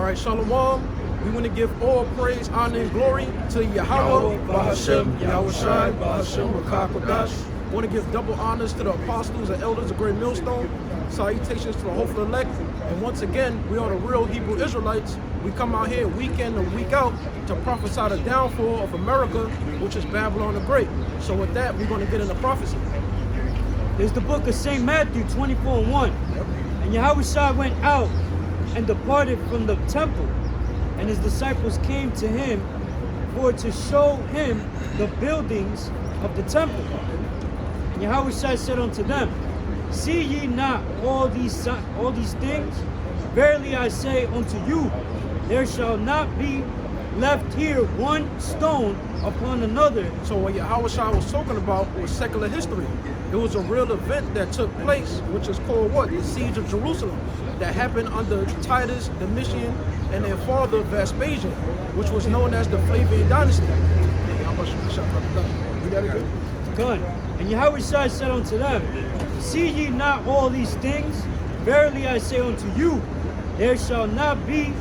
right, Shalom. We want to give all praise, honor, and glory to Yahweh, Bahashem, Yahushai, Bahashem, Rakakodash. Want to give double honors to the apostles and elders of Greatmillstone. Salutations to the hopeful elect. And once again, we are the real Hebrew Israelites. We come out here week in and week out to prophesy the downfall of America, which is Babylon the Great. So with that, we're going to get into prophecy. There's the book of St. Matthew 24:1. And Yahushua went out and departed from the temple, and his disciples came to him for to show him the buildings of the temple. And Yahushua said unto them, See ye not all these things? Verily I say unto you, there shall not be left here one stone upon another. So what Yahushua was talking about was secular history. It was a real event that took place, which is called what? The Siege of Jerusalem, that happened under Titus, Domitian, and their father Vespasian, which was known as the Flavian dynasty. Good. And Yahushua said unto them, See ye not all these things? Verily I say unto you, there shall not be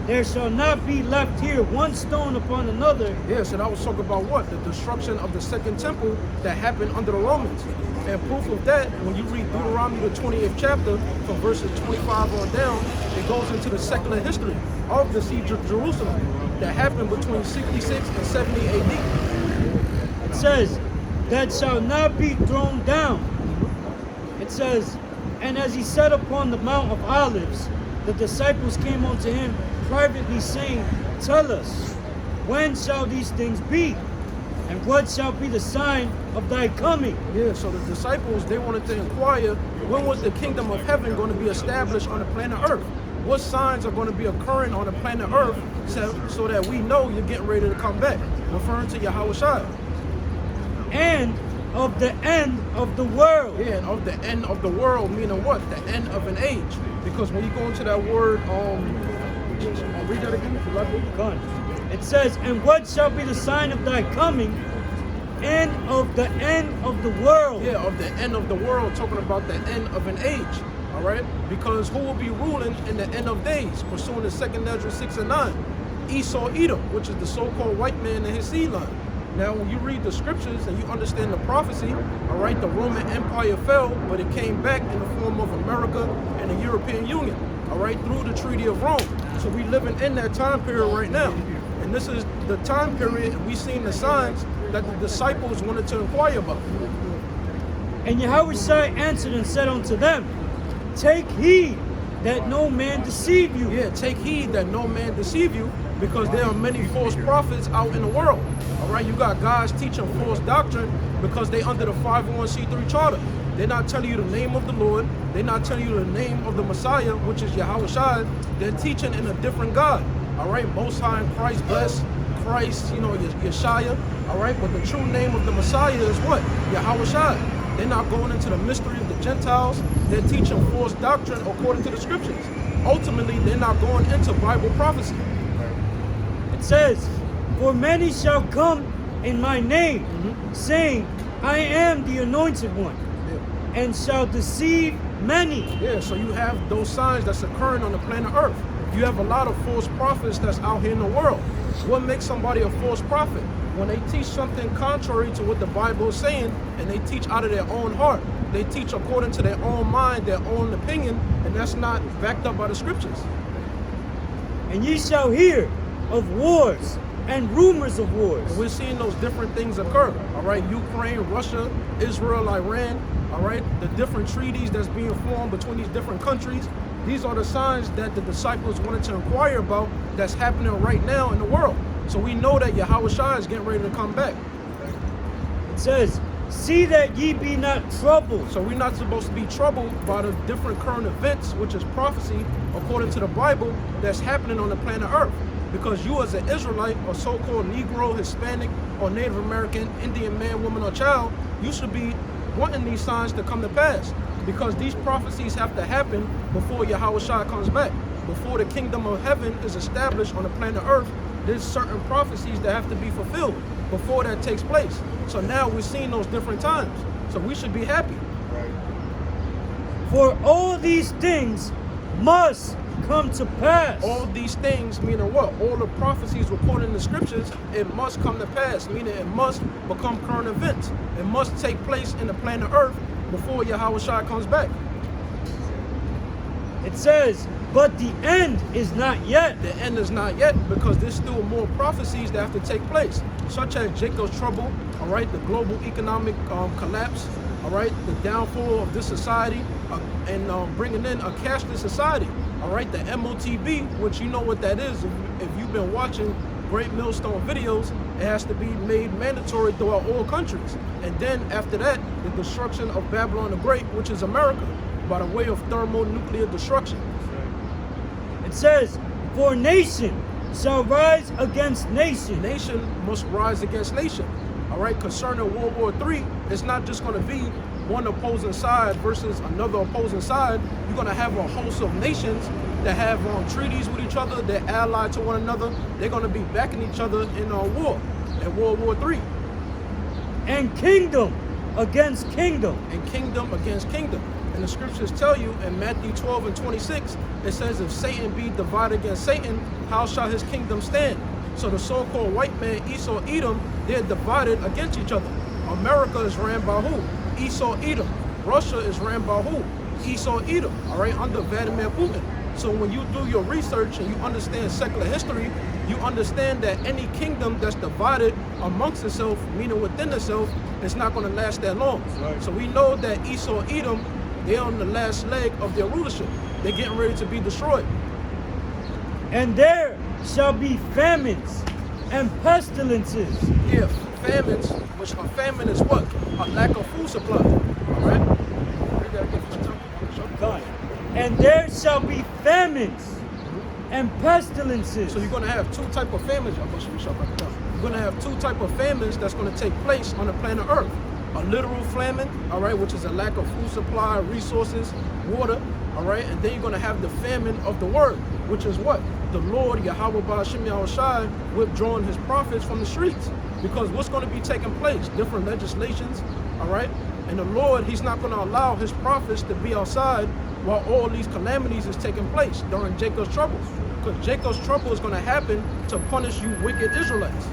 left here one stone upon another. Yes, and I was talking about what? The destruction of the second temple that happened under the Romans. And proof of that, when you read Deuteronomy the 28th chapter, from verses 25 on down, it goes into the secular history of the Siege of Jerusalem that happened between 66 and 70 AD. It says, that shall not be thrown down. It says, and as he sat upon the Mount of Olives, the disciples came unto him privately, saying, Tell us, when shall these things be? And what shall be the sign of thy coming? Yeah, so the disciples, they wanted to inquire, when was the kingdom of heaven going to be established on the planet Earth? What signs are going to be occurring on the planet Earth so that we know you're getting ready to come back? Referring to Yahushua. And of the end of the world. Yeah, and of the end of the world, meaning what? The end of an age. Because when you go into that word, read that again if you like it. It says, and what shall be the sign of thy coming, and of the end of the world? Yeah, of the end of the world, talking about the end of an age. All right? Because who will be ruling in the end of days? Pursuing the 2nd Ezra 6 and 9. Esau Edom, which is the so-called white man and his seed line. Now, when you read the scriptures and you understand the prophecy, all right, the Roman Empire fell, but it came back in the form of America and the European Union, all right, through the Treaty of Rome. So we living in that time period right now. And this is the time period we seen the signs that the disciples wanted to inquire about. And Yahushua answered and said unto them, Take heed that no man deceive you. Yeah, take heed that no man deceive you, because there are many false prophets out in the world. All right, you got guys teaching false doctrine because they under the 501c3 charter. They're not telling you the name of the Lord. They're not telling you the name of the Messiah, which is Yahushua. They're teaching in a different God. All right, Most High and Christ bless, Christ, Yeshua. All right, but the true name of the Messiah is what? Yahushua. They're not going into the mystery of the Gentiles. They're teaching false doctrine according to the scriptures. Ultimately, they're not going into Bible prophecy. It says, For many shall come in my name, saying, I am the anointed one, and shall deceive many. Yeah, so you have those signs that's occurring on the planet Earth. You have a lot of false prophets that's out here in the world. What makes somebody a false prophet? When they teach something contrary to what the Bible is saying, and they teach out of their own heart. They teach according to their own mind, their own opinion, and that's not backed up by the scriptures. And ye shall hear of wars and rumors of wars. And we're seeing those different things occur. All right, Ukraine, Russia, Israel, Iran. All right, the different treaties that's being formed between these different countries. These are the signs that the disciples wanted to inquire about that's happening right now in the world. So we know that Yahushua is getting ready to come back. It says, See that ye be not troubled. So we're not supposed to be troubled by the different current events, which is prophecy, according to the Bible, that's happening on the planet Earth. Because you as an Israelite, or so-called Negro, Hispanic, or Native American, Indian man, woman, or child, you should be wanting these signs to come to pass. Because these prophecies have to happen before Yahushua comes back. Before the kingdom of heaven is established on the planet Earth, there's certain prophecies that have to be fulfilled before that takes place. So now we're seeing those different times. So we should be happy. For all these things must come to pass. All these things, meaning what? All the prophecies recorded in the scriptures, it must come to pass, meaning it must become current events. It must take place in the planet Earth before Yahweh Shai comes back. It says, but the end is not yet. The end is not yet, because there's still more prophecies that have to take place, such as Jacob's trouble, all right, the global economic collapse, all right, the downfall of this society, and bringing in a cashless society, all right, the MOTB, which you know what that is. If you've been watching Greatmillstone videos, it has to be made mandatory throughout all countries. And then after that, the destruction of Babylon the Great, which is America, by the way of thermonuclear destruction. It says, for nation shall rise against nation. Nation must rise against nation. All right, concerning World War III, it's not just going to be one opposing side versus another opposing side. You're going to have a host of nations that have treaties with each other, they're allied to one another. They're going to be backing each other in war, in World War III. And kingdom against kingdom. And kingdom against kingdom. And the scriptures tell you in Matthew 12 and 26, it says, if Satan be divided against Satan, how shall his kingdom stand? So the so-called white man, Esau, Edom, they're divided against each other. America is ran by who? Esau, Edom. Russia is ran by who? Esau, Edom, all right, under Vladimir Putin. So when you do your research and you understand secular history, you understand that any kingdom that's divided amongst itself, meaning within itself, it's not going to last that long. Right. So we know that Esau, Edom, they're on the last leg of their rulership. They're getting ready to be destroyed. And there shall be famines and pestilences. Yeah, famines, which a famine is what? A lack of food supply. All right? And there shall be famines and pestilences. So you're going to have two types of famines. You're going to have two types of famines that's going to take place on the planet Earth. A literal famine, all right, which is a lack of food supply, resources, water, all right? And then you're going to have the famine of the word, which is what? The Lord, Yahweh Ba'ashem Yahushai, withdrawing his prophets from the streets. Because what's going to be taking place? Different legislations, all right? And the Lord, he's not going to allow his prophets to be outside while all these calamities is taking place during Jacob's trouble. Because Jacob's trouble is going to happen to punish you wicked Israelites.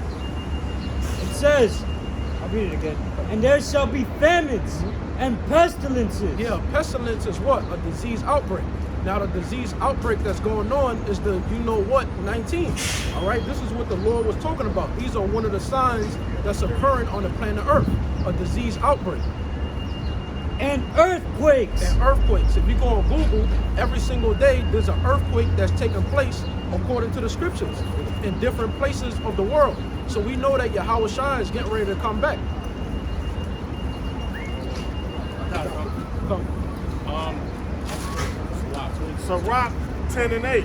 It says, I'll read it again. And there shall be famines and pestilences. Yeah, pestilence is what? A disease outbreak. Now the disease outbreak that's going on is the, 19. All right, this is what the Lord was talking about. These are one of the signs that's occurring on the planet Earth, a disease outbreak. And earthquakes. And earthquakes. If you go on Google, every single day there's an earthquake that's taking place according to the scriptures in different places of the world. So we know that Yahweh Shai is getting ready to come back. Sirach 10 and 8.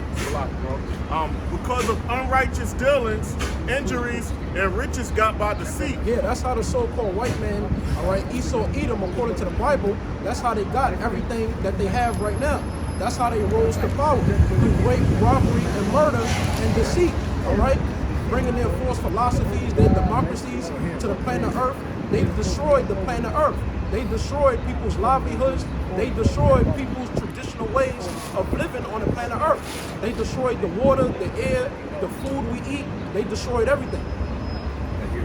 Because of unrighteous dealings, injuries, and riches got by deceit. Yeah, that's how the so-called white man, all right, Esau, Edom, according to the Bible, that's how they got everything that they have right now. That's how they rose to power, through rape, robbery, and murder, and deceit, all right? Bringing their false philosophies, their democracies to the planet Earth. They destroyed the planet Earth. They destroyed people's livelihoods. They destroyed people's traditional ways of living on the planet Earth. They destroyed the water, the air, the food we eat. They destroyed everything.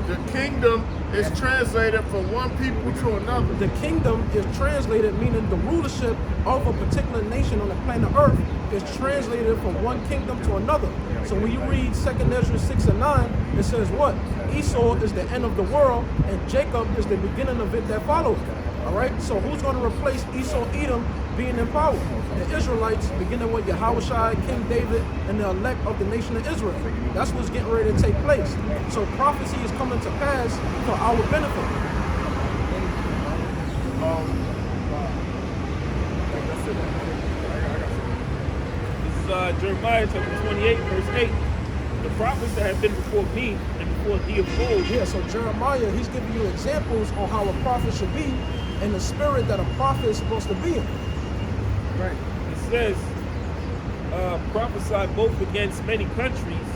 The kingdom is translated from one people to another. The kingdom is translated, meaning the rulership of a particular nation on the planet Earth is translated from one kingdom to another. So when you read 2nd Ezra 6 and 9, it says what? Esau is the end of the world, and Jacob is the beginning of it that follows. All right, so who's going to replace Esau, Edom being in power? The Israelites, beginning with Yahushua, King David, and the elect of the nation of Israel. That's what's getting ready to take place. So prophecy is coming to pass for our benefit. This is Jeremiah chapter 28, verse 8. The prophets that have been before me and before thee of old. Yeah, so Jeremiah, he's giving you examples on how a prophet should be and the spirit that a prophet is supposed to be in. Right. It says, prophesy both against many countries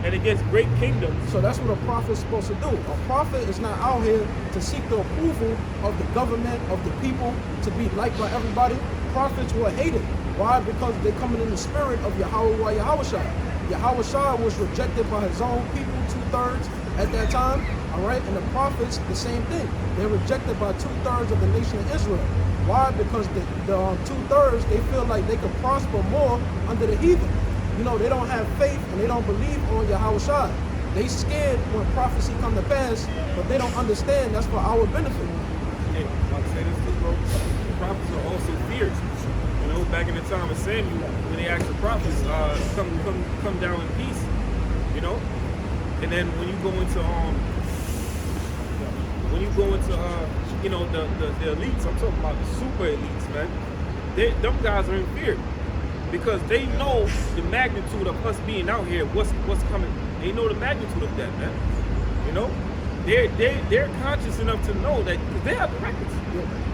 and against great kingdoms. So that's what a prophet is supposed to do. A prophet is not out here to seek the approval of the government, of the people, to be liked by everybody. Prophets were hated. Why? Because they're coming in the spirit of Yahweh Yahushua. Yahushua was rejected by his own people, 2/3 at that time. All right, and the prophets, the same thing. They're rejected by 2/3 of the nation of Israel. Why? Because the 2/3, they feel like they could prosper more under the heathen. You know, they don't have faith and they don't believe on Yahushua. They scared when prophecy come to pass, but they don't understand that's for our benefit. Hey, I'll say this too, bro. The prophets are also feared. You know, back in the time of Samuel, when they asked the prophets, come down in peace. You know, and then when you go into you know, the elites, I'm talking about the super elites, man. Them guys are in fear because they know the magnitude of us being out here. What's coming? They know the magnitude of that, man. You know, they're conscious enough to know that because they have the records.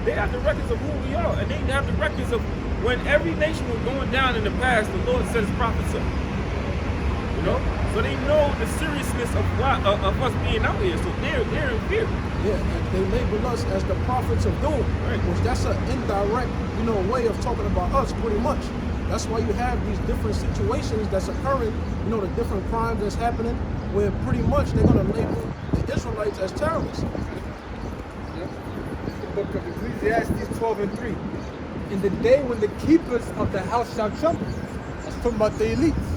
They have the records of who we are, and they have the records of when every nation was going down in the past. The Lord set His prophets up. You know, so they know the seriousness of us being out here. So they're in fear. Yeah, and they label us as the prophets of doom, Right. which that's an indirect, way of talking about us, pretty much. That's why you have these different situations that's occurring, the different crimes that's happening, where pretty much they're going to label the Israelites as terrorists. Yep. It's the book of Ecclesiastes 12:3. In the day when the keepers of the house shall tremble. That's talking about the elites.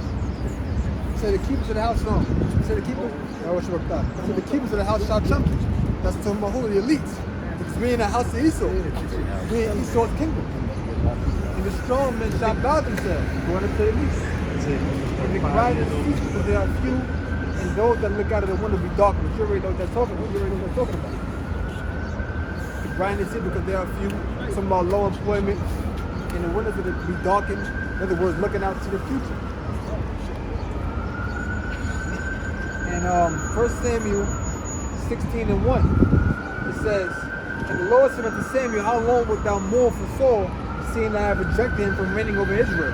Say the keepers of the house, no. Say the keepers. So the keepers of the house shall tremble. That's talking about who? The elites. Because we in the house of Esau. We in Esau's kingdom. And the strong men shall bow themselves, going up to the elites. And the quiet is cease because there are few, and those that look out of the window be dark. But you already know what they're talking about. You already know what they're talking about. The grind is it because there are few, some about low employment, and the windows will be darkened. In other words, looking out to the future. And 1 Samuel 16:1, it says, and the Lord said unto Samuel, how long wilt thou mourn for Saul, seeing I have rejected him from reigning over Israel?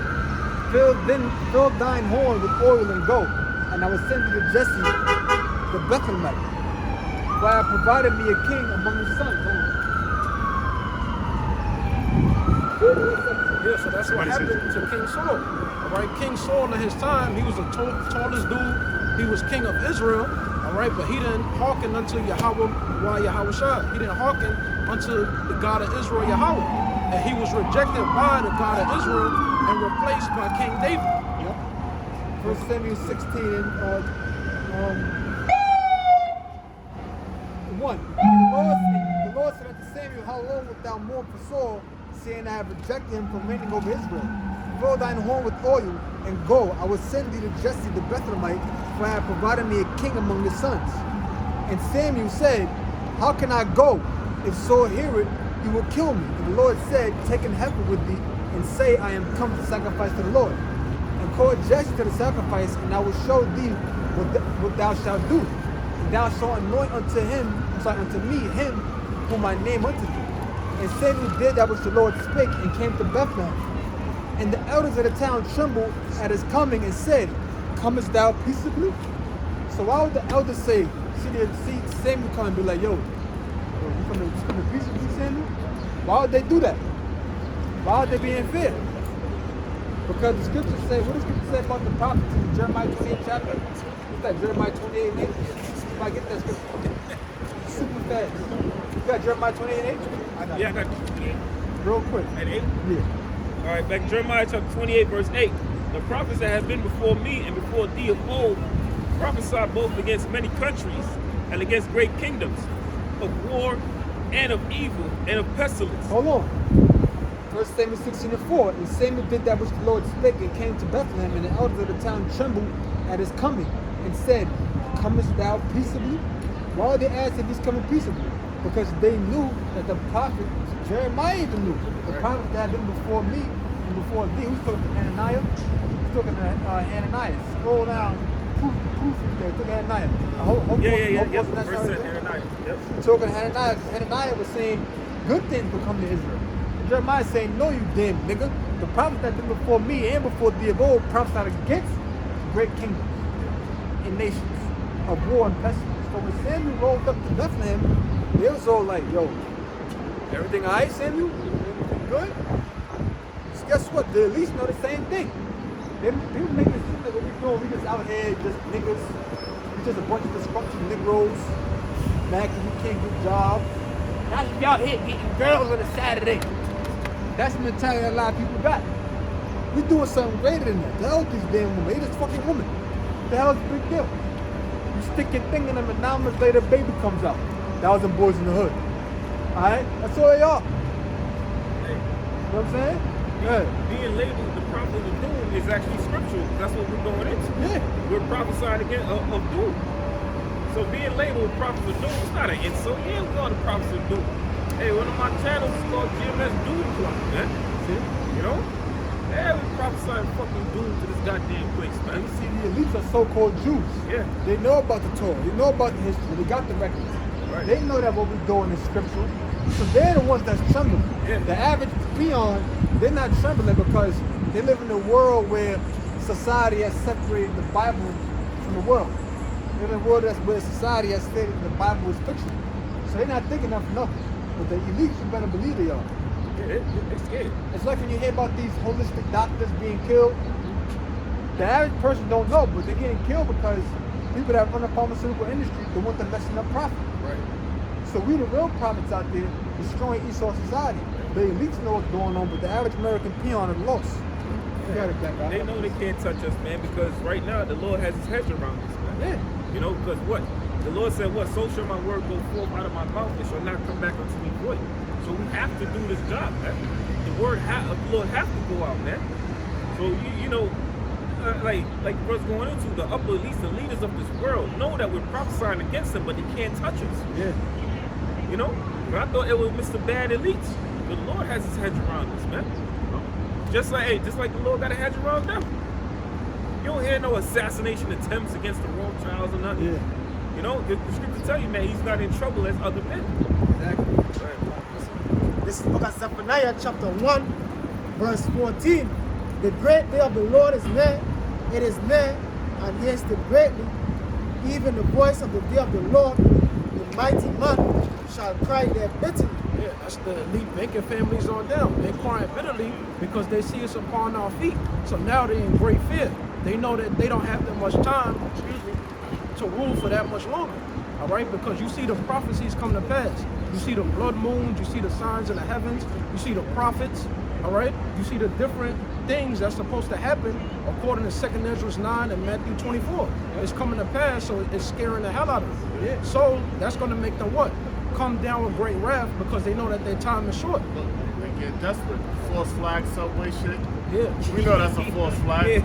Fill thine horn with oil and go, and I will send thee to Jesse the Bethlehemite, for I have provided me a king among his sons. Yeah, so that's what happened to King Saul. All right, King Saul in his time, he was the tallest dude. He was king of Israel. All right, but he didn't hearken unto Yahushua. He didn't hearken unto the God of Israel, Yahweh. And he was rejected by the God of Israel and replaced by King David. Yep. 1 Samuel 16 and 1. And the Lord said unto Samuel, how long wilt thou mourn for Saul, seeing I have rejected him from reigning over Israel? Fill thine horn with oil, and go. I will send thee to Jesse the Bethlehemite, for I have provided me a king among his sons. And Samuel said, how can I go? If Saul hear it, he will kill me. And the Lord said, take an heifer with thee, and say, I am come to sacrifice to the Lord. And call Jesse to the sacrifice, and I will show thee what thou shalt do. And thou shalt anoint unto me him whom I name unto thee. And Samuel did that which the Lord spake, and came to Bethlehem. And the elders of the town trembled at his coming and said, comest thou peaceably? So why would the elders say, see Samuel come and be like, yo, you coming peaceably, Samuel? Why would they do that? Why would they be in fear? Because the scriptures say, what does the scripture say about the prophets in Jeremiah 28 chapter? What's that, Jeremiah 28 and 8? If I get that scripture super fast. You got Jeremiah 28 and 8? Yeah, I got you. Real quick. And 8? Yeah. All right, back in Jeremiah chapter 28, verse 8. The prophets that have been before me and before thee of old prophesied both against many countries and against great kingdoms, of war and of evil and of pestilence. Hold on. 1 Samuel 16:4. And Samuel did that which the Lord spake and came to Bethlehem, and the elders of the town trembled at his coming and said, comest thou peaceably? Why would they ask if he's coming peaceably? Because they knew that the prophet, Jeremiah even knew, the prophet that had been before me and before thee. Who's talking to Hananiah? Who's talking to Hananiah? Scroll down. Proof there. Took Hananiah. Yeah. Verse 10, Hananiah. Yep. Talking to Hananiah. Hananiah was saying good things will come to Israel. And Jeremiah saying, no, you damn nigga. The prophets that been before me and before thee of old prophesied against great kingdoms and nations of war and pestilence. So when Samuel rolled up to Bethlehem, they was all like, yo, everything all right, Samuel? Everything good? guess what? The elites know the same thing. People make it seem like what we're doing, we just out here, just niggas. We just a bunch of dysfunctional Negroes. Mad because we can't get jobs. Now you out here getting girls on a Saturday. That's the mentality a lot of people got. We doing something greater than that. The hell with these damn women. They just fucking women. The hell is the big deal? You stick your thing in them and 9 months later, baby comes out. That was them boys in the hood. Alright? That's all they are. Hey, You know what I'm saying? Yeah. being labeled the prophet of doom is actually scriptural. That's what we're going into. Yeah. We're prophesying again of doom. So being labeled prophet of doom is not an insult. Yeah, we are the prophets of doom. Hey, one of my channels is called GMS Doom Club, man. See? You know? Yeah, we prophesying fucking doom to this goddamn place, man. You see, the elites are so-called Jews. Yeah. They know about the Torah. They know about the history. They got the records. Right. They know that what we're doing is scriptural. So they're the ones that's trembling. Yeah. The average peon, they're not trembling because they live in a world where society has separated the Bible from the world. They live in a world where society has stated the Bible is fiction. So they're not thinking of nothing. But the elites, you better believe they are. Yeah, they're scared. It's like when you hear about these holistic doctors being killed. The average person don't know, but they're getting killed because people that run the pharmaceutical industry, they want them messing up profit. Right. So we the real prophets out there destroying Esau society. The elites know what's going on, but the average American peon is lost. You got it, Black guy. They know they can't touch us, man, because right now the Lord has his hedge around us, man. Yeah. You know, because what? The Lord said, what? So shall my word go forth out of my mouth, it shall not come back unto me void. So we have to do this job, man. The word of the Lord have to go out, man. So, you know, like what's going into the upper elites, the leaders of this world, know that we're prophesying against them, but they can't touch us. Yeah. You know? I thought it was Mr. Bad Elites. The Lord has his hedge around us, man. Just like the Lord got a hedge around them. You don't hear no assassination attempts against the Rothschilds or nothing. Yeah. You know, the scriptures tell you, man, he's not in trouble as other men. Exactly. Right. This is the book of Zephaniah, chapter 1, verse 14. The great day of the Lord is near, it is near, and hasted greatly. Even the voice of the day of the Lord, the mighty man, shall cry there bitterly. Yeah, that's the elite banking families on down. They're crying bitterly because they see us upon our feet. So now they're in great fear. They know that they don't have that much time, to rule for that much longer. All right, because you see the prophecies come to pass. You see the blood moons, you see the signs in the heavens, you see the prophets. All right, you see the different things that's supposed to happen according to 2 Ezra 9 and Matthew 24. It's coming to pass, so it's scaring the hell out of them. Yeah. So that's going to make them what? Come down with great wrath because they know that their time is short. They get desperate. False flag subway shit. Yeah. We know that's a false flag.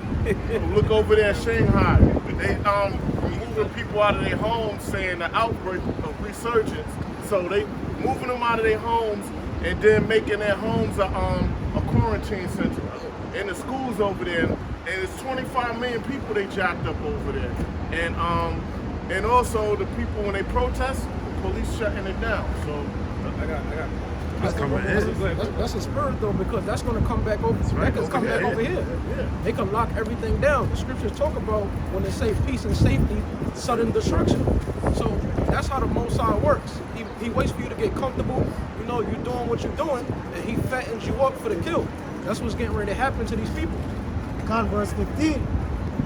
Look over there in Shanghai. They moving people out of their homes saying the outbreak of resurgence. So they moving them out of their homes and then making their homes a quarantine center. And the schools over there, and it's 25 million people they jacked up over there. And also the people when they protest, the police shutting it down. So I got. That's a spirit though, because that's going to come back over. That can come back over here. Yeah. They can lock everything down. The scriptures talk about when they say peace and safety, sudden destruction. So that's how the Most High works. He waits for you to get comfortable. You know, you're doing what you're doing, and he fattens you up for the kill. That's what's getting ready to happen to these people. Verse 15.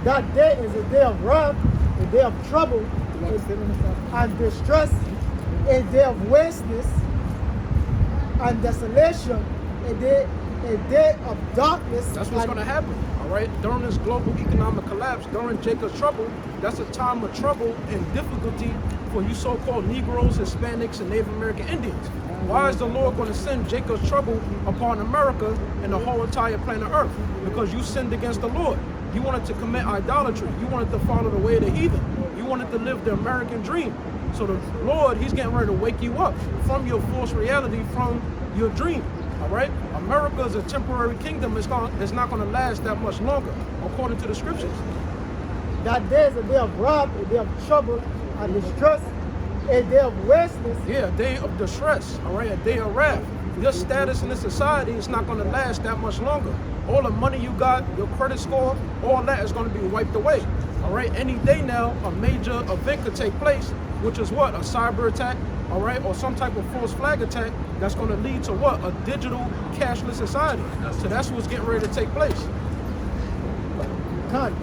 That day is a day of wrath, a day of trouble, and distress, a day of wasteness and desolation, a day of darkness. That's what's going to happen, all right? During this global economic collapse, during Jacob's trouble, that's a time of trouble and difficulty for you so-called Negroes, Hispanics, and Native American Indians. Why is the Lord going to send Jacob's trouble upon America and the whole entire planet Earth? Because you sinned against the Lord. You wanted to commit idolatry. You wanted to follow the way of the heathen. You wanted to live the American dream. So the Lord, he's getting ready to wake you up from your false reality, from your dream, all right? America is a temporary kingdom. It's not going to last that much longer, according to the scriptures. That day is a day of wrath, a day of trouble and distress, a day of wasteness. Yeah, a day of distress, all right? A day of wrath. Your status in this society is not going to last that much longer. All the money you got, your credit score, all that is going to be wiped away, all right? Any day now, a major event could take place, which is what? A cyber attack, all right, or some type of false flag attack that's going to lead to what? A digital cashless society. So that's what's getting ready to take place. Can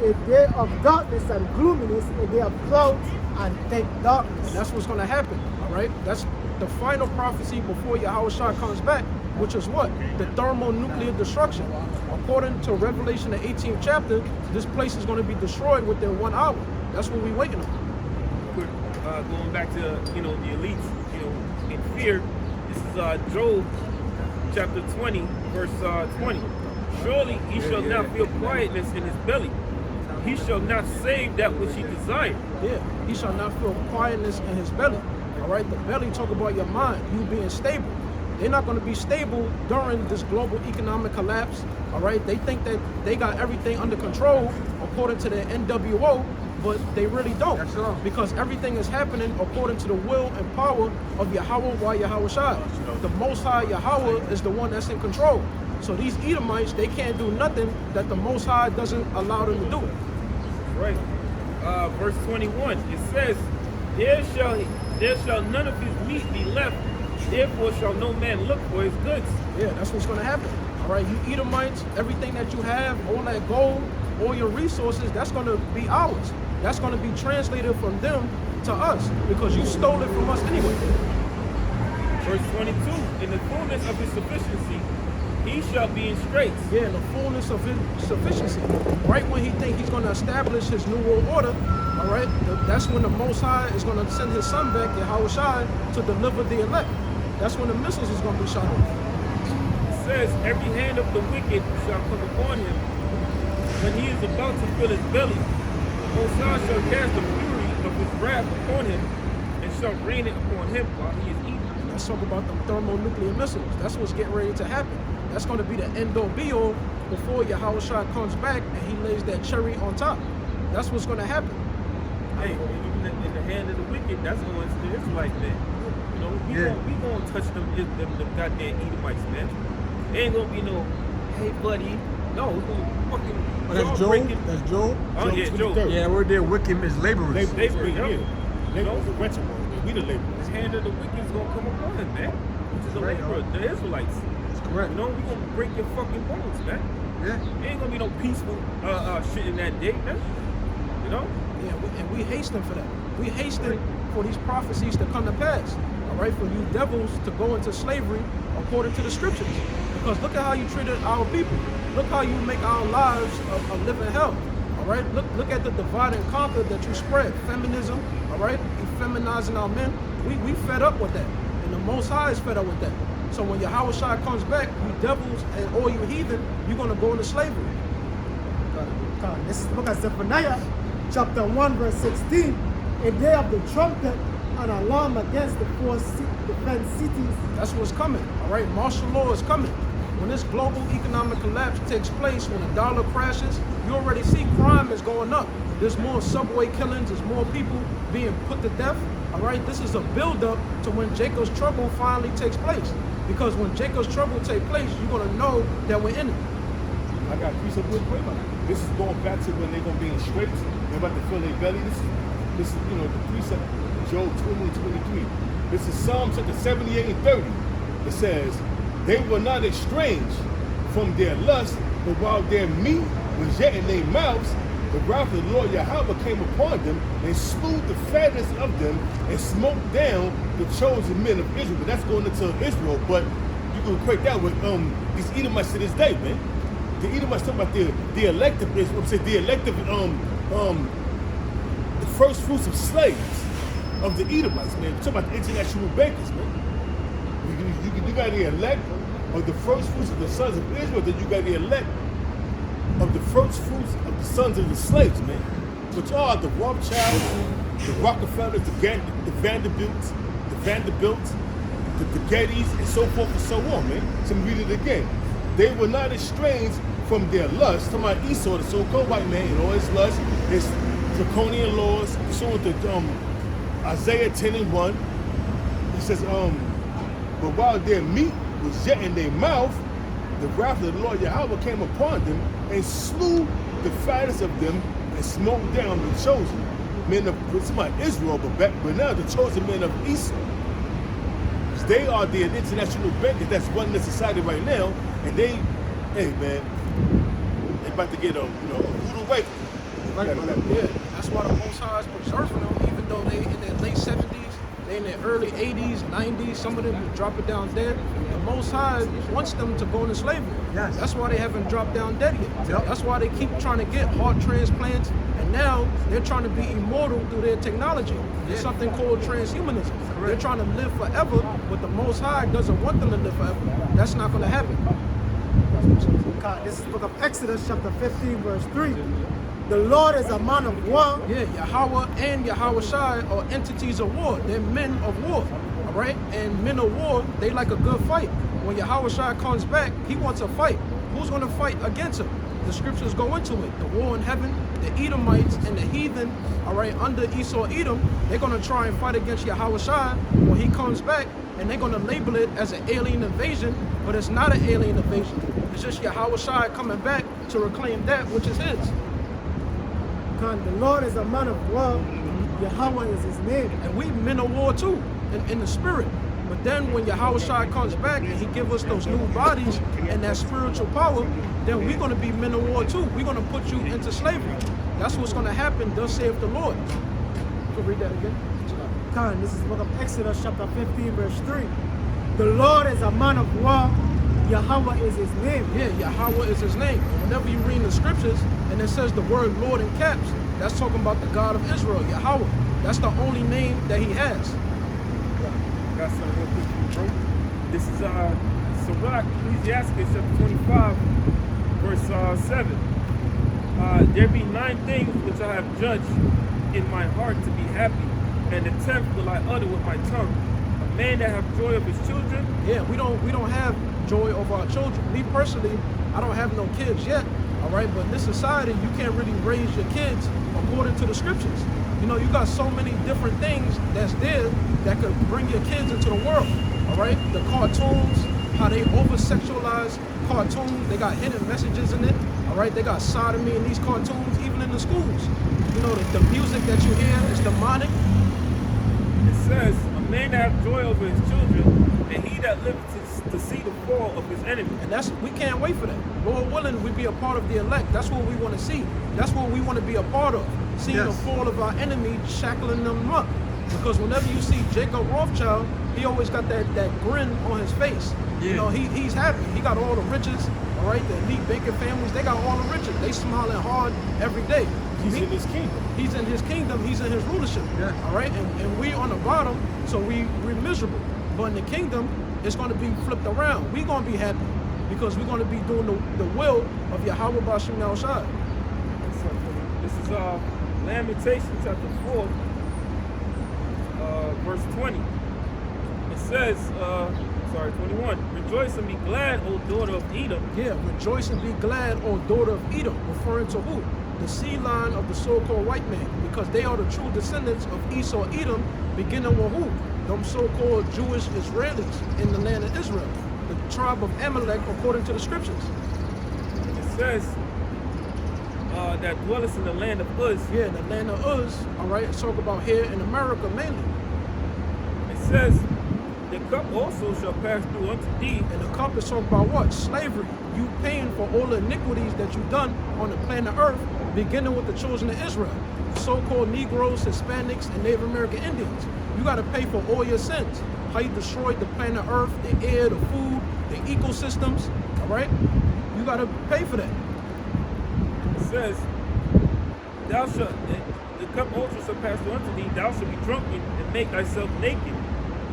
a day of darkness and gloominess, a day of clouds and thick darkness. And that's what's going to happen, all right? That's the final prophecy before Yahushua comes back, which is what? The thermonuclear destruction. According to Revelation, the 18th chapter, this place is going to be destroyed within 1 hour. That's what we're waiting on. Quick, going back to, the elites, in fear. This is Job chapter 20, verse 20. Surely he shall not feel quietness in his belly. He shall not save that which he desired. Yeah, he shall not feel quietness in his belly. All right, the belly talk about your mind, you being stable. They're not going to be stable during this global economic collapse. All right, they think that they got everything under control according to the NWO, but they really don't. That's all. Because everything is happening according to the will and power of Yahweh wa Yahushua. The Most High Yahweh is the one that's in control. So these Edomites, they can't do nothing that the Most High doesn't allow them to do. Right. Verse 21, it says, there shall none of his meat be left, therefore shall no man look for his goods. Yeah, that's what's going to happen. All right, you Edomites, everything that you have, all that gold, all your resources, that's going to be ours. That's going to be translated from them to us because you stole it from us anyway. Verse 22, in the fullness of his sufficiency, he shall be in straits. Yeah, in the fullness of his sufficiency. Right when he think he's going to establish his new world order, all right, that's when the Most High is going to send his son back, Yahushua, to deliver the elect. That's when the missiles is going to be shot off. It says, every hand of the wicked shall come upon him. When he is about to fill his belly, the Most High shall cast the fury of his wrath upon him, and shall rain it upon him while he is eating. Let's talk about the thermonuclear missiles. That's what's getting ready to happen. That's going to be the end-all be-all before Yahushua comes back and he lays that cherry on top. That's what's going to happen. Hey, even in the hand of the wicked, that's going to the Israelite, man. We gonna touch them goddamn Edomites, man. There ain't gonna be no, hey buddy. No, it's gonna be fucking. That's Job. That's Job. Oh yeah, Job. Yeah, we're there wicked as laborers. They bring Yeah. you. They was a rental world. We the labor. This hand of the wicked is gonna come upon him, man. Which is the Right, labor, the Israelites. That's correct. We gonna break your fucking bones, man. Yeah. There ain't gonna be no peaceful shit in that day, man. Yeah, and we hasten for that. We hasten for these prophecies to come to pass. All right, for you devils to go into slavery according to the scriptures. Because look at how you treated our people. Look how you make our lives a living hell. All right, look at the divide and conquer that you spread. Feminism, all right, effeminizing our men. We fed up with that. And the Most High is fed up with that. So when Yahushua comes back, you devils and all you heathen, you're going to go into slavery. This is the book of Zephaniah, chapter 1, verse 16. A day of the trumpet, an alarm against the four defense cities. That's what's coming, all right? Martial law is coming. When this global economic collapse takes place, when the dollar crashes, you already see crime is going up. There's more subway killings, there's more people being put to death, all right? This is a build-up to when Jacob's trouble finally takes place. Because when Jacob's trouble takes place, you're going to know that we're in it. I got a piece of wood paper. This is going back to when they're going to be in straits. They're about to fill their belly. This is the precept, Job 20 and 23. This is Psalm chapter 78 and 30. It says, they were not estranged from their lust, but while their meat was yet in their mouths, the wrath of the Lord Yahweh came upon them and slew the fattest of them and smote down the chosen men of Israel. But that's going into Israel, but you can equate that with these Edomites to this day, man. The Edomites talking about the elective Israel, the elective the first fruits of slaves of the Edomites, man. We're talking about the international bakers, man. You got the elect of the first fruits of the sons of Israel, then you got the elect of the first fruits of the sons of the slaves, man. Which are the Rothschilds, the Rockefellers, the Vanderbilts, the Gettys, and so forth and so on, man. So read it again. They were not estranged from their lust. Talking about Esau, the so-called white man, and all his lust, his draconian laws, pursuant to Isaiah 10 and 1. It says, but while their meat was yet in their mouth, the wrath of the Lord Yahweh came upon them and slew the fattest of them and smote down the chosen. men of somebody Israel, but now the chosen men of Esau. They are the international bankers that's running the society right now, and they, hey man, they about to get a rude awakening. Yeah, that's why the Most High is preserving them, even though they in their late 70s, they in their early 80s, 90s, some of them will drop it down dead. The Most High wants them to go into slavery. Yes. That's why they haven't dropped down dead yet. Yep. That's why they keep trying to get heart transplants, and now they're trying to be immortal through their technology. There's something called transhumanism. They're trying to live forever, but the Most High doesn't want them to live forever. That's not going to happen. God, this is the book of Exodus, chapter 15, verse 3. The Lord is a man of war. Yeah, Yahweh and Yahweh Shai are entities of war. They're men of war, all right? And men of war, they like a good fight. When Yahweh Shai comes back, he wants a fight. Who's going to fight against him? The scriptures go into it. The war in heaven, the Edomites and the heathen, all right, under Esau Edom, they're going to try and fight against Yahweh Shai when he comes back, and they're going to label it as an alien invasion, but it's not an alien invasion. It's just Yahweh Shai coming back to reclaim that which is his. God, the Lord is a man of war. Yahweh is his name. And we men of war too, in the spirit. But then when Yahweh Shai comes back and he gives us those new bodies and that spiritual power, then we're going to be men of war too. We're going to put you into slavery. That's what's going to happen, thus saith the Lord. You can read that again. God, this is the book of Exodus, chapter 15, verse 3. The Lord is a man of war. Yahweh is his name. Yeah, Yahweh is his name. Whenever you read the scriptures and it says the word Lord in caps, that's talking about the God of Israel, Yahweh. That's the only name that he has. Got something real quick for you, bro. This is Sirach, Ecclesiastes chapter 25, verse 7. There be 9 things which I have judged in my heart to be happy, and the 10th will I utter with my tongue. A man that have joy of his children. Yeah, we don't have joy over our children. Me personally, I don't have no kids yet. All right, but in this society, you can't really raise your kids according to the scriptures. You know, you got so many different things that's there that could bring your kids into the world. All right, the cartoons, how they over-sexualize cartoons, they got hidden messages in it. All right, they got sodomy in these cartoons, even in the schools. You know, the music that you hear is demonic. It says, a man that have joy over his children, and he that liveth to see the fall of his enemy. And we can't wait for that. Lord willing, we be a part of the elect. That's what we want to see. That's what we want to be a part of. Seeing the fall of our enemy, shackling them up. Because whenever you see Jacob Rothschild, he always got that grin on his face. Yeah. You know, he's happy. He got all the riches, all right? The elite banking families, they got all the riches. They smiling hard every day. He's in his kingdom. He's in his kingdom. He's in his rulership. Yeah. All right? And we on the bottom, so we're miserable. But in the kingdom, it's going to be flipped around. We're going to be happy because we're going to be doing the will of Yahweh Bashim Al Shai. This is Lamentations chapter 4, verse 20. It says, 21. Rejoice and be glad, O daughter of Edom. Yeah, rejoice and be glad, O daughter of Edom, referring to who? The seed line of the so-called white man, because they are the true descendants of Esau Edom, beginning with who? Them so-called Jewish Israelis in the land of Israel, the tribe of Amalek, according to the scriptures. It says that dwelleth in the land of Uz. Yeah, the land of Uz, all right, it's talking about here in America mainly. It says, the cup also shall pass through unto thee. And the cup is talking about what? Slavery. You paying for all the iniquities that you've done on the planet Earth, beginning with the children of Israel. So-called Negroes, Hispanics, and Native American Indians. You got to pay for all your sins. How you destroyed the planet Earth, the air, the food, the ecosystems, all right? You got to pay for that. It says, thou shalt, the cup also shall pass through unto thee, thou shalt be drunken and make thyself naked.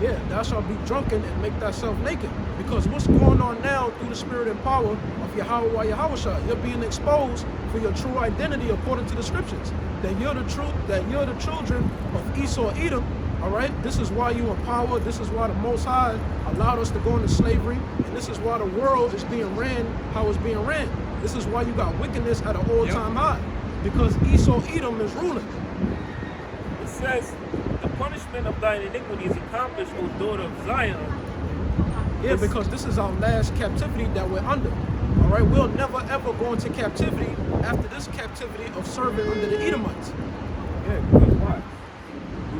Yeah, thou shalt be drunken and make thyself naked. Because what's going on now through the spirit and power of Yahweh Yahushua, you're being exposed for your true identity according to the scriptures. That you're the truth, that you're the children of Esau Edom. All right, this is why you're in power. This is why the Most High allowed us to go into slavery, and this is why the world is being ran how it's being ran. This is why you got wickedness at an all-time high, because Esau Edom is ruling. It says, the punishment of thine iniquity is accomplished, O daughter of Zion. Yeah, because this is our last captivity that we're under. All right, we'll never ever go into captivity after this captivity of serving under the Edomites. Yeah, because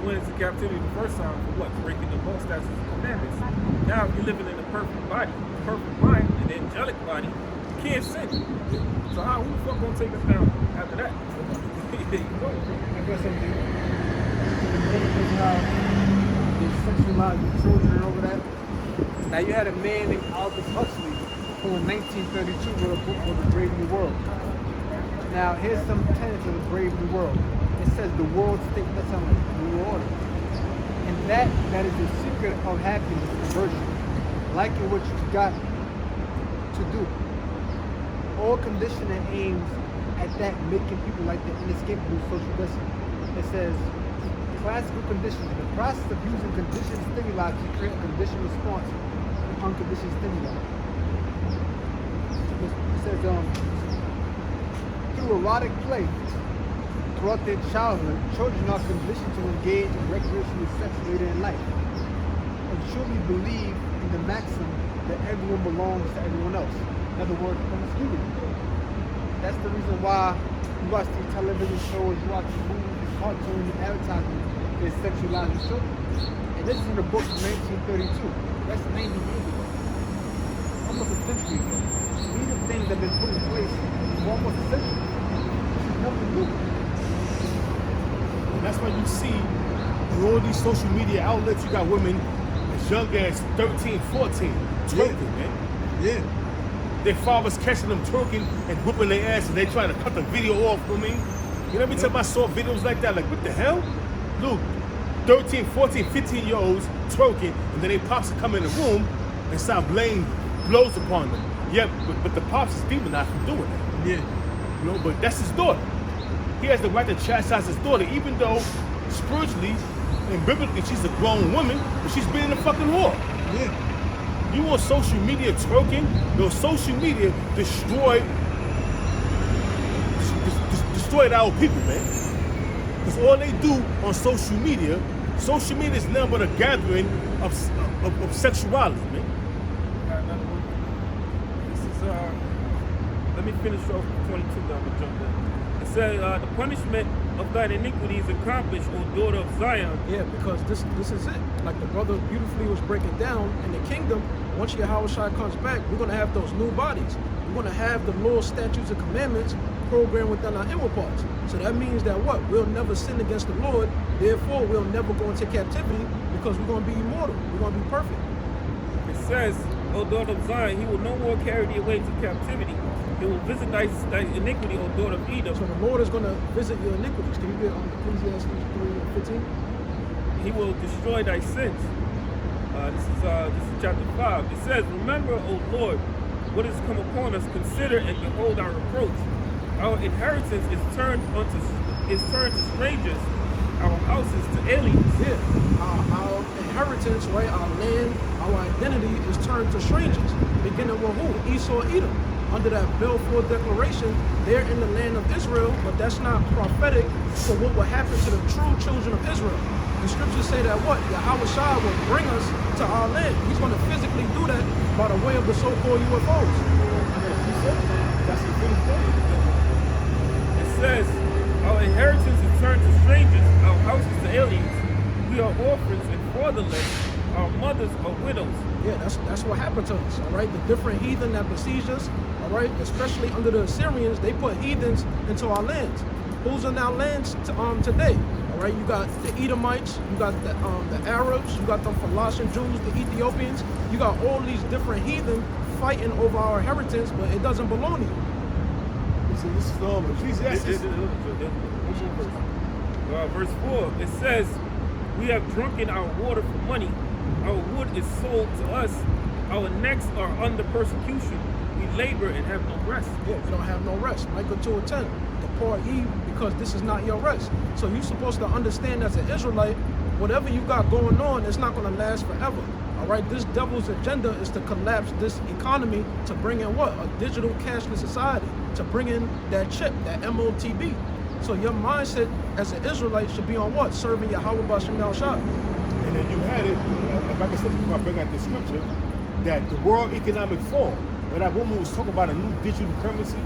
went into captivity the first time for what? Breaking the law, statutes, and commandments. Now, if you're living in a perfect body, perfect mind, an angelic body, you can't sin. So how, who the fuck gonna take us down after that? There you go. I guess something. Because how they sexualize the children and over that. Now you had a man named Aldous Huxley who in 1932 wrote a book called The Brave New World. Now here's some tenets of The Brave New World. It says the world state, that's how new order. And that is the secret of happiness, conversion. Liking what you've got to do. All conditioning aims at that, making people like the inescapable social destiny. It says, classical conditioning, the process of using conditioned stimuli to create a conditioned response to unconditioned stimuli. It says, through erotic play, throughout their childhood, children are conditioned to engage in recreational sex later in life and truly believe in the maxim that everyone belongs to everyone else. In other words, promiscuity. That's the reason why you watch these television shows, you watch movies, cartoons, and advertisements that sexualize the children. And this is in the book from 1932. That's 90 years ago. Almost a century ago. These are things that have been put in place for almost a century. This is nothing new. And that's why you see in all these social media outlets, you got women as young as 13, 14, twerking, man. Yeah. Their fathers catching them twerking and whooping their ass, and they trying to cut the video off for me. You know, every time I saw videos like that, like, what the hell? Look, 13, 14, 15-year-olds twerking, and then they pops come in the room and start laying blows upon them. Yeah, but the pops is demonized for doing that. Yeah. You know, but that's his daughter. He has the right to chastise his daughter, even though spiritually and biblically she's a grown woman, but she's being a fucking whore. Yeah. You on social media twerking? No, social media destroyed our people, man. Because all they do on social media is nothing but a gathering of sexuality, man. Got another one. This is let me finish off with 22, then I'm gonna jump in. It says the punishment of thine iniquities accomplished, O daughter of Zion. Yeah, because this is it. Like the brother beautifully was breaking down, in the kingdom, once Yahushua comes back, we're going to have those new bodies. We're going to have the law, statutes, and commandments programmed within our inward parts. So that means that what? We'll never sin against the Lord. Therefore, we'll never go into captivity because we're going to be immortal. We're going to be perfect. It says, O daughter of Zion, he will no more carry thee away to captivity. He will visit thy iniquity, O daughter of Edom. So the Lord is going to visit your iniquities. Can you get Ecclesiastes 3:15? He will destroy thy sins. This is chapter 5. It says, remember, O Lord, what has come upon us. Consider and behold our reproach. Our inheritance is turned to strangers. Our houses to aliens. Yeah. Our inheritance, right? Our land, our identity is turned to strangers. Beginning with who? Esau, Edom. Under that Balfour Declaration, they're in the land of Israel, but that's not prophetic for what will happen to the true children of Israel. The scriptures say that what? Yahushua will bring us to our land. He's going to physically do that by the way of the so-called UFOs. That's a good thing. It says, our inheritance is turned to strangers, our houses to aliens. We are orphans and fatherless. Our mothers are widows. Yeah, that's what happened to us, all right? The different heathen that besieged us, all right? Especially under the Assyrians, they put heathens into our lands. Who's in our lands today? All right, you got the Edomites, you got the Arabs, you got the Phoenician Jews, the Ethiopians. You got all these different heathen fighting over our inheritance, but it doesn't belong to you. So this is Ecclesiastes. Verse 4, it says, we have drunken our water for money. Our wood is sold to us. Our necks are under persecution. We labor and have no rest. Yeah, we don't have no rest. Micah 2:10. Depart ye, because this is not your rest. So you're supposed to understand as an Israelite, whatever you got going on, it's not going to last forever. All right, this devil's agenda is to collapse this economy to bring in what? A digital cashless society, to bring in that chip, that MOTB. So your mindset as an Israelite should be on what? Serving Yahweh B'Shem Yahushua. And then you had it, if I can say before I bring out the scripture, that the World Economic Forum, where that woman was talking about a new digital currency,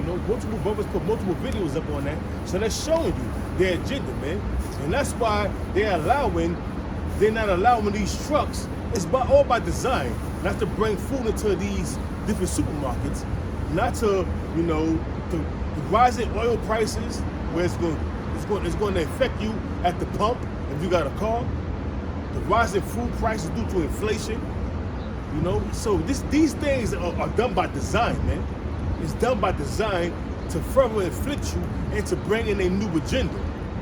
You know, multiple brothers put multiple videos up on that. So that's showing you their agenda, man. And that's why they're not allowing these trucks. It's all by design, not to bring food into these different supermarkets, not to, you know, the rising oil prices, where it's going to affect you at the pump if you got a car. The rising food prices due to inflation, you know. So these things are done by design, man. It's done by design to further inflict you and to bring in a new agenda.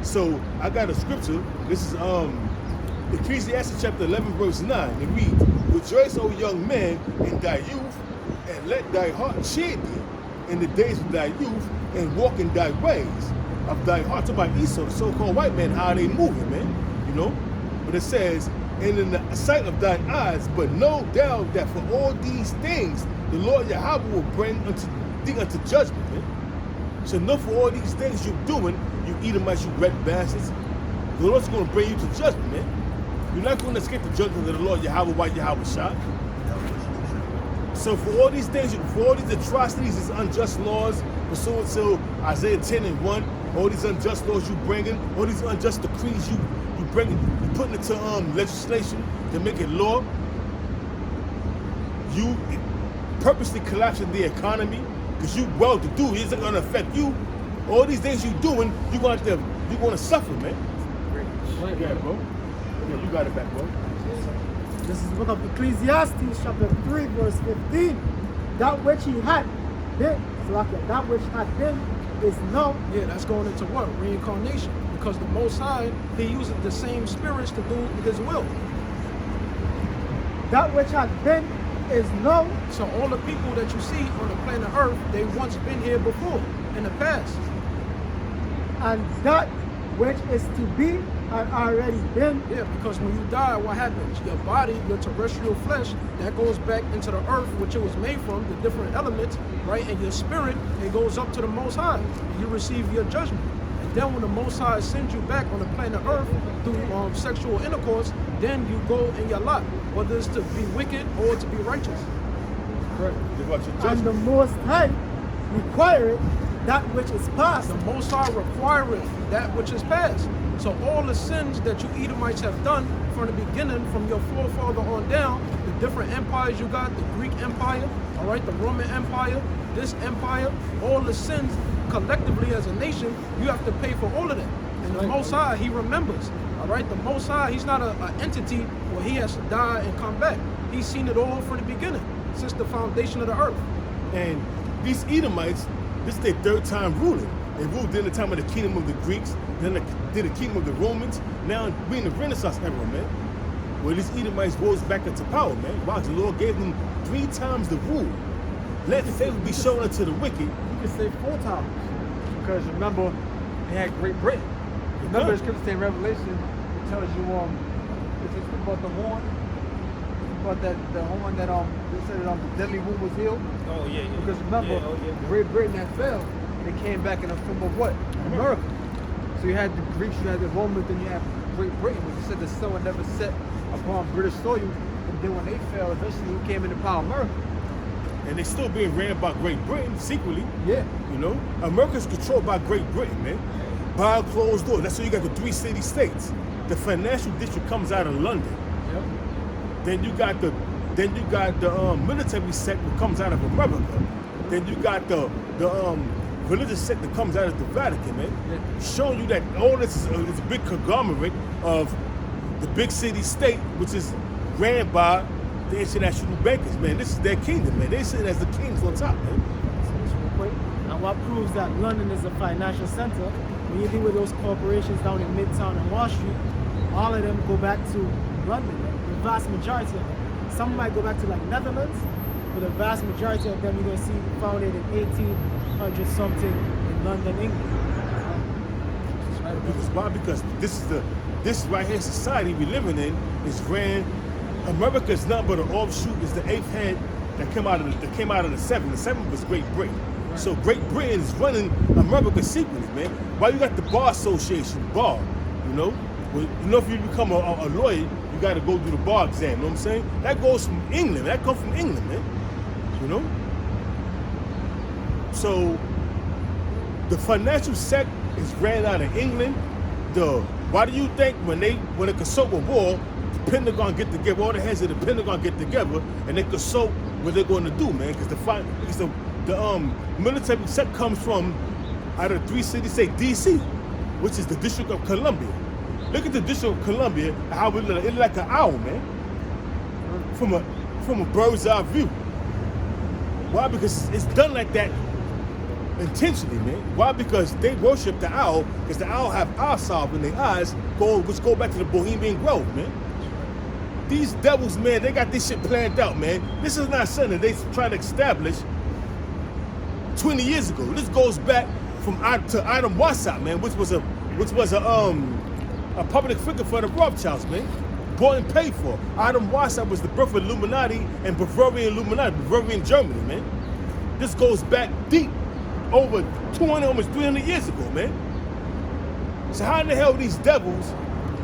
So I got a scripture. This is Ecclesiastes chapter 11, verse 9. It reads, "Rejoice, O young man, in thy youth, and let thy heart cheer thee in the days of thy youth, and walk in thy ways of thy heart." So by Esau, the so-called white man, how they moving, man, you know. But it says, "And in the sight of thine eyes, but no doubt that for all these things the Lord Yahweh will bring thee unto judgment," man. So know for all these things you're doing, you Edomites, you red bastards, the Lord's going to bring you to judgment, man. You're not going to escape the judgment of the Lord Yahweh while Yahweh shot. So for all these things, for all these atrocities, these unjust laws, pursuant to Isaiah 10 and 1, all these unjust laws you bringing, all these unjust decrees you bringing, you putting into legislation to make it law, you purposely collapsing the economy because you well-to-do. It's not going to affect you. All these things you doing, you're going to suffer, man. Yeah, bro. Yeah, you got it back, bro. This is the book of Ecclesiastes, chapter 3, verse 15. That which he had been, that which had been is now. Yeah, that's going into what? Reincarnation. Because the Most High, he uses the same spirits to do his will. That which had been is now. So all the people that you see on the planet Earth, they once been here before, in the past. And that which is to be had already been. Yeah, because when you die, what happens? Your body, your terrestrial flesh, that goes back into the earth, which it was made from, the different elements, right? And your spirit, it goes up to the Most High. You receive your judgment. And then when the Most High sends you back on the planet Earth through sexual intercourse, then you go in your lot, whether it's to be wicked or to be righteous. Correct. And the Most High requireth that which is past. The Most High requireth that which is past. So all the sins that you Edomites have done from the beginning, from your forefather on down, the different empires you got, the Greek Empire, all right, the Roman Empire, this empire, all the sins collectively as a nation, you have to pay for all of them. And the Most High, he remembers, all right? The Most High, he's not an entity where he has to die and come back. He's seen it all from the beginning, since the foundation of the earth. And these Edomites, this is their third time ruling. They ruled in the time of the kingdom of the Greeks, then the kingdom of the Romans. Now we're in the Renaissance era, man, where these Edomites rose back into power, man. Wow, the Lord gave them 3 times the rule. Let the favor be shown unto the wicked. You can say 4 times. Because remember, they had Great Britain. Remember the scripture in Revelation, it tells you, it's about the horn, about the horn that they said the deadly wound was healed. Oh yeah, yeah. Because remember, Great Britain had fell, and they came back in the form of what? America. So you had the Greeks, you had the Romans, then you had Great Britain, which said the sun would never set upon British soil. And then when they fell, eventually we came into power America. And they're still being ran by Great Britain secretly. Yeah. You know, America's controlled by Great Britain, man. Behind closed doors. That's why you got the 3 city states. The financial district comes out of London. Yep. Then you got the military sect that comes out of America. Then you got the religious sect that comes out of the Vatican, man. Yeah. Showing you that all this is a big conglomerate of the big city state, which is ran by the international bankers, man. This is their kingdom, man. They sit as the kings on top, man. And what proves that London is a financial center, when you deal with those corporations down in Midtown and Wall Street, all of them go back to London, the vast majority of them. Some might go back to like Netherlands, but the vast majority of them you're going to see founded in 1800 something in London, England. Because why? Because this right here society we living in is ran. America is nothing but an offshoot. Is the 8th head that came out of the 7th. The 7th was Great Britain. Right. So Great Britain is running America secretly, man. Why you got the Bar Association, bar? You know, well, you know if you become a lawyer, you got to go do the bar exam. You know what I'm saying? That goes from England. That comes from England, man. You know. So The financial sect is ran out of England. Why do you think when it consult with war, the Pentagon get together, all the heads of the Pentagon get together and they consult what they're going to do, man? Because the military sect comes from out of 3 cities, say DC, which is the District of Columbia. Look at the District of Columbia, how it look like an owl, man. From a bird's eye view. Why? Because it's done like that intentionally, man. Why? Because they worship the owl, because the owl have eye salve in their eyes, which go back to the Bohemian Grove, man. These devils, man, they got this shit planned out, man. This is not something they tried to establish 20 years ago. This goes back to Adam Weishaupt, man, which was a public figure for the Rothschilds, man. Bought and paid for. Adam Weishaupt was the birth of Illuminati and Bavarian Illuminati, Bavarian Germany, man. This goes back deep, over 200, almost 300 years ago, man. So how in the hell these devils,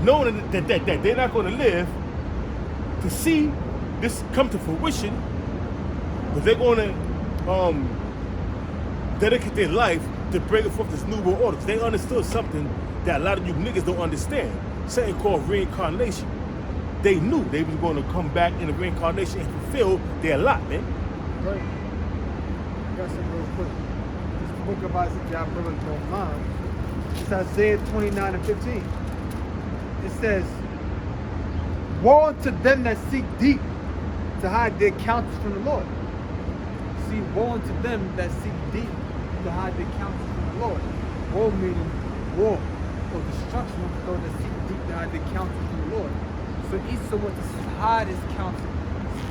knowing that they're not going to live, to see this come to fruition, but they're going to dedicate their life to bring forth this new world order? 'Cause they understood something that a lot of you niggas don't understand, something called reincarnation. They knew they was going to come back in the reincarnation and fulfill their lot, man. Right. I got some real quick. This is the book of Isaiah, I really don't mind. It's Isaiah 29 and 15. It says, woe unto them that seek deep to hide their counsels from the Lord. See, woe unto them that seek deep to hide their counsels from the Lord. Woe meaning war or destruction of those that seek deep to hide their counsels from the Lord. So Esau wants to hide his counsel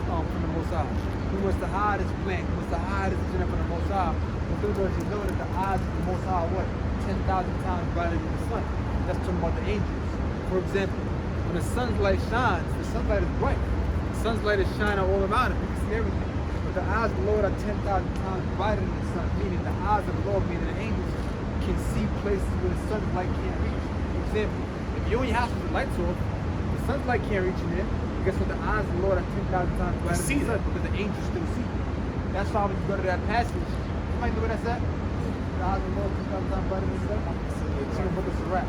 from the Most High. He wants to hide his plan. He wants to hide his agenda from the Most High. But those you know that the eyes of the Most High are what? 10,000 times brighter than the sun. That's talking about the angels. For example, when the sun's light shines, the sun's light is bright. The sun's light is shining all around it. You can see everything. But the eyes of the Lord are 10,000 times brighter than the sun, meaning the eyes of the Lord, meaning the angels, can see places where the sun's light can't reach. For example, if you're in your house with the lights off, the sun's light can't reach in there. Guess what? The eyes of the Lord are 10,000 times brighter than the sun because the angels still see. That's why when you go to that passage, you might know where that's at. The eyes of the Lord are 10,000 times brighter than the sun. It's in the book of Sirach.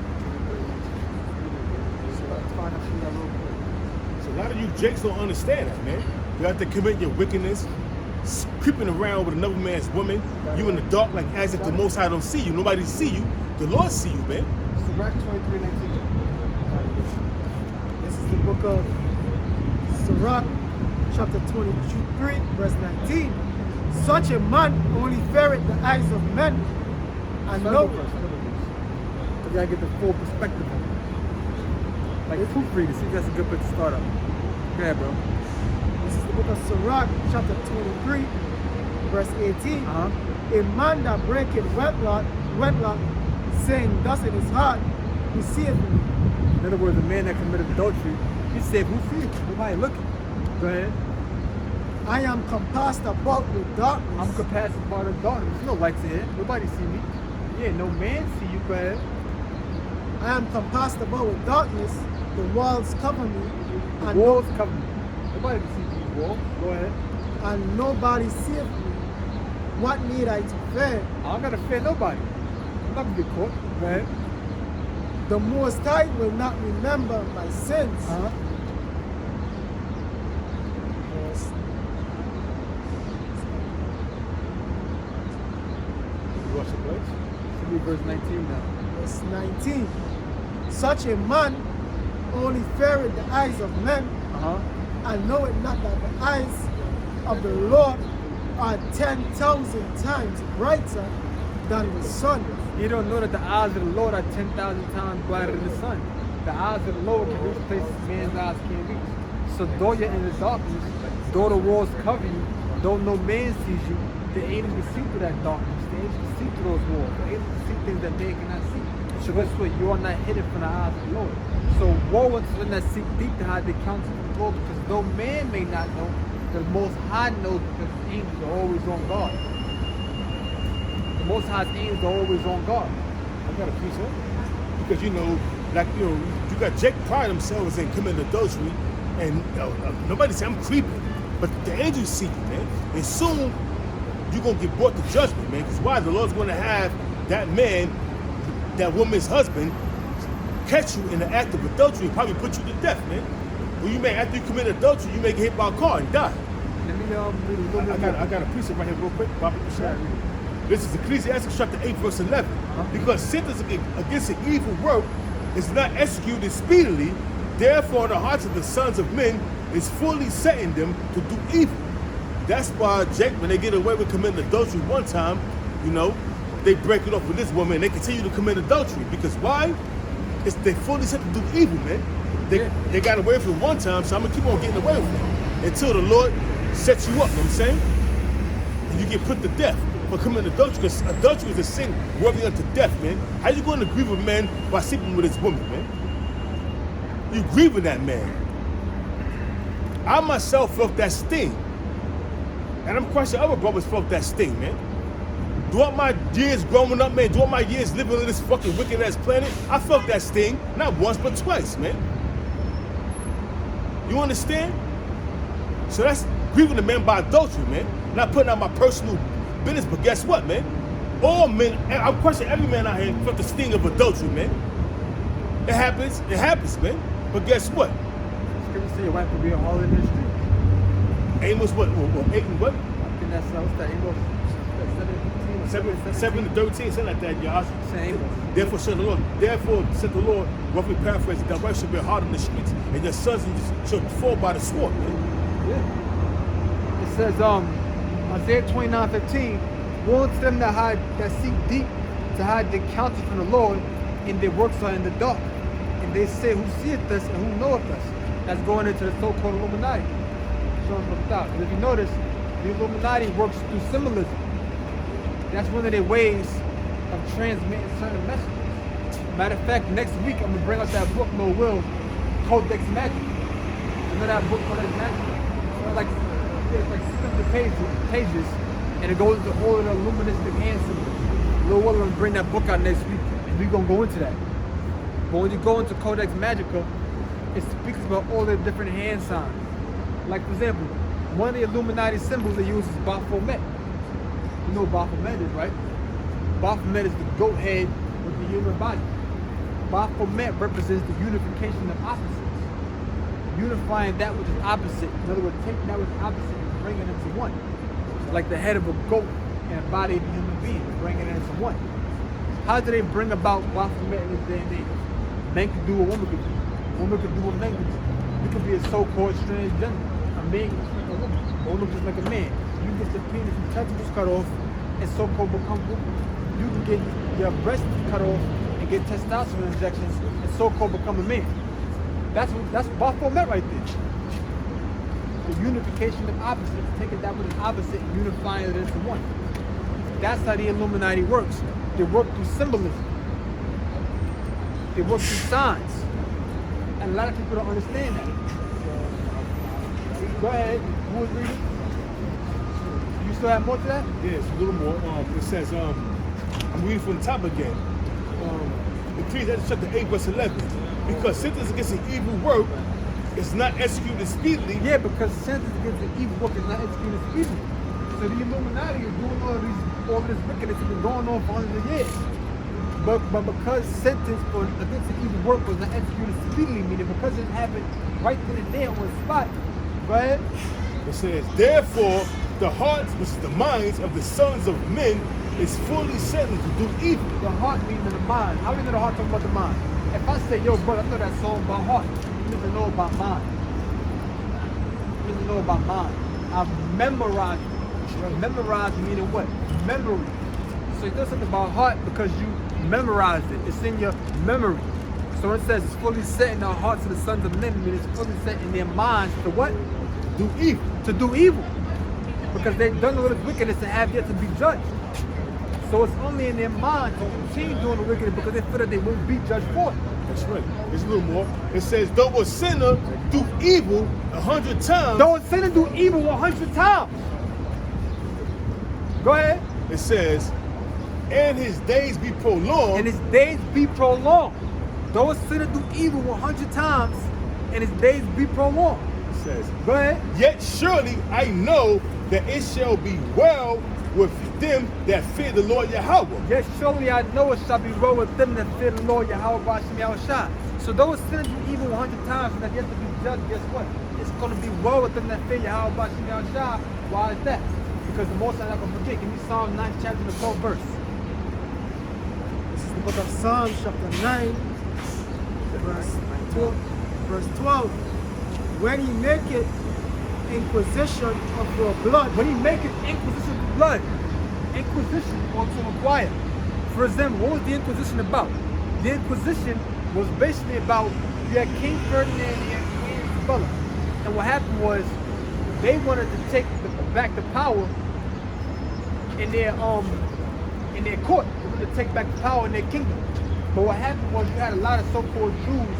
So let's find out that real quick. So a lot of you jakes don't understand that, man. You have to commit your wickedness, creeping around with another man's woman. You in the dark, like as if the Most High don't see you. Nobody see you. The Lord see you, man. Sirach 23:19. This is the book of Sirach, chapter 23, verse 19. Such a man only ferret the eyes of men and know. You gotta get the full perspective of it. Like proofread to see if that's a good place to start up. Go ahead, bro. This is the book of Sirach, chapter 23, verse 18. A man that breaketh wedlock, saying thus in his heart, he seeth me. In other words, a man that committed adultery, he said, who fears? Nobody looking. Go ahead. I am compassed about with darkness. I'm compassed about with darkness. There's no lights in here. Nobody see me. Yeah, no man see you. Go ahead. I am compassed about with darkness. The walls cover me. The walls cover me. Nobody can see these walls. Go ahead. And nobody seeth me. What need I to fear? I don't gotta fear nobody. I'm not gonna get caught. Go ahead. The Most High will not remember my sins. What's the place? Should be verse 19 now. Verse 19. Such a man only feareth the eyes of men, and knoweth not that the eyes of the Lord are 10,000 times brighter than the sun. You don't know that the eyes of the Lord are 10,000 times brighter than the sun. The eyes of the Lord can reach places man's eyes can't reach. So though you're in the darkness, though the walls cover you, though no man sees you, the angels can see through that darkness. The angels can see through those walls. The angels can see things that man cannot see. So guess what? You are not hidden from the eyes of the Lord. So woe unto them that seek deep to hide their counsel from the Lord, because though man may not know, the Most High knows, because the angels are always on guard. The Most High's angels are always on guard. I got a piece of it. Because you got Jake pride themselves in committing adultery, and nobody say I'm creeping, but the angels see you, man. And soon you're gonna get brought to judgment, man. Because why? The Lord's gonna have that man, that woman's husband, catch you in the act of adultery, probably put you to death, man. Well, you may, after you commit adultery, you may get hit by a car and die. Let me read a little bit more. I got a precept right here real quick, Bobby. This is Ecclesiastes chapter 8, verse 11. Because sentence against an evil work is not executed speedily, therefore the hearts of the sons of men is fully setting them to do evil. That's why, Jake, when they get away with committing adultery one time, you know, they break it off with this woman and they continue to commit adultery. Because why? They fully set to do evil, man. They got away with it one time, so I'm gonna keep on getting away with it until the Lord sets you up, you know what I'm saying? And you get put to death for committing adultery, because adultery is a sin worthy unto death, man. How you going to grieve a man by sleeping with his woman, man? You grieving that man. I myself felt that sting. And I'm quite sure other brothers felt that sting, man. Throughout my years growing up, man, throughout my years living on this fucking wicked ass planet, I felt that sting, not once but twice, man. You understand? So that's grieving a man by adultery, man. Not putting out my personal business, but guess what, man? All men, I'm questioning every man out here felt the sting of adultery, man. It happens, man. But guess what? Scripture say your wife will be a harlot in the street. Amos what? 8 and what? I think that's what's that Amos 7 to 13, something like that, y'all. Same. Therefore said the Lord, roughly paraphrasing, that wife shall be hard in the streets, and your sons shall fall by the sword, man. Yeah. It says, Isaiah 29:15, woe to them that seek deep to hide their counsel from the Lord, and their works are in the dark. And they say, who seeth us and who knoweth us? That's going into the so-called Illuminati. Showing from the top. And if you notice, the Illuminati works through symbolism. That's one of their ways of transmitting certain messages. Matter of fact, next week I'm gonna bring out that book, No Will, Codex Magic. You know that book, Codex Magic? It's like 600 pages, and it goes into all of the luministic hand symbols. Lil Will will bring that book out next week, and we're gonna go into that. But when you go into Codex Magica, it speaks about all the different hand signs. Like, for example, one of the Illuminati symbols they use is Baphomet. You know what Baphomet is, right? Baphomet is the goat head with the human body. Baphomet represents the unification of opposites. Unifying that which is opposite. In other words, taking that which is opposite and bringing it into one. Like the head of a goat and a body of a human being, bringing it into one. How do they bring about Baphomet in this day and age? Man can do what woman can do. Woman can do what man can do. You could be a so-called transgender. A man can just like a woman. A woman just like a man. You get your penis and testicles cut off and so-called become woman. You can get your breasts cut off and get testosterone injections and so-called become a man. That's Baphomet right there. The unification of opposites, taking that which is opposite and unifying it into one. That's how the Illuminati works. They work through symbolism. They work through signs. And a lot of people don't understand that. Go ahead. Who was reading? You still have more to that? Yes, a little more. It says, I'm reading from the top again. Ecclesiastes chapter 8, verse 11. Because sentence against an evil work is not executed speedily. Yeah, because sentence against an evil work is not executed speedily. So the Illuminati is doing all this wickedness has been going on for hundreds of years. But because sentence against an evil work was not executed speedily, meaning because it happened right then and there on the spot. Go ahead. It says, therefore, the hearts, which is the minds of the sons of men, is fully set to do evil. The heart means the mind. How do you know the heart talking about the mind? If I say, yo, brother, I know that song about heart. You need to know about mind. You need to know about mind. I've memorized it. Memorized meaning what? Memory. So you know something about heart because you memorized it. It's in your memory. So it says it's fully set in the hearts of the sons of men, meaning it's fully set in their minds to what? Do evil. To do evil. Because they've done all this wickedness and have yet to be judged. So it's only in their mind to continue doing the wickedness because they feel that they won't be judged for it. That's right. There's a little more. It says, though a sinner do evil 100 times. Though a sinner do evil 100 times. Go ahead. It says, and his days be prolonged. And his days be prolonged. Though a sinner do evil 100 times, and his days be prolonged. It says, go ahead. Yet surely I know that it shall be well with them that fear the Lord Yahweh. Yes, surely I know it shall be well with them that fear the Lord Yahweh B'Shem Yahushua. So those sinners do evil 100 times and that yet to be judged, guess what? It's going to be well with them that fear Yahweh B'Shem Yahushua. Why is that? Because the Most High not going to forget. Give me Psalm 9th chapter and the 12th verse. This is the book of Psalms, chapter 9, verse 12. When he maketh inquisition of your blood, When he maketh inquisition of blood, inquisition or to inquire. For example, what was the inquisition about? The inquisition was basically about you had King Ferdinand and you had Queen Isabella. And what happened was they wanted to take back the power in their court. They wanted to take back the power in their kingdom. But what happened was you had a lot of so-called Jews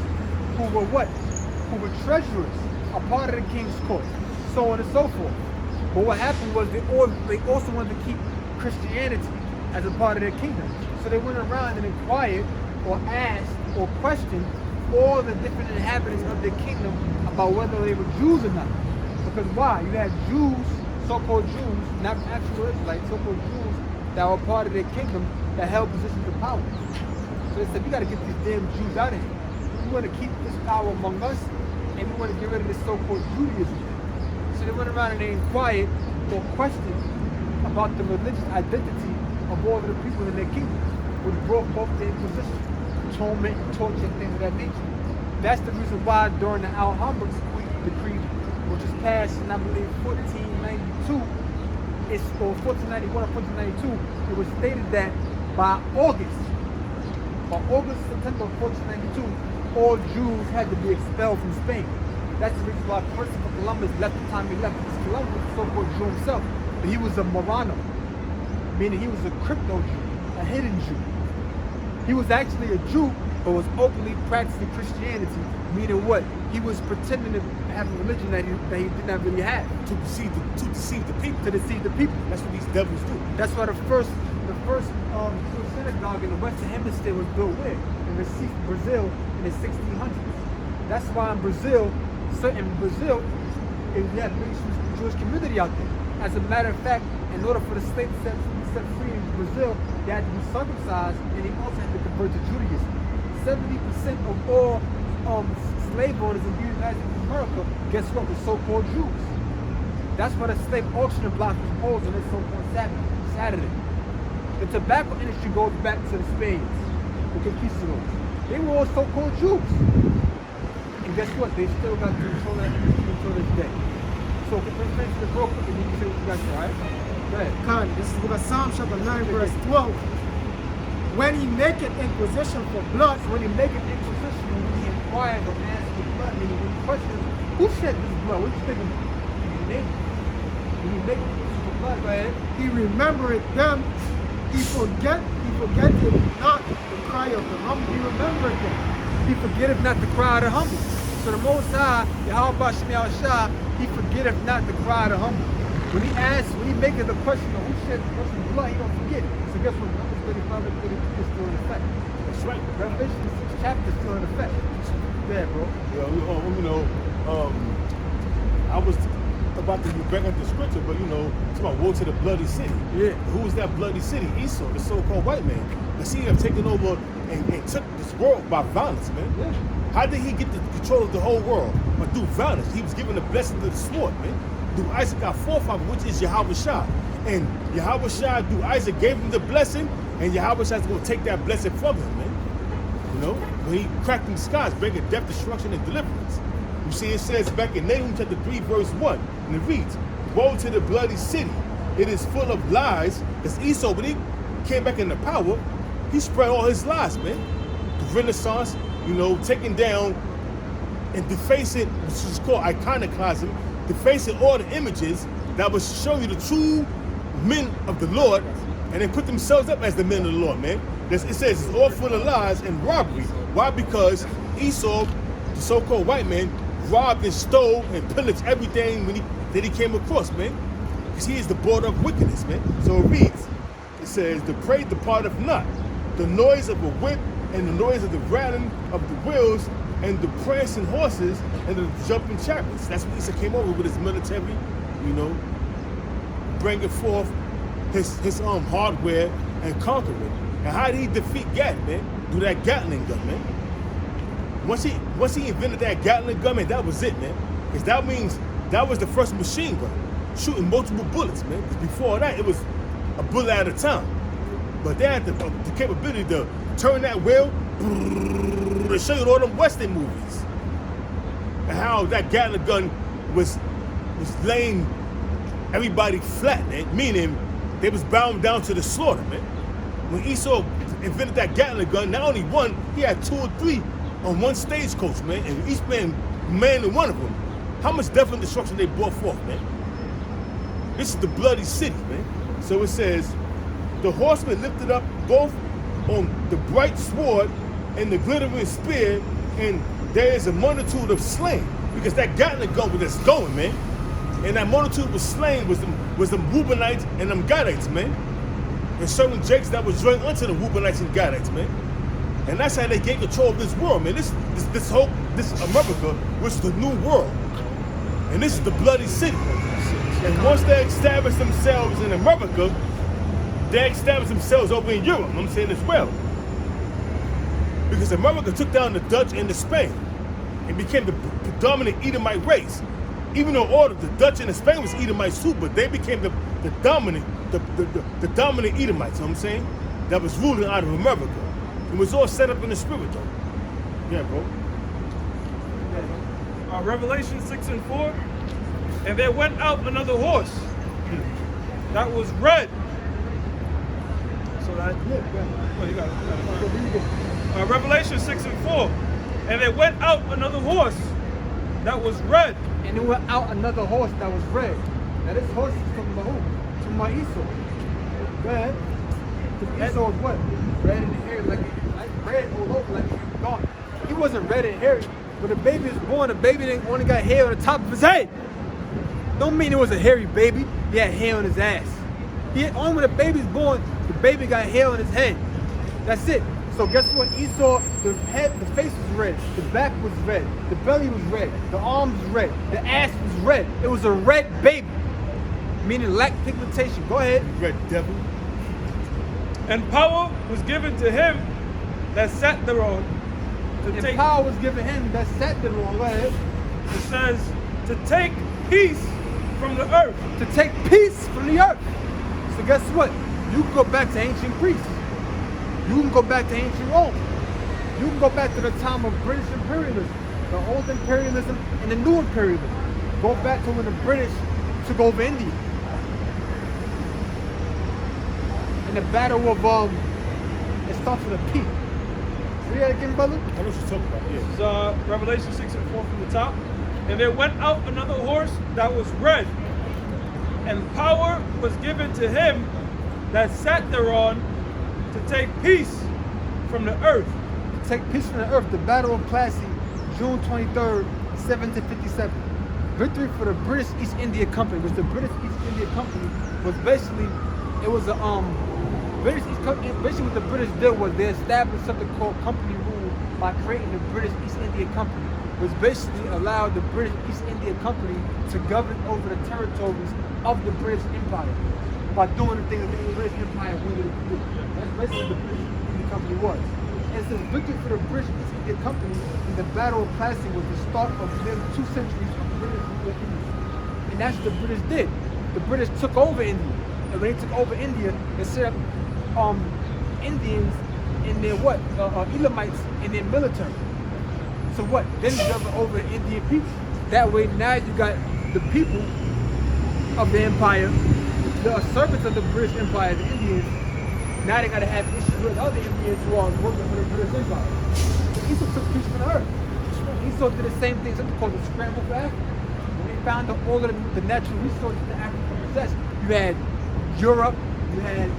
who were what? Who were treasurers, a part of the king's court, so on and so forth. But what happened was they also wanted to keep Christianity as a part of their kingdom. So they went around and inquired or asked or questioned all the different inhabitants of their kingdom about whether they were Jews or not. Because why? You had Jews, so-called Jews, not actual Israelites, so-called Jews that were part of their kingdom that held positions of power. So they said, we got to get these damn Jews out of here. We want to keep this power among us, and we want to get rid of this so-called Judaism. So they went around and they inquired or questioned about the religious identity of all of the people in their kingdom, which brought forth the Inquisition, torment, torture, and things of that nature. That's the reason why during the Alhambra decree, which was passed in, I believe, 1492, or 1491 or 1492, it was stated that by September 1492, all Jews had to be expelled from Spain. That's the reason why Christopher Columbus left the time he left. Because Columbus was a so-called Jew himself, but he was a Marano, meaning he was a crypto Jew, a hidden Jew. He was actually a Jew, but was openly practicing Christianity, meaning what? He was pretending to have a religion that he did not really have. To deceive the people. To deceive the people. That's what these devils do. That's why the first Jewish synagogue in the Western Hemisphere was built where? In Recife, Brazil, in the 1600s. That's why in Brazil, you have a big Jewish community out there. As a matter of fact, in order for the slave to be set free in Brazil, they had to be circumcised, and they also had to convert to Judaism. 70% of all slave owners in the United States of America, guess what, were so-called Jews. That's why the slave auction block was posed on this so-called Saturday. The tobacco industry goes back to the Spaniards, the conquistadors. They were all so-called Jews. And guess what? They still got control of that industry until this day. So let's finish this real quick and you can see what you got there, alright? Go ahead. Khan, this is the book of Psalm chapter 9, verse 12. When he maketh inquisition for blood, So when you make an inquisition, when he inquires or asks for blood, meaning when he questions, who shed this blood? What do you think of it? When you make an inquisition for blood, go ahead. he remembereth them. He forgetteth not the cry of the humble. He remembered them. He forgetteth not the cry of the humble. So the Most High, Yahweh B'Shem Yahushua, he forgetteth not the cry of the humble. When he maketh the question of who shed the person's blood, he don't forget it. So guess what? Numbers 35 and 32 is still in effect. That's right. Revelation, the 6th chapter is still in effect. Yeah, bro. I was about to get back into the scripture, but it's about woe to the bloody city. Yeah. Who is that bloody city? Esau, the so-called white man. The city have taken over and took this world by violence, man. Yeah. How did he get the control of the whole world? But through violence. He was given the blessing of the sword, man. Through Isaac, our forefather, which is Yahweh Shah. And Yahweh Shah, through Isaac, gave him the blessing, and Yahweh Shah is going to take that blessing from him, man. When he cracked the skies, bringing death, destruction, and deliverance. You see, it says back in Nahum chapter 3, verse 1, and it reads, woe to the bloody city. It is full of lies. Because Esau, when he came back into power, he spread all his lies, man. The Renaissance, taking down and defacing, which is called iconoclasm, defacing all the images that would show you the true men of the Lord, and they put themselves up as the men of the Lord, man. It says it's all full of lies and robbery. Why? Because Esau, the so-called white man, robbed and stole and pillaged everything that he came across, man. Because he is the border of wickedness, man. So it reads, it says, the prey departeth not, the noise of a whip and the noise of the rattling of the wheels and the prancing horses and the jumping chariots. That's what Esau came over with his military, bringing forth his hardware and conquering. And how did he defeat Gat, man? Through that Gatling gun, man. Once he invented that Gatling gun, man, that was it, man. Because that means that was the first machine gun, shooting multiple bullets, man. Because before that, it was a bullet at a time. But they had the capability to turn that wheel to show you all them Western movies. And how that Gatling gun was laying everybody flat, man. Meaning they was bound down to the slaughter, man. When Esau invented that Gatling gun, not only one, he had 2 or 3 on one stagecoach, man. And each man in one of them. How much death and destruction they brought forth, man. This is the bloody city, man. So it says, the horsemen lifted up both on the bright sword and the glittering spear, and there is a multitude of slain. Because that Gatling gun was just going, man. And that multitude was slain was them Reubenites and them Gadites, man. And certain Jakes that was joined unto the Reubenites and Gadites, man. And that's how they gained control of this world, man. This America was the new world. And this is the bloody city. And once they established themselves in America, they established themselves over in Europe, I'm saying as well. Because America took down the Dutch and the Spain and became the predominant Edomite race. Even though all the Dutch and the Spain was Edomites too, but they became the dominant Edomites, you know what I'm saying? That was ruling out of America. It was all set up in the spirit though. Yeah, bro. Revelation 6 and 4. And there went out another horse that was red. So that, oh, you got it. Revelation 6 and 4. And there went out another horse that was red. And there went out another horse that was red. Now this horse is from who? To my Esau. Red. To Esau was what? Red in the hair, like red all over, like he was gone. He wasn't red and hairy. When the baby was born, the baby only got hair on the top of his head. Don't mean it was a hairy baby. He had hair on his ass. Only when the baby's born, the baby got hair on his head. That's it. So guess what? Esau, the face was red, the back was red, the belly was red, the arms was red, the ass was red. It was a red baby, meaning lacked pigmentation. Go ahead. Red devil. And power was given to him that sat thereon. And power was given him that sat thereon. Go ahead. It says to take peace from the earth. To take peace from the earth. So guess what? You can go back to ancient Greece. You can go back to ancient Rome. You can go back to the time of British imperialism, the old imperialism and the new imperialism. Go back to when the British took over India. In the battle of, it starts with a P. Read that again, brother? I know what you're talking about, yeah. So Revelation 6 and 4 from the top. And there went out another horse that was red, and power was given to him that sat thereon to take peace from the earth. To take peace from the earth. The Battle of Plassey, June 23rd, 1757. Victory for the British East India Company, which the British East India Company was basically, it was a basically what the British did was they established something called company rule by creating the British East India Company, which basically allowed the British East India Company to govern over the territories of the British Empire by doing the things that the British Empire wanted to do. That's basically what the British East India Company was. And since victory for the British East India Company in the Battle of Plassey was the start of nearly 2 centuries of British rule in India. And that's what the British did. The British took over India. And when they took over India, they set up Indians in their Elamites in their military. So what? Then you govern over the Indian people. That way now you got the people of the empire, the servants of the British Empire, the Indians. Now they gotta have issues with other Indians who are working for the British Empire. So Esau took peace from the earth. Esau did the same thing, something called the scramble for Africa. When they found out all of the natural resources that Africa possessed, you had Europe, you had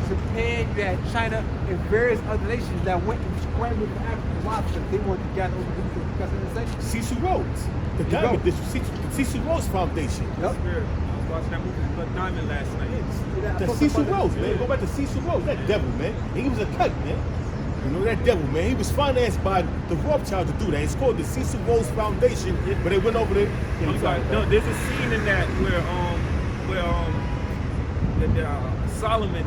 Japan, you had China, and various other nations that went and scrambled for Africa. Why? Because they wanted to gather over the people. You guys understand? Cecil Rhodes, the Diamond District, Cecil Rhodes Foundation. Yep. I was watching that movie Blood Diamond last night. The Cecil Rhodes, man. Go back to Cecil Rhodes, that devil, man. And he was a kite, man. You know, that devil, man. He was financed by the Rothschild to do that. It's called the Cecil Rhodes Foundation, but they went over there. I'm sorry. No, there's a scene in that where Solomon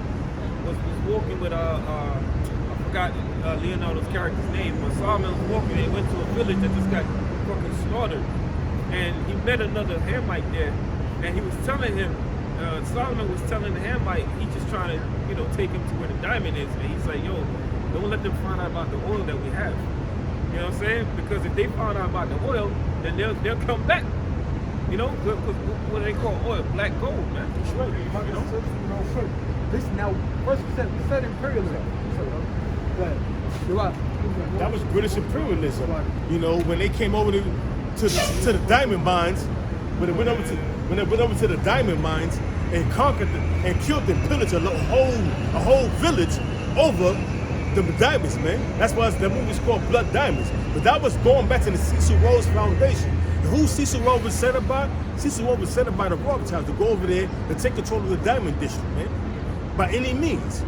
was walking with I forgot Leonardo's character's name, but Solomon was walking and went to a village that just got fucking slaughtered, and he met another Hamite there, and he was telling him, Solomon was telling the Hamite, he's just trying to take him to where the diamond is, and he's like, yo, don't let them find out about the oil that we have. You know what I'm saying? Because if they find out about the oil, then they'll come back. You know, because what do they call oil? Black gold, man. That's right. You know? This now, first we said imperialism. That was British imperialism. You know, when they came over to the diamond mines, when they went over to the diamond mines and conquered and killed and pillaged a whole village over the diamonds, man. That's why the movie's called Blood Diamonds. But that was going back to the Cecil Rhodes Foundation. And who Cecil Rhodes was sent by? Cecil Rhodes was sent by the Rothschilds to go over there and take control of the diamond district, man. By any means.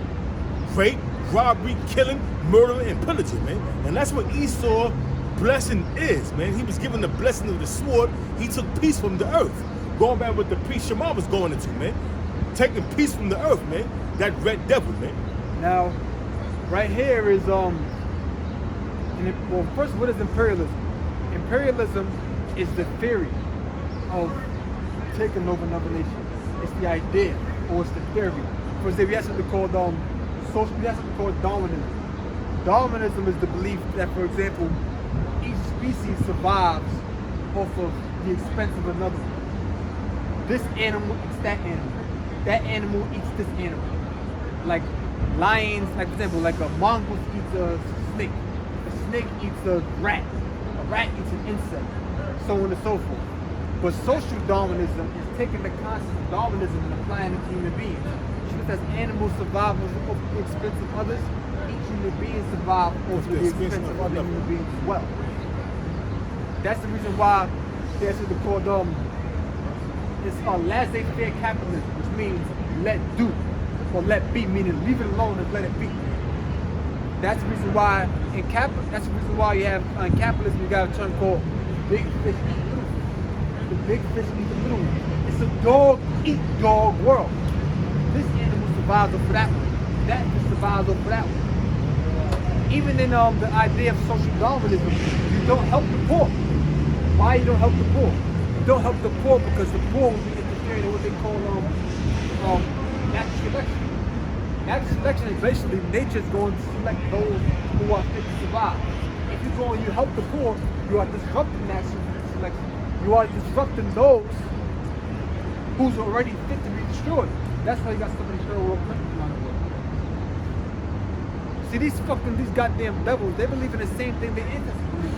Rape, robbery, killing, murdering, and pillaging, man. And that's what Esau's blessing is, man. He was given the blessing of the sword. He took peace from the earth. Going back with the peace Shema was going into, man. Taking peace from the earth, man. That red devil, man. Now, right here is well, first, what is imperialism? Imperialism is the theory of taking over another nation. It's the idea, or it's the theory. For example, we have something called Darwinism. Darwinism is the belief that, for example, each species survives off of the expense of another one. This animal eats that animal. That animal eats this animal. Like lions, like for example, like a mongoose eats a snake eats a rat eats an insect, so on and so forth. But social Darwinism is taking the concept of Darwinism and applying it to human beings. Just as animals survive at the expense of others, each human being survives at the expense of other human beings as well. That's the reason why there's something called it's laissez-faire capitalism, which means let do. Or let be, meaning leave it alone and let it be. That's the reason why that's the reason why you have in capitalism you got a term called big fish eat little fish. The big fish eat the little one. It's a dog eat dog world. This animal survives over that one. That fish survives over that one. Even in the idea of social Darwinism, you don't help the poor. Why you don't help the poor? You don't help the poor because the poor will be interfering in what they call natural selection. Natural selection is basically nature's going to select those who are fit to survive. If you go and you help the poor, you are disrupting natural selection. You are disrupting those who's already fit to be destroyed. That's why you got so many third world countries around the world. See, these goddamn devils, they believe in the same thing they ancestors believe.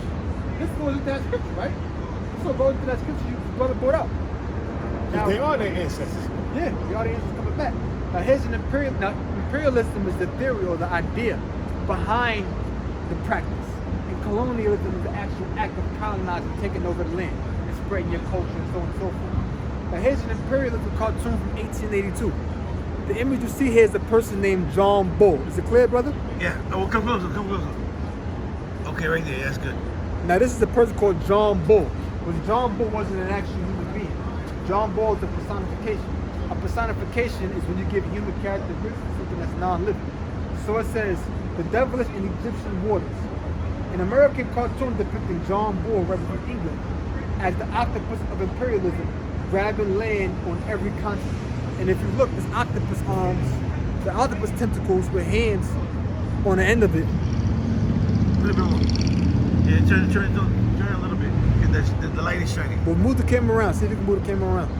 This goes into that scripture, right? This will go into that scripture you brother brought out. Now, they are their ancestors. Yeah, the audience is coming back. Now here's an imperialism is the theory or the idea behind the practice. And colonialism is the actual act of colonizing, taking over the land and spreading your culture and so on and so forth. Now here's an imperialism cartoon from 1882. The image you see here is a person named John Bull. Is it clear, brother? Yeah. Oh, come closer, come closer. Okay, right there, that's good. Now this is a person called John Bull. But John Bull wasn't an actual human being. John Bull is a personification. A personification is when you give human characteristics to something that's non-living. So it says, the devilish in Egyptian waters. An American cartoon depicting John Bull representing England as the octopus of imperialism, grabbing land on every continent. And if you look, this octopus arms, the octopus tentacles with hands on the end of it. A little bit more. Yeah, turn a little bit. Get the light is shining. Well, move the camera around. See if you can move the camera around.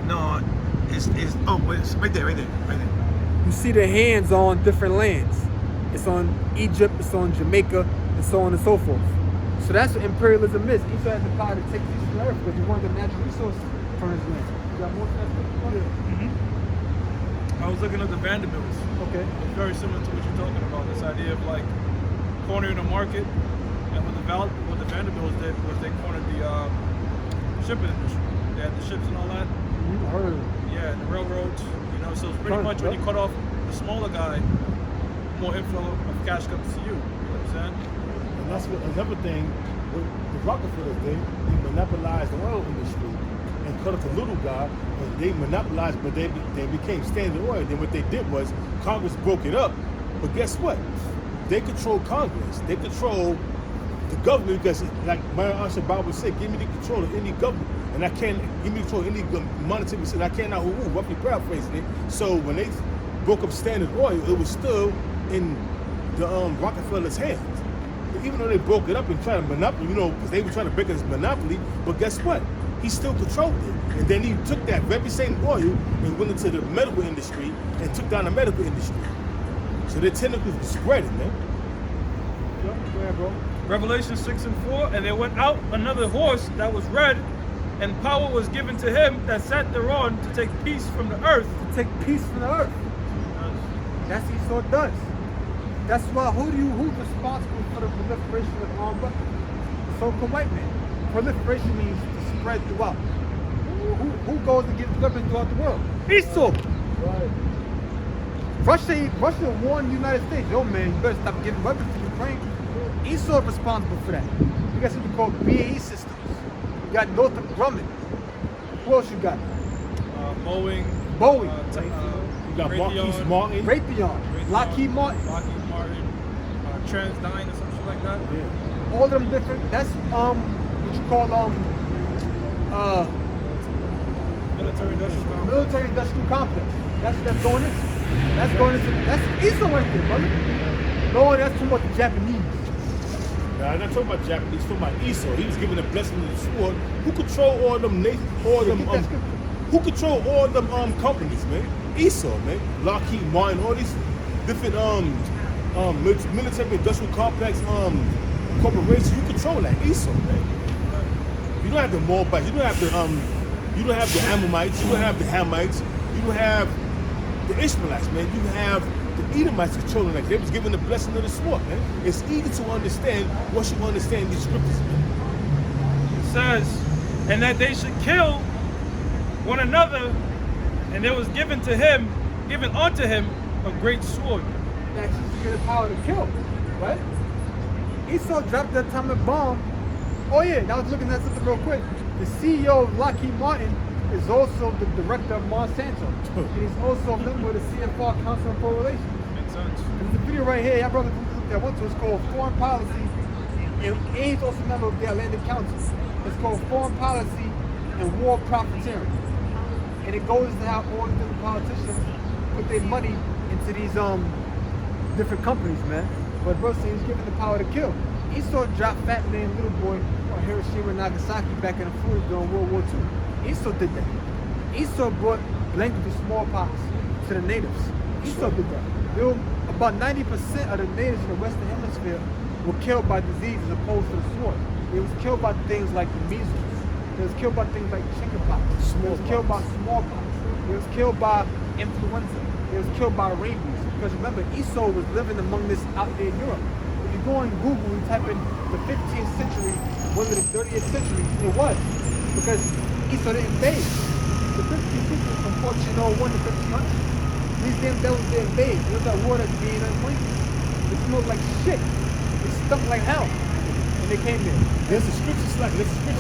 No, it's right there. You see the hands on different lands. It's on Egypt, it's on Jamaica, and so on and so forth. So that's what imperialism is. Esau had the power to take these from Earth because he wanted the natural resources from his land. You got more stuff? I was looking at the Vanderbilts. Okay. It's very similar to what you're talking about. This idea of like cornering the market, and what the Vanderbilts did was they cornered the shipping industry. They had the ships and all that. I heard of it. Yeah, the railroads. You know, so it's pretty much when you cut off the smaller guy, more inflow of cash comes to you. You know what I'm saying? And that's what another thing, what the Rockefellers did, they monopolized the oil industry. and cut off the little guy, and they monopolized, but they became Standard Oil. Then what they did was Congress broke it up. But guess what? They control Congress. They control the government because, like my Usher Bible said, give me the control of any government. And I can't give me control of any monetary system. I cannot roughly paraphrasing it. So when they broke up Standard Oil, it was still in the Rockefellers' hands. But even though they broke it up and tried to monopoly, because they were trying to break his monopoly, but guess what? He still controlled it. And then he took that very same oil and went into the medical industry and took down the medical industry. So their tentacles were spreading, man. Go ahead, bro. Revelation 6:4, and there went out another horse that was red, and power was given to him that sat thereon to take peace from the earth. To take peace from the earth. That's what Esau does. That's why who's responsible for the proliferation of armed weapons? The so-called white man. Proliferation means to spread throughout. Who goes and gives weapons throughout the world? Esau. Right. Russia warned the United States, yo man, you better stop giving weapons to Ukraine. Esau is responsible for that. You got something called BAE systems. You got Northrop Grumman. Who else you got? Boeing. You got Marquis Martin. Raytheon. Lockheed Martin. TransDigm or some shit like that. Yeah. All of them different. That's what you call military industrial complex. That's going into. That's Esau right there, brother. No, that's talking about the Japanese. Nah, I'm not talking about Japanese, I'm talking about Esau. He was given a blessing of the sword. Who control all them who control all them companies, man? Esau, man. Lockheed Martin, all these different military industrial complex corporations. You control that. Esau, man. You don't have the Moabites, you don't have the Ammonites, you don't have the Hamites, you don't have the Ishmaelites, man. You have the Edomites controlling that. They was given the blessing of the sword, man. It's easy to understand once you understand these scriptures, man. It says, and that they should kill one another, and there was given unto him a great sword. That's just the power to kill, right? Esau dropped the atomic bomb. Oh yeah, I was looking at something real quick. The CEO of Lockheed Martin is also the director of Monsanto. And he's also a member of the CFR Council on Foreign Relations. Makes sense. There's a video right here, I brought it that one to, it's called Foreign Policy, and he's also a member of the Atlantic Council. It's called Foreign Policy and War Profiteering. And it goes to how all the different politicians put their money into these different companies, man. But bro, he's given the power to kill. Esau dropped Fat Man Little Boy on Hiroshima and Nagasaki back in the 40s during World War II. Esau did that. Esau brought blanket of smallpox to the natives. Esau did that. About 90% of the natives in the Western Hemisphere were killed by disease as opposed to the sword. It was killed by things like the measles. It was killed by things like chickenpox. It was killed by smallpox. It was killed by influenza. It was killed by rabies. Because remember, Esau was living among this out there in Europe. If you go on Google and type in the 15th century, was it the 30th century? It was. Because Esau didn't invade. The 15th century from 1401 to 1500. These damn devils didn't invade. It was that water being unclean. It smelled like shit. It stunk like hell. And they came there. There's a scripture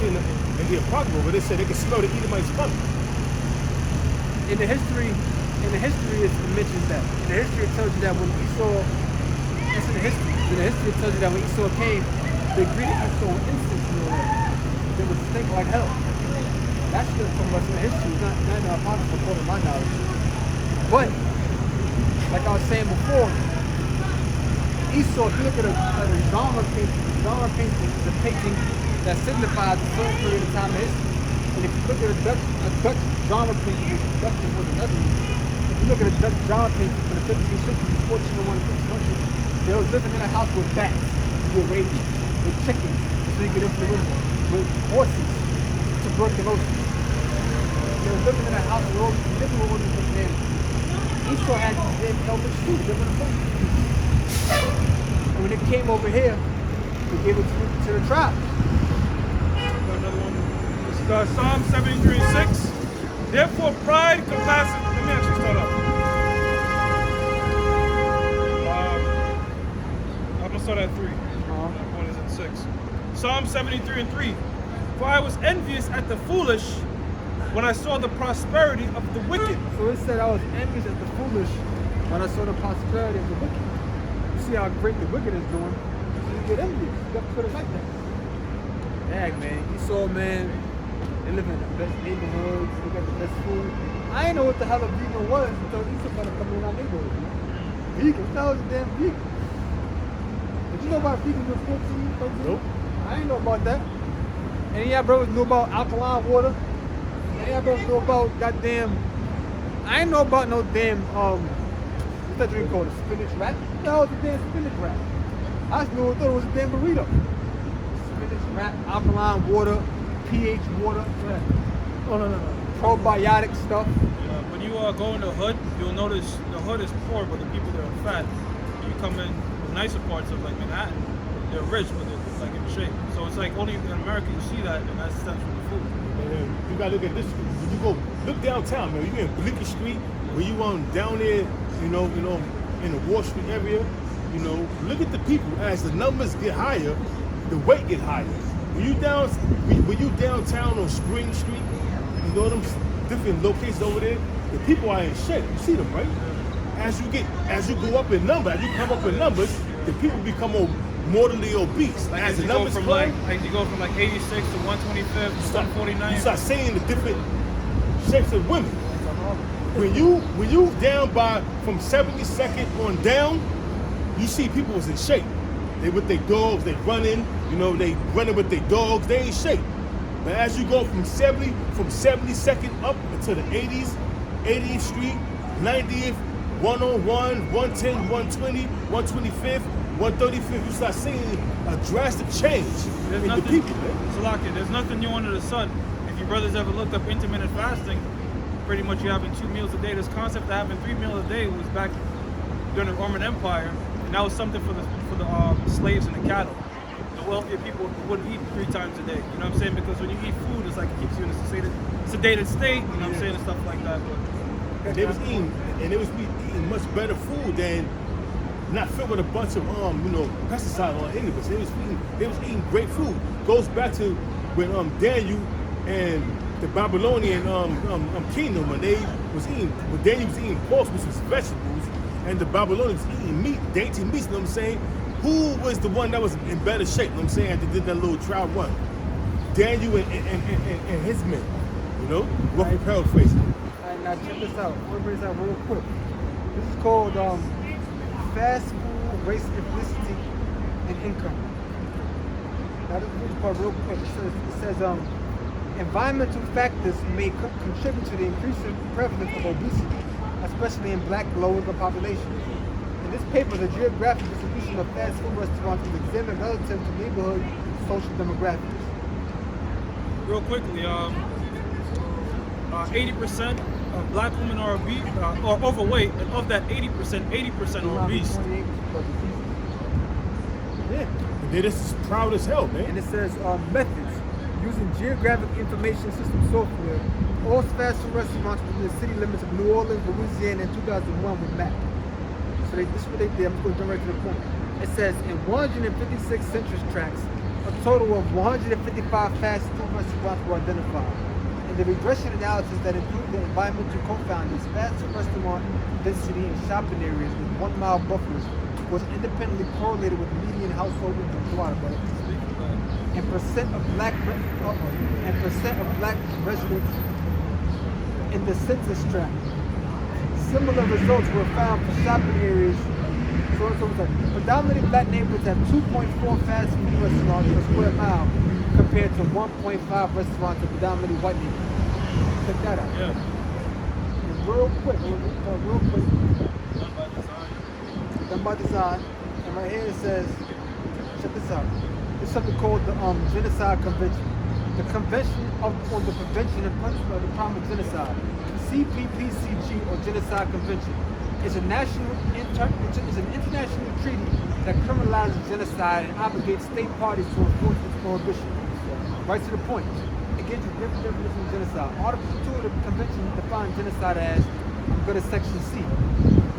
in the Apocrypha where they said they could smell the Edomites coming. In the history it mentions that. In the history it tells you that when Esau, that's in the history. In the history it tells you that when Esau came, they greeted Esau with incense and all that. They would stink like hell. That's just from what's in the history, not in the Apocrypha according to my knowledge. But, like I was saying before, Esau, if you look at a genre painting is a painting that signifies a certain period of time in history. And if you look at a Dutch genre painting, which Dutch was the Netherlands, if you look at a Dutch genre painting from the 15th century, 1401 to 1500, they was living in a house with bats, with rabies, with chickens, so you get influenza, with horses, tuberculosis. They was living in a house with all these different animals. Esau had these damn helmets too, living in a boat. And when it came over here, they gave it to the tribe. Another one. This is Psalm 73:6. Therefore, pride compasseth. Let me actually start off. I'm gonna start at 3. One is at 6. Psalm 73:3. For I was envious at the foolish, when I saw the prosperity of the wicked. So it said I was envious at the foolish when I saw the prosperity of the wicked. You see how great the wicked is doing. So you get envious. You got to put it like that. Dang, man. Esau, man, they live in the best neighborhoods. They got the best food. I didn't know what the hell a vegan was until Esau started coming in our neighborhood. Vegan? That was a damn vegan. Did you know about vegan with 14, 13? Nope. I didn't know about that. Any of y'all brothers knew about alkaline water? Any of y'all brothers knew about goddamn... I didn't know about no damn, what's that drink called? A spinach wrap? What the hell is a damn spinach wrap? I just thought it was a damn burrito. Spinach wrap, alkaline water, pH water, whatever. No. Probiotic stuff. When you go in the hood, you'll notice the hood is poor, but the people that are fat. You come in the nicer parts of like Manhattan, they're rich, but they're like in shape. So it's like only in America you see that, and that's stems from the food. And then you gotta look at this. When you go look downtown, man, you in Bleecker Street, where you on down there, you know, in the Wall Street area, you know, look at the people. As the numbers get higher, the weight get higher. When you downtown on Spring Street, you know them different locations over there, the people are in shape. You see them, right? As you go up in number, as you come up in numbers, the people become mortally obese. Like as as the you go numbers from climb, like you go from like 86 to 125 to 149. you start seeing the different shapes of women. When you down by from 72nd on down, you see people was in shape. They with their dogs, they running, you know, they running with their dogs, they in shape. But as you go from 72nd up to the 80s, 80th Street, 90th, 101, 110, 120, 125th, 135th, you start seeing a drastic change There's in nothing, the people, man. Salaki, there's nothing new under the sun. If you brothers ever looked up intermittent fasting, pretty much you're having 2 meals a day. This concept of having 3 meals a day was back during the Roman Empire, and that was something for the slaves and the cattle. The wealthier people would eat 3 times a day. You know what I'm saying? Because when you eat food, it's like it keeps you in a sedated state. You know what I'm saying, and stuff like that. But And they was eating much better food than not filled with a bunch of pesticide on any of us. They was eating great food. Goes back to when Daniel and the Babylonian kingdom, when Daniel was eating pork, which was vegetables, and the Babylonians was eating meat, dainty meats. You know what I'm saying? Who was the one that was in better shape? You know what I'm saying? They did that little trial run. Daniel and his men. You know, roughly paraphrasing. Alright, now check this out. We'll bring this out real quick. This is called fast food, race, ethnicity, and income. Now this part real quick. It says environmental factors may contribute to the increasing prevalence of obesity, especially in black low-income populations. In this paper, the geographic distribution of fast food restaurants is examined relative to neighborhood social demographics. real quickly, 80% of black women are obese, or overweight, and of that 80% are obese. Yeah. And they just proud as hell, man. And it says methods using geographic information system software. All fast food restaurants within the city limits of New Orleans, Louisiana in 2001 were mapped. So this is what they did. I'm just going to jump right to the point. It says in 156 census tracts, a total of 155 fast food restaurants were identified. In the regression analysis that included the environmental co-founders, fast food restaurant density in shopping areas with 1 mile buffers was independently correlated with median household income. And percent of black residents in the census tract. Similar results were found for shopping areas. So it's like predominantly black neighborhoods have 2.4 fast food restaurants per square mile compared to 1.5 restaurants in predominantly white neighborhoods. Check that out. Yeah. And real quick. Done by design. And right here it says, check this out. It's something called the Genocide Convention. The Convention on the Prevention and Punishment of the Crime of Genocide, CPPCG, or Genocide Convention, is an international treaty that criminalizes genocide and obligates state parties to enforce its prohibition. Right to the point. It gives you different definitions of genocide. Article 2 of the convention defines genocide as, go to section C,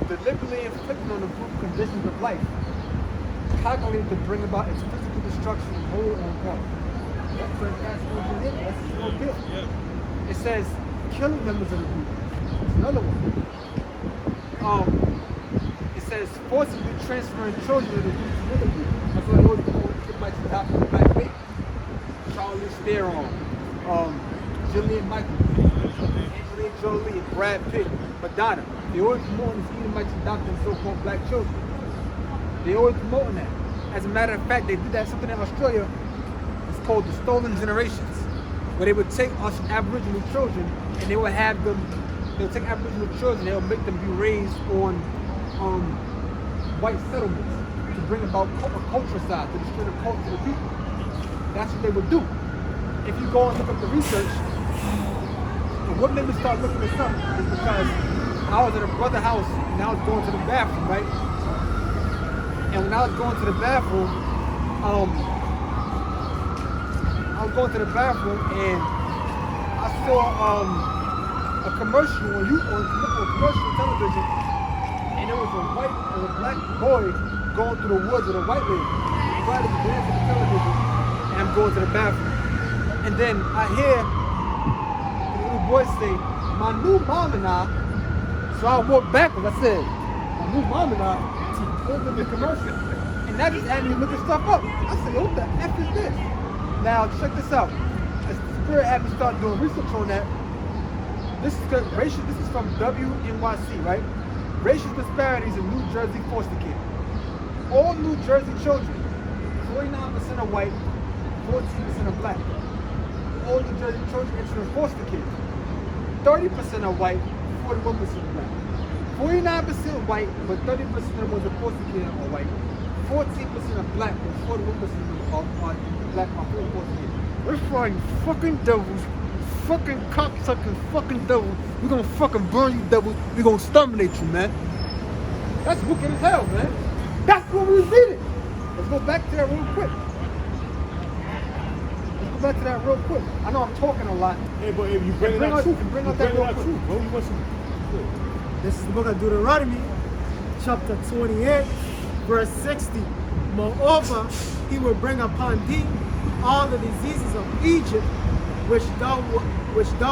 deliberately inflicting on a group conditions of life, calculated to bring about its physical destruction, whole or in part. That's what that's what it is. That's what it is. It says killing members of the group. It's another one. It says forcibly transferring children of the group to another group. That's why those people might adopt the black baby. Charlize Theron, Jillian Michaels, Angelina Jolie, Brad Pitt, Madonna. They always promoting these Edomites adopting so-called black children. They always promoting that. As a matter of fact, they did that something in Australia. It's called the Stolen Generations, where they would take us Aboriginal children and they would have them. They would take Aboriginal children. They would make them be raised on white settlements to bring about a culture side, to destroy the culture of the people. That's what they would do. If you go and look up the research, and what made me start looking this up is because I was at a brother's house and I was going to the bathroom, right? And when I was going to the bathroom, and I saw a commercial on commercial television, and it was a black boy going through the woods with a white lady. The white lady dancing on the television, and I'm going to the bathroom. And then I hear the little boy say, "My new mom and I." So I walked backwards. I said, "My new mom and I." Over the commercial. And that just had me looking stuff up. I said, "What the F is this?" Now check this out. As the Spirit had me start doing research on that. This is from WNYC, right? Racial disparities in New Jersey foster care. All New Jersey children, 49% are white, 14% are black. All New Jersey children enter foster care. 30% are white, 41% are black. 49% white, but 30% of those in foster care are white. 14% are black, but 41% are black or foster care. We're flying fucking devils, fucking cocksucking fucking devils. We're gonna fucking burn you devils. We're gonna exterminate you, man. That's wicked as hell, man. That's what we did it. Let's go back to that real quick. Back to that real quick. I know I'm talking a lot. Hey, but if you bring it out truth, bring out that real quick. bro. You want some? This is the book of Deuteronomy, chapter 28, verse 60. Moreover, he will bring upon thee all the diseases of Egypt, which thou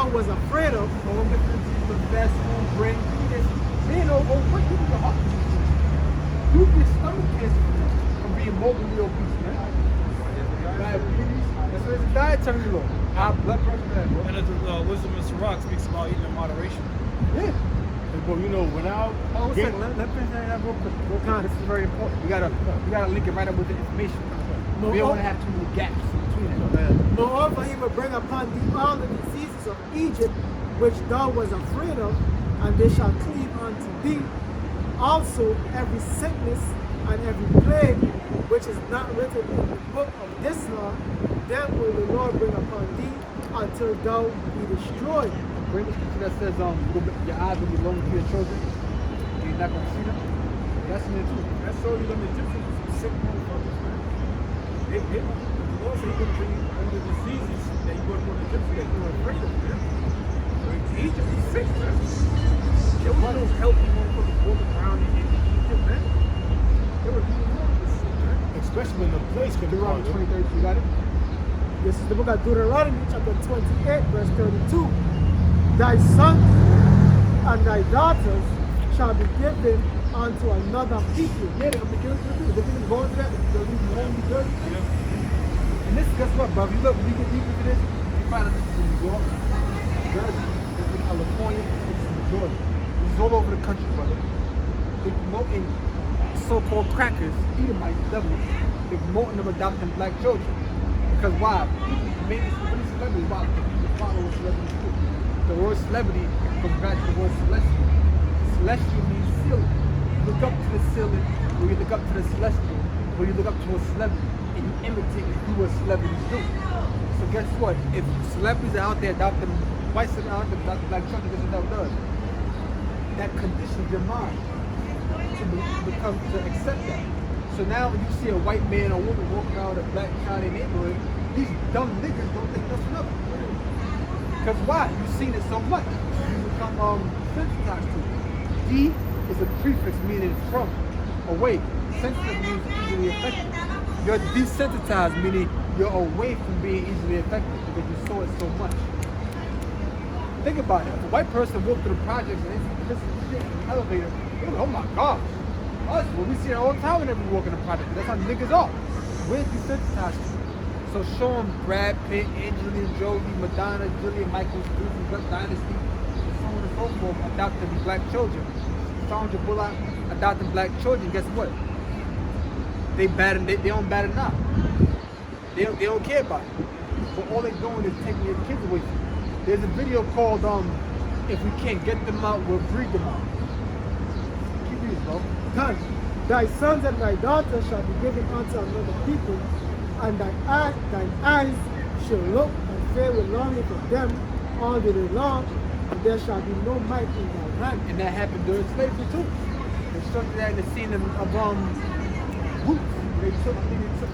was afraid of. All the diseases of fast food, brain disease. Man, what you the heart disease? You get stomach cancer from being morbidly obese, man. Diabetes. That's what it's a dietary law. High blood pressure, that, bro. And the wisdom of Sirach speaks about eating in moderation. Yeah. Hey, bro, you know without. Oh, let me say that real quick. This is very important. We gotta link it right up with the information. We don't want to have too many gaps between it. Moreover, he will bring upon thee all the diseases of Egypt, which thou was afraid of, and they shall cleave unto thee. Also, every sickness and every plague, which is not written in the book of this law, then will the Lord bring upon thee until thou be destroyed. Bring the scripture that says, your eyes will be lonely for your children. You're not going to see them. That's in it too. That shows you them Egyptians was some sick motherfuckers, man. The Lord said he would bring you all the diseases that you were born Egyptians that you were afraid of, man. So Egypt is sick, man. There was those healthy motherfuckers walking around in Egypt, man. They were doing all this shit, man. Especially when the place can be Deuteronomy 23, you got it? This is the book of Deuteronomy, chapter 28, verse 32. Thy sons and thy daughters shall be given unto another people. Yeah, they're going to be given to the people. They're going to go into that. They're going to be home, Jersey. And this, guess what, brother? You look, when you get deep into this, you find out this is in New York, Jersey, this is in California, this is in Georgia. This is all over the country, brother. They're promoting so-called crackers, Edomites, devils. They're promoting them adopting black children. Because why? People, mainly celebrities, why? People follow celebrities too. The word celebrity goes back to the word celestial. Celestial means ceiling. You look up to the ceiling, or you look up to the celestial, or you look up to a celebrity, and you imitate and do what celebrities do. So guess what? If celebrities are out there adopting white celebrities out there adopting black children, this is what that does. That conditions your mind to accept that. So now when you see a white man or woman walking around a black child in their neighborhood, these dumb niggas don't think nothing of it. Because why? You've seen it so much. You become sensitized to it. D is a prefix meaning from, away. Sensitive means easily affected. You're desensitized, meaning you're away from being easily affected because you saw it so much. think about it. If a white person walked through the projects and they see this shit in the elevator, they're like, oh my gosh. Us, well, we see it all the time whenever we walk in the project. That's how niggas are. We're desensitized to it. So show them Brad Pitt, Angelina Jolie, Madonna, Julia Michaels, Duke Dynasty, and so on and so forth, adopting black children. Sandra Bullock adopting black children. Guess what? They don't bat an eye. They don't care about it. But all they're doing is taking your kids away from you. There's a video called "If We Can't Get Them Out, We'll Breed Them Out." Keep reading, bro. Because thy sons and thy daughters shall be given unto another people, and thine eyes shall look and fear with longing for them all the day long, and there shall be no might in thy hand. And that happened during slavery too. They showed you that in the scene of Boots. They took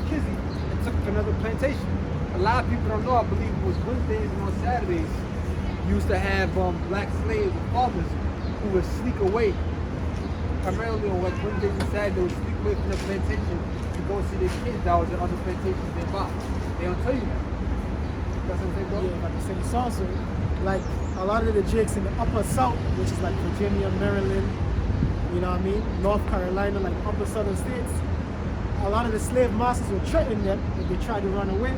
Kizzy and took to another plantation. A lot of people don't know, I believe it was Wednesdays and on Saturdays, used to have black slaves and fathers who would sneak away. Primarily on like Wednesdays and Saturdays, they would sneak away from the plantation to go see their kids that was in other plantations nearby. They don't tell you that. That's what I'm saying, bro? Yeah, like I said, it's also like a lot of the jakes in the upper south, which is like Virginia, Maryland, you know what I mean? North Carolina, like upper southern states. A lot of the slave masters would threaten them if they tried to run away.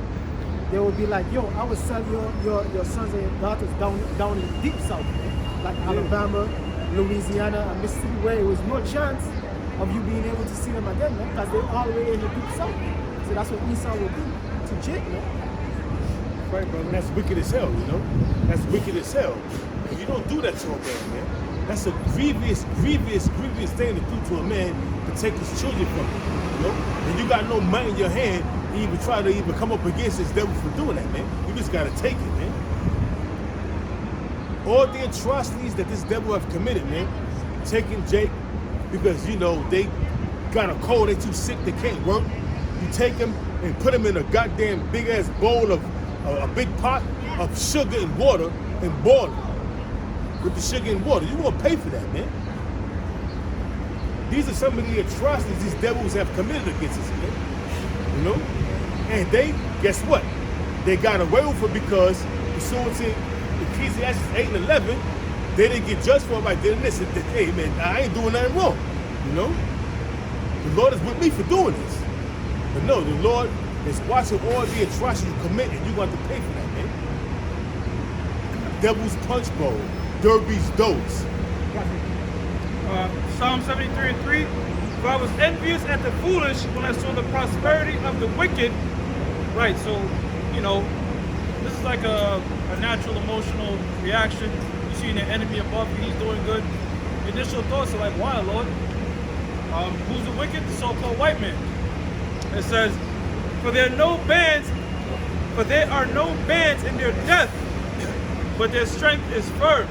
They would be like, yo, I will sell your sons and your daughters down in the deep south, like Alabama, Louisiana, and Mississippi, where it was no chance of you being able to see them again, man, because they're all the way in the deep south. So that's what Esau would do to Jake, man. Right, bro. And that's wicked as hell, you know? That's wicked as hell. And you don't do that to a man. That's a grievous thing to do to a man to take his children from him, you know? And you got no money in your hand to even try to even come up against this devil for doing that, man. You just gotta take it, man. All the atrocities that this devil have committed, man. Taking Jake because, you know, they got a cold, they too sick, they can't work. You take him and put him in a goddamn big ass bowl of a big pot of sugar and water and boil it with the sugar and water. You won't pay for that, man. These are some of the atrocities these devils have committed against us, man. You know? And they, guess what? They got away with it because pursuant to Ecclesiastes 8 and 11, they didn't get judged for it right there. And they said, hey man, I ain't doing nothing wrong. You know? The Lord is with me for doing this. But no, the Lord is watching all the atrocities you commit, and you want to pay for that, man. Devil's Punch Bowl, Derby's Dose. Psalm 73:3. For I was envious at the foolish when I saw the prosperity of the wicked. Right, so, you know, this is like a natural emotional reaction. You see the enemy above you, he's doing good. Initial thoughts are like, why, Lord? Who's the wicked? The so-called white man. It says, for there are no bands in their death, but their strength is firm.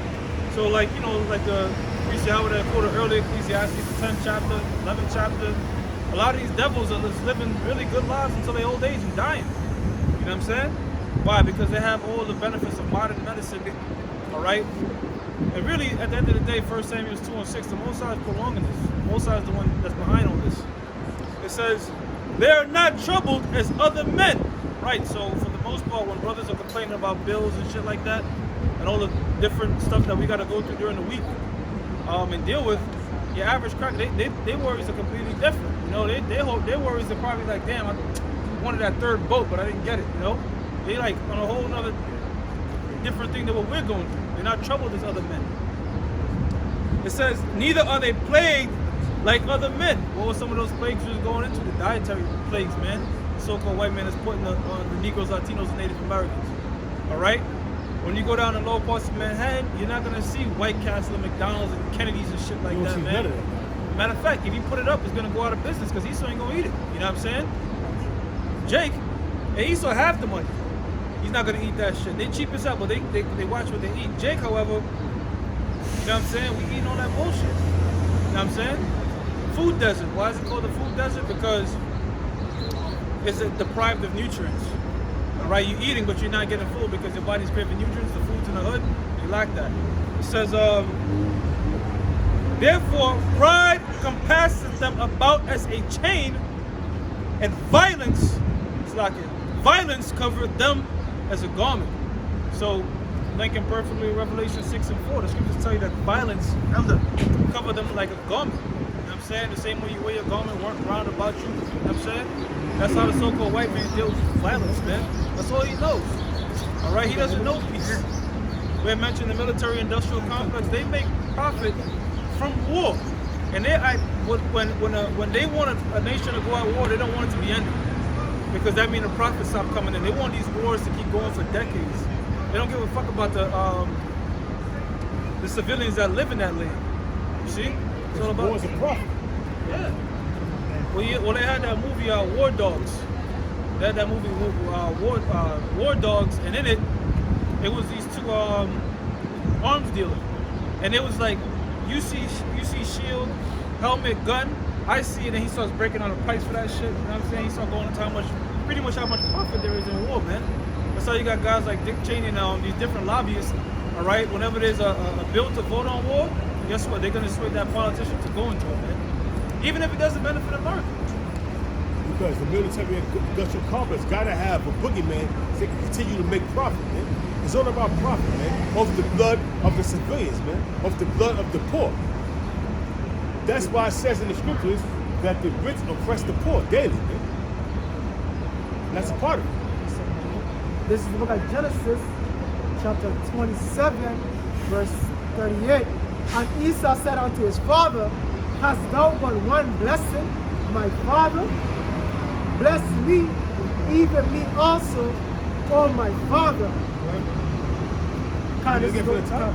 So like, you know, like we see how I quoted earlier, Ecclesiastes, the 10th chapter, 11th chapter. A lot of these devils are just living really good lives until their old age and dying. You know what I'm saying? Why? Because they have all the benefits of modern medicine, all right? And really, at the end of the day, 1 Samuel 2:6, the Most High is prolonging this. The Most High is the one that's behind all this. It says, they are not troubled as other men. Right, so for the most part, when brothers are complaining about bills and shit like that, and all the different stuff that we got to go through during the week and deal with, your average crack, they worries are completely different. You know, their worries are probably like, damn, I wanted that third boat, but I didn't get it, you know? They like on a whole nother different thing than what we're going through. They're not troubled as other men. It says, neither are they plagued like other men. What were some of those plagues we was going into? The dietary plagues, man. The so-called white man is putting on the Negroes, Latinos, and Native Americans. All right? When you go down in lower parts of Manhattan, you're not gonna see White Castle and McDonald's and Kennedy's and shit like that, man. Matter of fact, if you put it up, it's gonna go out of business because Esau ain't gonna eat it. You know what I'm saying? Jake, and Esau have the money. He's not gonna eat that shit. They cheap as hell, but they watch what they eat. Jake, however, you know what I'm saying? We eating all that bullshit. You know what I'm saying? Food desert. Why is it called the food desert? Because it's deprived of nutrients. All right, you're eating, but you're not getting food because your body's craving nutrients. The food's in the hood, you lack that. It says, therefore, pride compasses them about as a chain, and violence covered them as a garment. So, linking perfectly Revelation 6 and 4. The scriptures tell you that violence cover them like a garment. You know what I'm saying? The same way you wear your garment round about you. You know what I'm saying? That's how the so-called white man deals with violence, man. That's all he knows. All right? He doesn't know peace. We had mentioned the military-industrial complex. They make profit from war. And when they want a nation to go at war, they don't want it to be ended. Because that means the profits stop coming in. They want these wars to keep going for decades. They don't give a fuck about the civilians that live in that land. You see? It's all about Wars of profit. yeah. Well, they had that movie War Dogs. They had that movie War Dogs, and in it was these two arms dealers, and it was like you see shield, helmet, gun. I see it, and he starts breaking on the price for that shit. You know what I'm saying? He starts going into pretty much how much profit there is in war, man. That's how you got guys like Dick Cheney now, these different lobbyists. All right, whenever there's a bill to vote on war, guess what? They're gonna sway that politician to go into it, man. Even if it doesn't benefit America. Because the military industrial complex gotta have a boogeyman so they can continue to make profit, man. It's all about profit, man. Of the blood of the civilians, man. Of the blood of the poor. That's why it says in the scriptures that the rich oppress the poor daily, man. And that's a part of it. This is the book of Genesis, chapter 27, verse 38. And Esau said unto his father, hast thou but one blessing, my father? Bless me, even me also, O my father. You get for the top?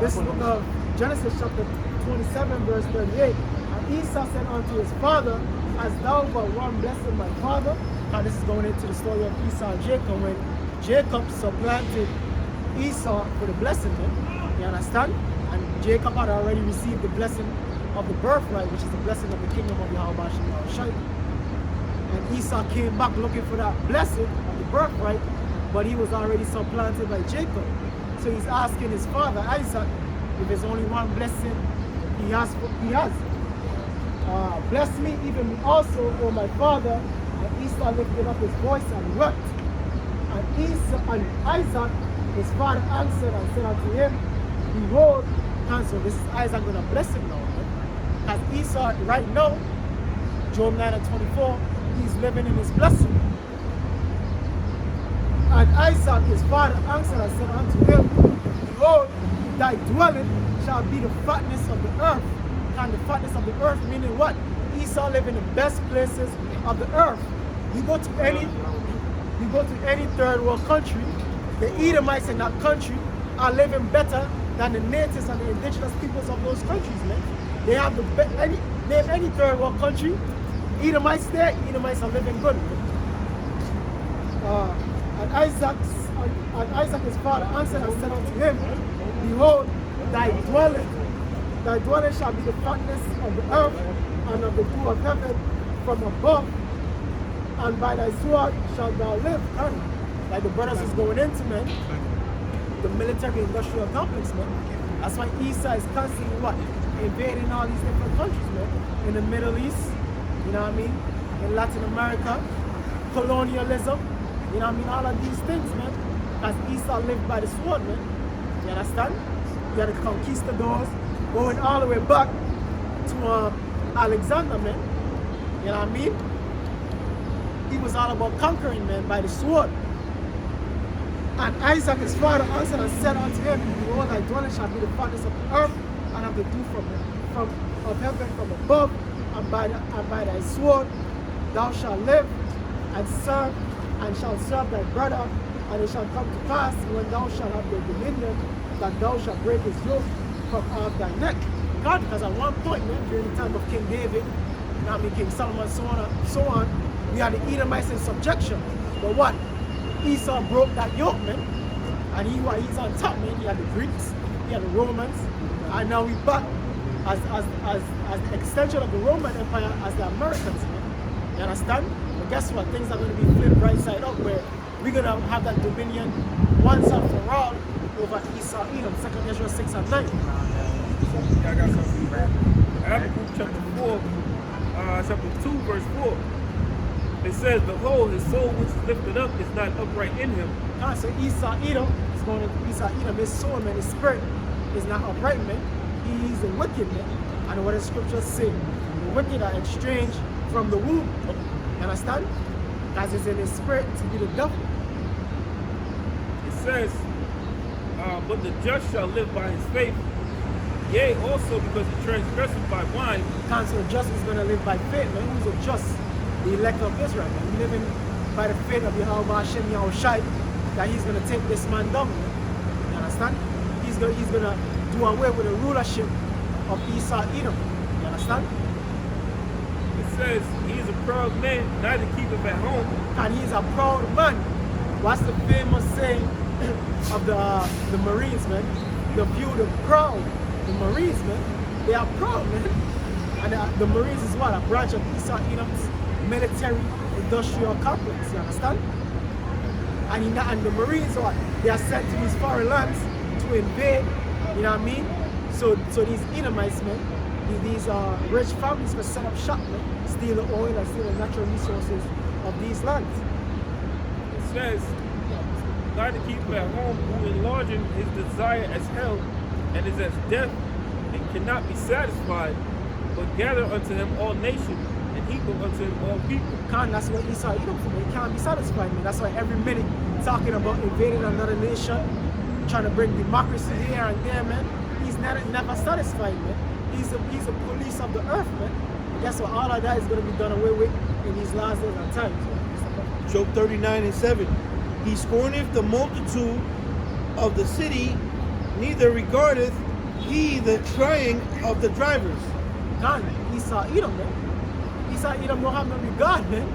This is the book of Genesis, chapter 27, verse 38. And Esau said unto his father, hast thou but one blessing, my father? Now this is going into the story of Esau and Jacob, when Jacob supplanted Esau for the blessing, man. You understand? And Jacob had already received the blessing of the birthright, which is the blessing of the kingdom of Yahweh Shai. And Esau came back looking for that blessing of the birthright, but he was already supplanted by Jacob. So he's asking his father, Isaac, if there's only one blessing he has. Bless me, even me also, O my father. And Esau lifted up his voice and wept. And Isaac, his father, answered and said unto him, behold, so this is Isaac going to bless him now. As Esau, right now, Job 9 and 24, he's living in his blessing. And Isaac, his father, answered and said unto him, behold, thy dwelling shall be the fatness of the earth. And the fatness of the earth meaning what? Esau live in the best places of the earth. You go to any third world country, the Edomites in that country are living better than the natives and the indigenous peoples of those countries, man. They have any third world country, Edomites there, Edomites are living good. And Isaac, his father, answered and said unto him, behold, thy dwelling shall be the fatness of the earth and of the dew of heaven from above, and by thy sword shalt thou live. Like the brothers is going into, man, the military industrial complex, man. That's why Esau is constantly what? Invading all these different countries, man. In the Middle East, you know what I mean? In Latin America, colonialism, you know what I mean? All of these things, man. Because Esau lived by the sword, man. You understand? You got the conquistadors going all the way back to Alexander, man. You know what I mean? He was all about conquering, man, by the sword. And Isaac, his father, answered and said unto him, behold, thy dwelling shall be the fatness of the earth, and of the dew of heaven from above, and by thy sword thou shalt live, and shalt serve thy brother, and it shall come to pass, when thou shalt have the dominion, that thou shalt break his yoke from off thy neck. God, because at one point, man, during the time of King David, you know what I mean, King Solomon, so on, we had the Edomites in subjection. But what? Esau broke that yoke, man. And he's on top, man. He had the Greeks, he had the Romans, and now we back as the extension of the Roman Empire as the Americans, man. You understand? But guess what? Things are going to be flipped right side up, where we're going to have that dominion once and for all over Esau, Edom, 2 Ezra 6 and 9. I got something. Habakkuk chapter 2, verse 4. It says, behold, his soul which is lifted up is not upright in him. So Esau Edom is going to Esau Edom, his soul, man, his spirit is not upright, man. He's a wicked man. And what the scriptures say, the wicked are estranged from the womb. You understand? As is in his spirit to be the devil. It says, but the just shall live by his faith. Yea, also because he transgresses by wine. So the just is going to live by faith, man. Who's a just? The elect of Israel, man. We living by the faith of Yahweh Hashem Yahushai, that he's going to take this man down, man. You understand? He's going to do away with the rulership of Esau Edom. You understand? It says he is a proud man, neither keepeth at home. And he's a proud man. What's the famous saying of the Marines, man? The view, the proud. The Marines, man, they are proud, man. And the Marines is what? A branch of Esau Edom's military industrial complex, you understand? And the Marines, what? They are sent to these foreign lands to invade, you know what I mean? So these Edomites, man, these rich families will set up shop, man, steal the oil and steal the natural resources of these lands. It says, neither keepeth at home, who enlarging his desire as hell, and is as death, and cannot be satisfied, but gather unto him all nations, and equal unto him all people. That's what Esau Edom for, man. He can't be satisfied, man. That's why every minute talking about invading another nation, trying to bring democracy here and there, man. He's never satisfied, man. He's the police of the earth, man. And guess what? All of that is going to be done away with in these last days and times, man. Job 39:7. He scorneth the multitude of the city, neither regardeth he the trying of the drivers. God, Esau Edom, man. Esau Edom don't have no regard, man.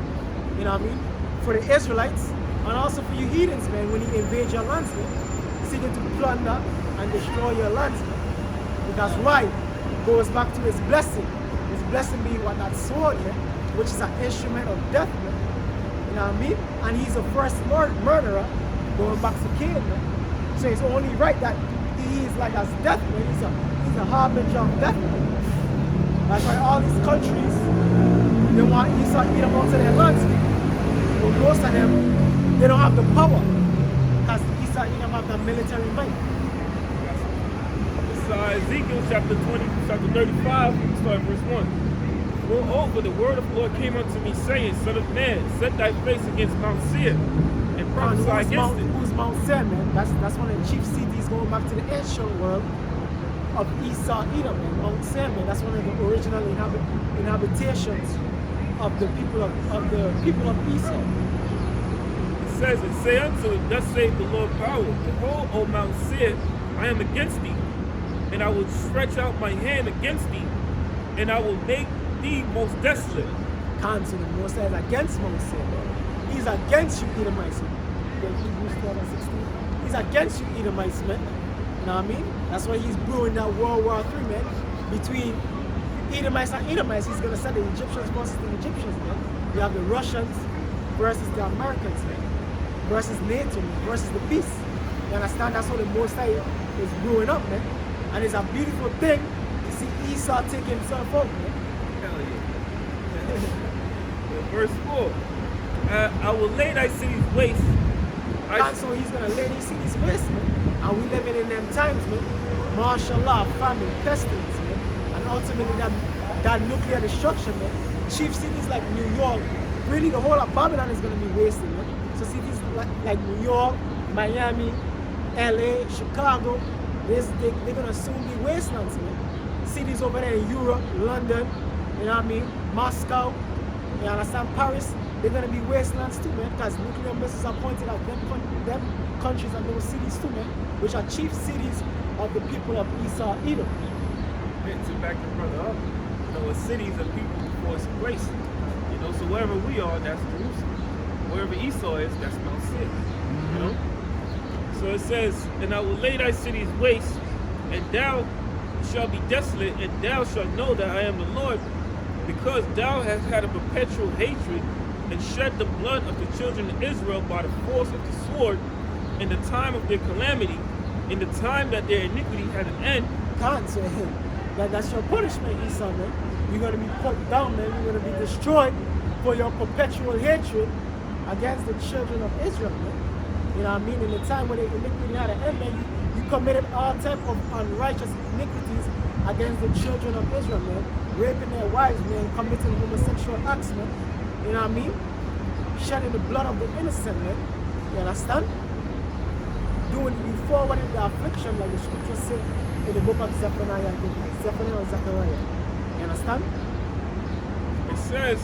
You know what I mean? For the Israelites, and also for you heathens, man, when he invade your lands, man. Seeking to plunder and destroy your lands, man. Because why? It goes back to his blessing. His blessing being what? That sword, man, which is an instrument of death, man. You know what I mean? And he's the first murderer going back to Cain, man. So it's only right that he is like as death, man. He's a harbinger of death, man. That's why all these countries, they want Esau Edom out of their lands. But most of them, they don't have the power. Because Esau Edom have the military might. It's Ezekiel chapter 35, starting verse 1. Moreover, the word of the Lord came unto me, saying, Son of man, set thy face against Mount Seir, and prophesy against it. Who's Mount Seir, man? That's one of the chief cities going back to the ancient world of Esau Edom, man. Mount Seir, man. That's one of the original inhabitations of the people of Esau. It says, and say unto it, thus saith the Lord power, behold, O Mount Seir, I am against thee, and I will stretch out my hand against thee, and I will make thee most desolate. Cancel the Most High is against Mount Seir, man. He's against you, Edomites. Hebrews 12:16. He's against you, Edomites, man. You know what I mean? That's why he's brewing that World War III, man. Between Edomites and Edomites, he's gonna send the Egyptians versus the Egyptians, man. You have the Russians versus the Americans, man. Versus NATO, man. Versus the peace. You understand? That's how the Most High is brewing up, man. And it's a beautiful thing to see Esau take himself out, man. Hell yeah. Verse 4. I will lay thy cities waste. So he's gonna lay these cities waste, man. And we living in them times, man. Martial law, famine, pestilence, man. And ultimately that nuclear destruction, man. Chief cities like New York, really the whole of Babylon is gonna be wasted, man. So cities like New York, Miami, LA, Chicago, they're gonna soon be wastelands, man. Cities over there in Europe, London, you know what I mean? Moscow, you understand? Paris, they're gonna be wastelands too, man, because nuclear missiles are pointed at them countries and those cities too, man, which are chief cities of the people of Esau Edom. And to back your brother up, you know, a city is a people before it's a place. You know, so wherever we are, that's Jerusalem. Wherever Esau is, that's Mount Seir. You know? So it says, and I will lay thy cities waste, and thou shalt be desolate, and thou shalt know that I am the Lord, because thou hast had a perpetual hatred, and shed the blood of the children of Israel by the force of the sword, in the time of their calamity, in the time that their iniquity had an end. God said him. That's your punishment, Esau, man. You're gonna be put down, man. You're gonna be destroyed for your perpetual hatred against the children of Israel, man. You know what I mean? In the time when the iniquity had an end, man, you committed all type of unrighteous iniquities against the children of Israel, man. Raping their wives, man, committing homosexual acts, man. You know what I mean? Shedding the blood of the innocent, man. You understand? You forwarded the affliction like the scripture said in the book of Zephaniah and Zechariah. You understand? It says,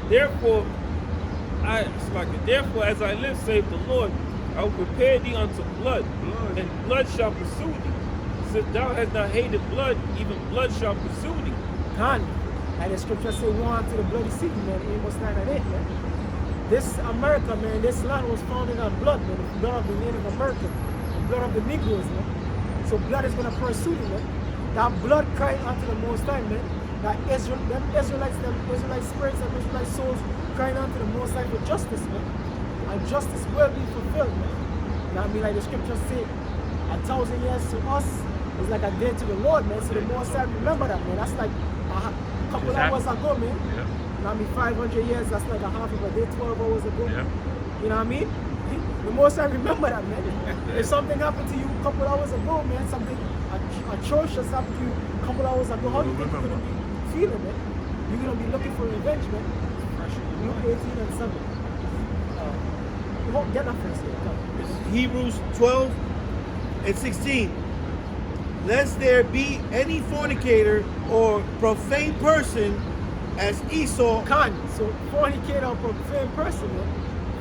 therefore, as I live, save the Lord, I will prepare thee unto blood, and blood shall pursue thee. Since thou hast not hated blood, even blood shall pursue thee. Can. And the scripture say, woe unto the bloody city, man. Amos 9:8, man. This America, man, this land was founded on blood, man. The blood of the Native Americans, the blood of the Negroes, man. So blood is going to pursue you, man. That blood crying unto the Most High, man. That Israelite spirits, them Israelite souls crying unto the Most High for justice, man. And justice will be fulfilled, man. You know what I mean? Like the scriptures say, 1,000 years to us is like a day to the Lord, man. So the Most High remember that, man. That's like a couple hours ago, man. Yeah. You know what I mean? 500 years, that's like a half of a day, 12 hours ago. Yeah. You know what I mean? The Most High remember that, man. If something happened to you a couple hours ago, man, something atrocious happened to you a couple hours ago, how do you think you're going to be feeling, man? You're going to be looking for revenge, man. Luke 18 and 7. You won't get that first here. Come. Hebrews 12 and 16. Lest there be any fornicator or profane person as Esau. So fornicator or profane person, man.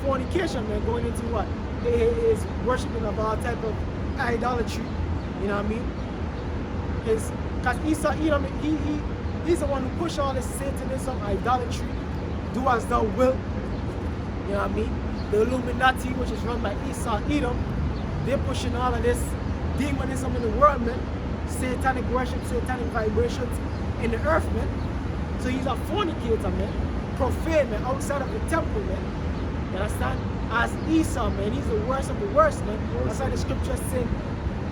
Fornication, man, going into what? It is worshiping of all type of idolatry. You know what I mean? Because Esau, he's the one who pushed all this Satanism, idolatry, do as thou will. You know what I mean? The Illuminati, which is run by Esau, Edom, they're pushing all of this demonism in the world, man. Satanic worship, satanic vibrations in the earth, man. So he's a fornicator, man. Profane, man, outside of the temple, man. You understand? As Esau, man, he's the worst of the worst, man. That's why the scriptures say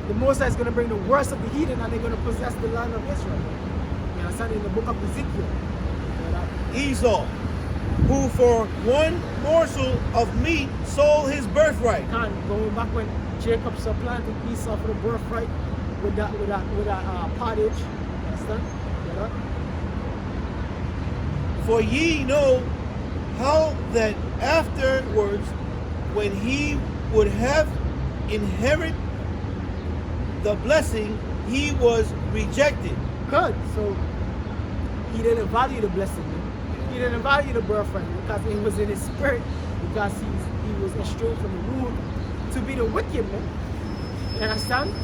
the Most High is going to bring the worst of the heathen and they're going to possess the land of Israel, man. You understand? In the book of Ezekiel. Esau, who for one morsel of meat sold his birthright. Going back when Jacob supplanted Esau for the birthright with that pottage. You understand? Yeah. For ye know how that afterwards, when he would have inherit the blessing, he was rejected. Good. So he didn't value the blessing. Man. He didn't value the birthright because it was in his spirit, because he was estranged from the womb to be the wicked, man. You understand?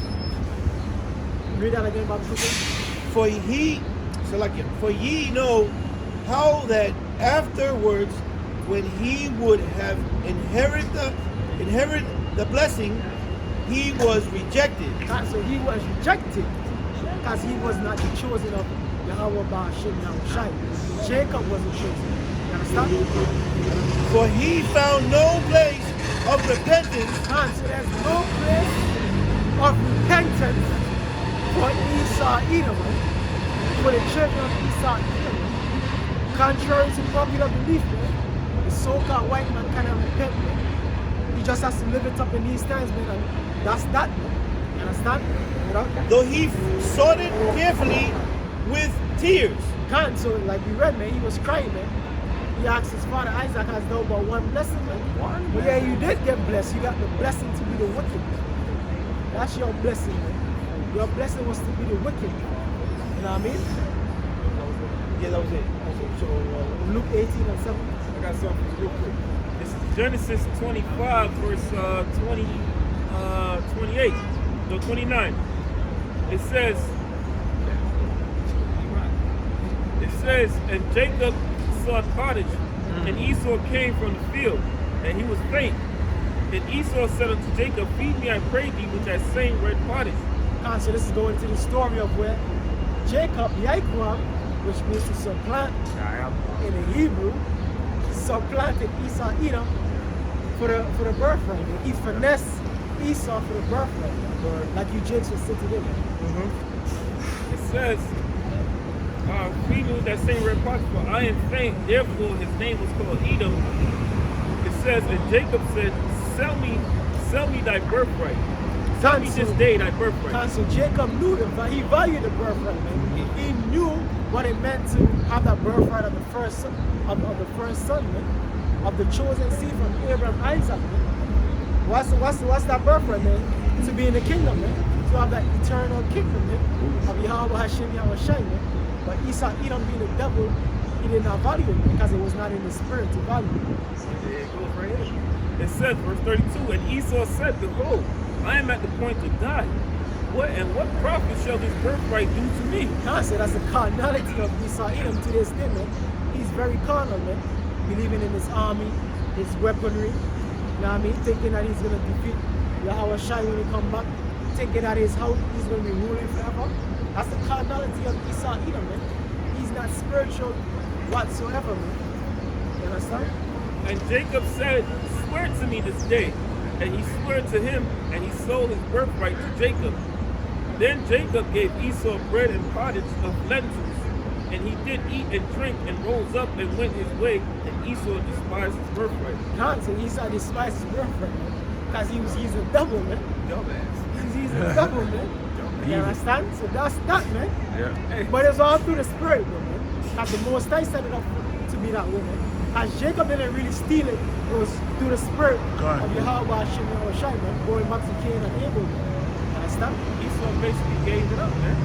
Read that again, Bible. For ye know how that afterwards, when he would have inherit the blessing, he was rejected. So he was rejected because he was not the chosen of Yahweh Ba'ashim Yahushai. Jacob wasn't chosen. You understand? For he found no place of repentance. So there's no place of repentance for Esau Edom, for the children of Esau Edom. Contrary to popular belief, man, the so-called white man cannot repent, man. He just has to live it up in these times, man, and that's that, man. You understand? You know? Though he sought it carefully with tears. So like we read, man, he was crying, man. He asked his father Isaac, has thou but one blessing, man? Well, yeah, you did get blessed. You got the blessing to be the wicked. That's your blessing, man. Your blessing was to be the wicked. You know what I mean? Yeah, that was it. So Luke 18 and 7. I got something real quick. This is Genesis 25, verse 29. It says, and Jacob sought pottage, and Esau came from the field, and he was faint. And Esau said unto Jacob, feed me, I pray thee, with that same red pottage. So this is going to the story of where Jacob, Yaakov, which means to supplant in the Hebrew, supplanted Esau Edom for the birthright. He finessed Esau for the birthright, like you Jakes would sit together. It says, Feeding with that same red pottage for iron faint, therefore his name was called Edom. It says, and Jacob said, sell me thy birthright. Sell me this day thy birthright. So Jacob knew them, but he valued the birthright, man. He knew what it meant to have that birthright of the first son, of the first son, man, of the chosen seed from Abraham, Isaac, man. What's that birthright, man? To be in the kingdom, man. To have that eternal kingdom, man. Of Yahweh Hashem Yahweh Shai, man. But Esau, Edom being the devil, he did not value it because it was not in his spirit to value it. There it goes right here. It says, verse 32, and Esau said, behold, I am at the point to die. What profit shall this birthright do to me? So that's the carnality of Esau Edom to this day, man. He's very carnal, man. Believing in his army, his weaponry, you know what I mean? Thinking that he's going to defeat Yahweh Shai when he come back. Thinking that his house is going to be ruling forever. That's the carnality of Esau Edom, man. He's not spiritual whatsoever, man. You understand? And Jacob said, swear to me this day. And he swore to him, and he sold his birthright to Jacob. Then Jacob gave Esau bread and pottage of lentils, and he did eat and drink, and rose up and went his way, and Esau despised his birthright. So Esau despised his birthright, man, because he's a devil, man. Dumbass. He's a devil, man. You understand? So that's that, man. Yeah. But it's all through the spirit, man. Because the Most High set it up to be that way, man. As Jacob didn't really steal it, it was through the spirit of Yahweh Hashem Yahweh Shai, man, going back to Cain and Abel, man. Understand? Esau basically gave it up, man.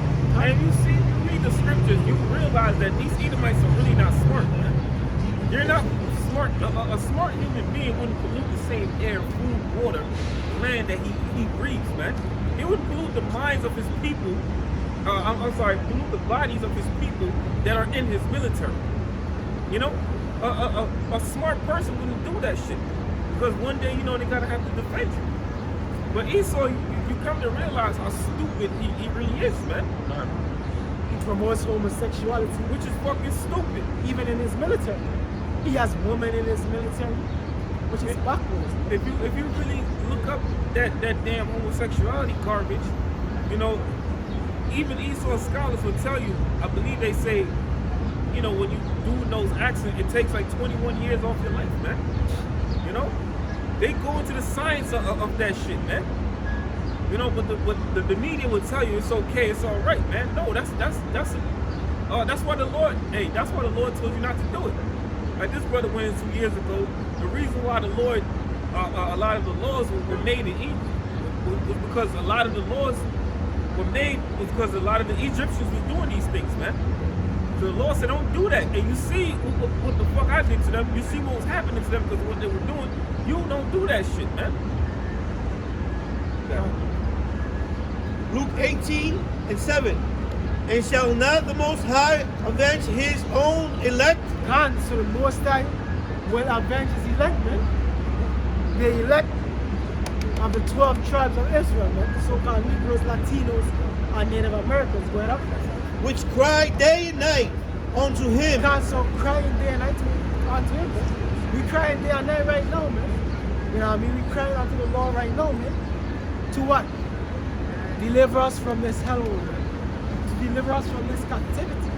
And you see, you read the scriptures, you realize that these Edomites are really not smart, man. They're not smart. A smart human being wouldn't pollute the same air, food, water, land that he breathes, man. He would pollute the minds of his people. Pollute the bodies of his people that are in his military. You know? A smart person wouldn't do that shit, because one day, you know, they gotta have to defend you. But Esau, you come to realize how stupid he really is, man. He promotes homosexuality, Which is fucking stupid. even in his military. He has women in his military, which is backwards. If you really look up that damn homosexuality garbage, you know, even Esau scholars will tell you, I believe they say, you know, when you do those accidents, it takes like 21 years off your life, man. You know? They go into the science of that shit, man. You know, but the media will tell you it's okay, it's all right, man. No, that's why the Lord, that's why the Lord told you not to do it. Like this brother went in 2 years ago. The reason why the Lord, a lot of the laws were made in Egypt was because a lot of the laws were made because a lot of the Egyptians was doing these things, man. So the Lord said, don't do that. And you see what the fuck I did to them. You see what was happening to them because of what they were doing. You don't do that shit, man. Luke 18:7. And shall not the Most High avenge his own elect? God, so the Most High will avenge his elect, man. The elect of the 12 tribes of Israel, man. The so-called Negroes, Latinos, and Native Americans going up. Which cry day and night unto him. God, so crying day and night unto him, man. We crying day and night right now, man. You know what I mean? We crying unto the Lord right now, man. To what? Deliver us from this hell, man. To deliver us from this captivity.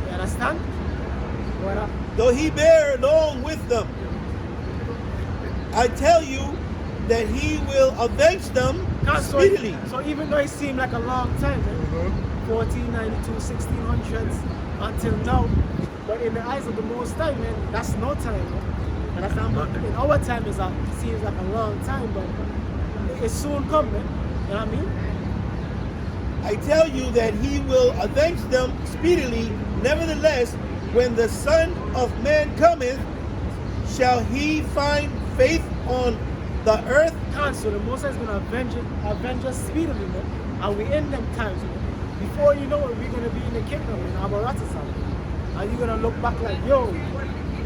You understand? What? Though he bear along with them, I tell you that he will avenge them God, speedily. So even though it seemed like a long time, man, 1492, 1600s until now, but in the eyes of the Most High, man, that's no time, man. And that's not, in our time it seems like a long time, but it soon come, man. You know what I mean? I tell you that he will avenge them speedily. Nevertheless, when the Son of Man cometh, shall he find faith on the earth? God, so the Most High is going to avenge us speedily, man. And we in them times, man. Before you know it, we're going to be in the kingdom, in Abaratisam. And you're going to look back like, yo,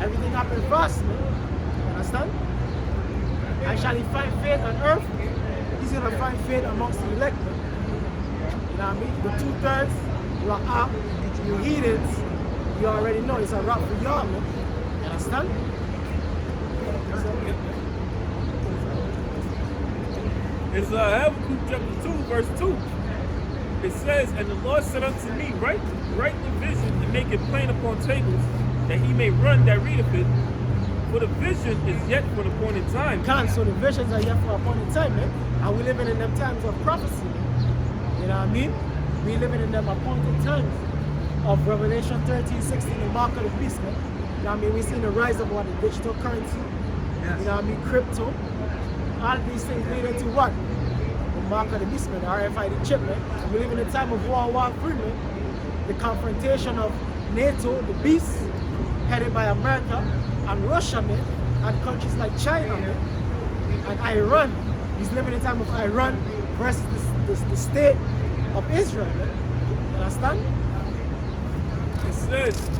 everything happened fast, man. You understand? And shall he find faith on earth? He's going to find faith amongst the elect, man. You know what I mean? The 2/3, Ra'ah, you heathens, you already know it's a rap for y'all, man. You understand? It's Habakkuk chapter 2, verse 2. It says, and the Lord said unto me, write the vision and make it plain upon tables, that he may run that readeth it. For the vision is yet for the appointed time. So the visions are yet for appointed time, man. And we're living in them times of prophecy, man. You know what I mean? We're living in them appointed times of Revelation 13:16, the mark of the beast, man. You know what I mean? We're seeing the rise of what? The digital currency. Yes. You know what I mean? Crypto. All of these things lead into what? The mark of the beast, man. The RFID chip, man. And we live in a time of World War III, man. The confrontation of NATO, the beast, headed by America and Russia, man, and countries like China, man, and Iran. He's living in a time of Iran versus the state of Israel, man. You understand? It says,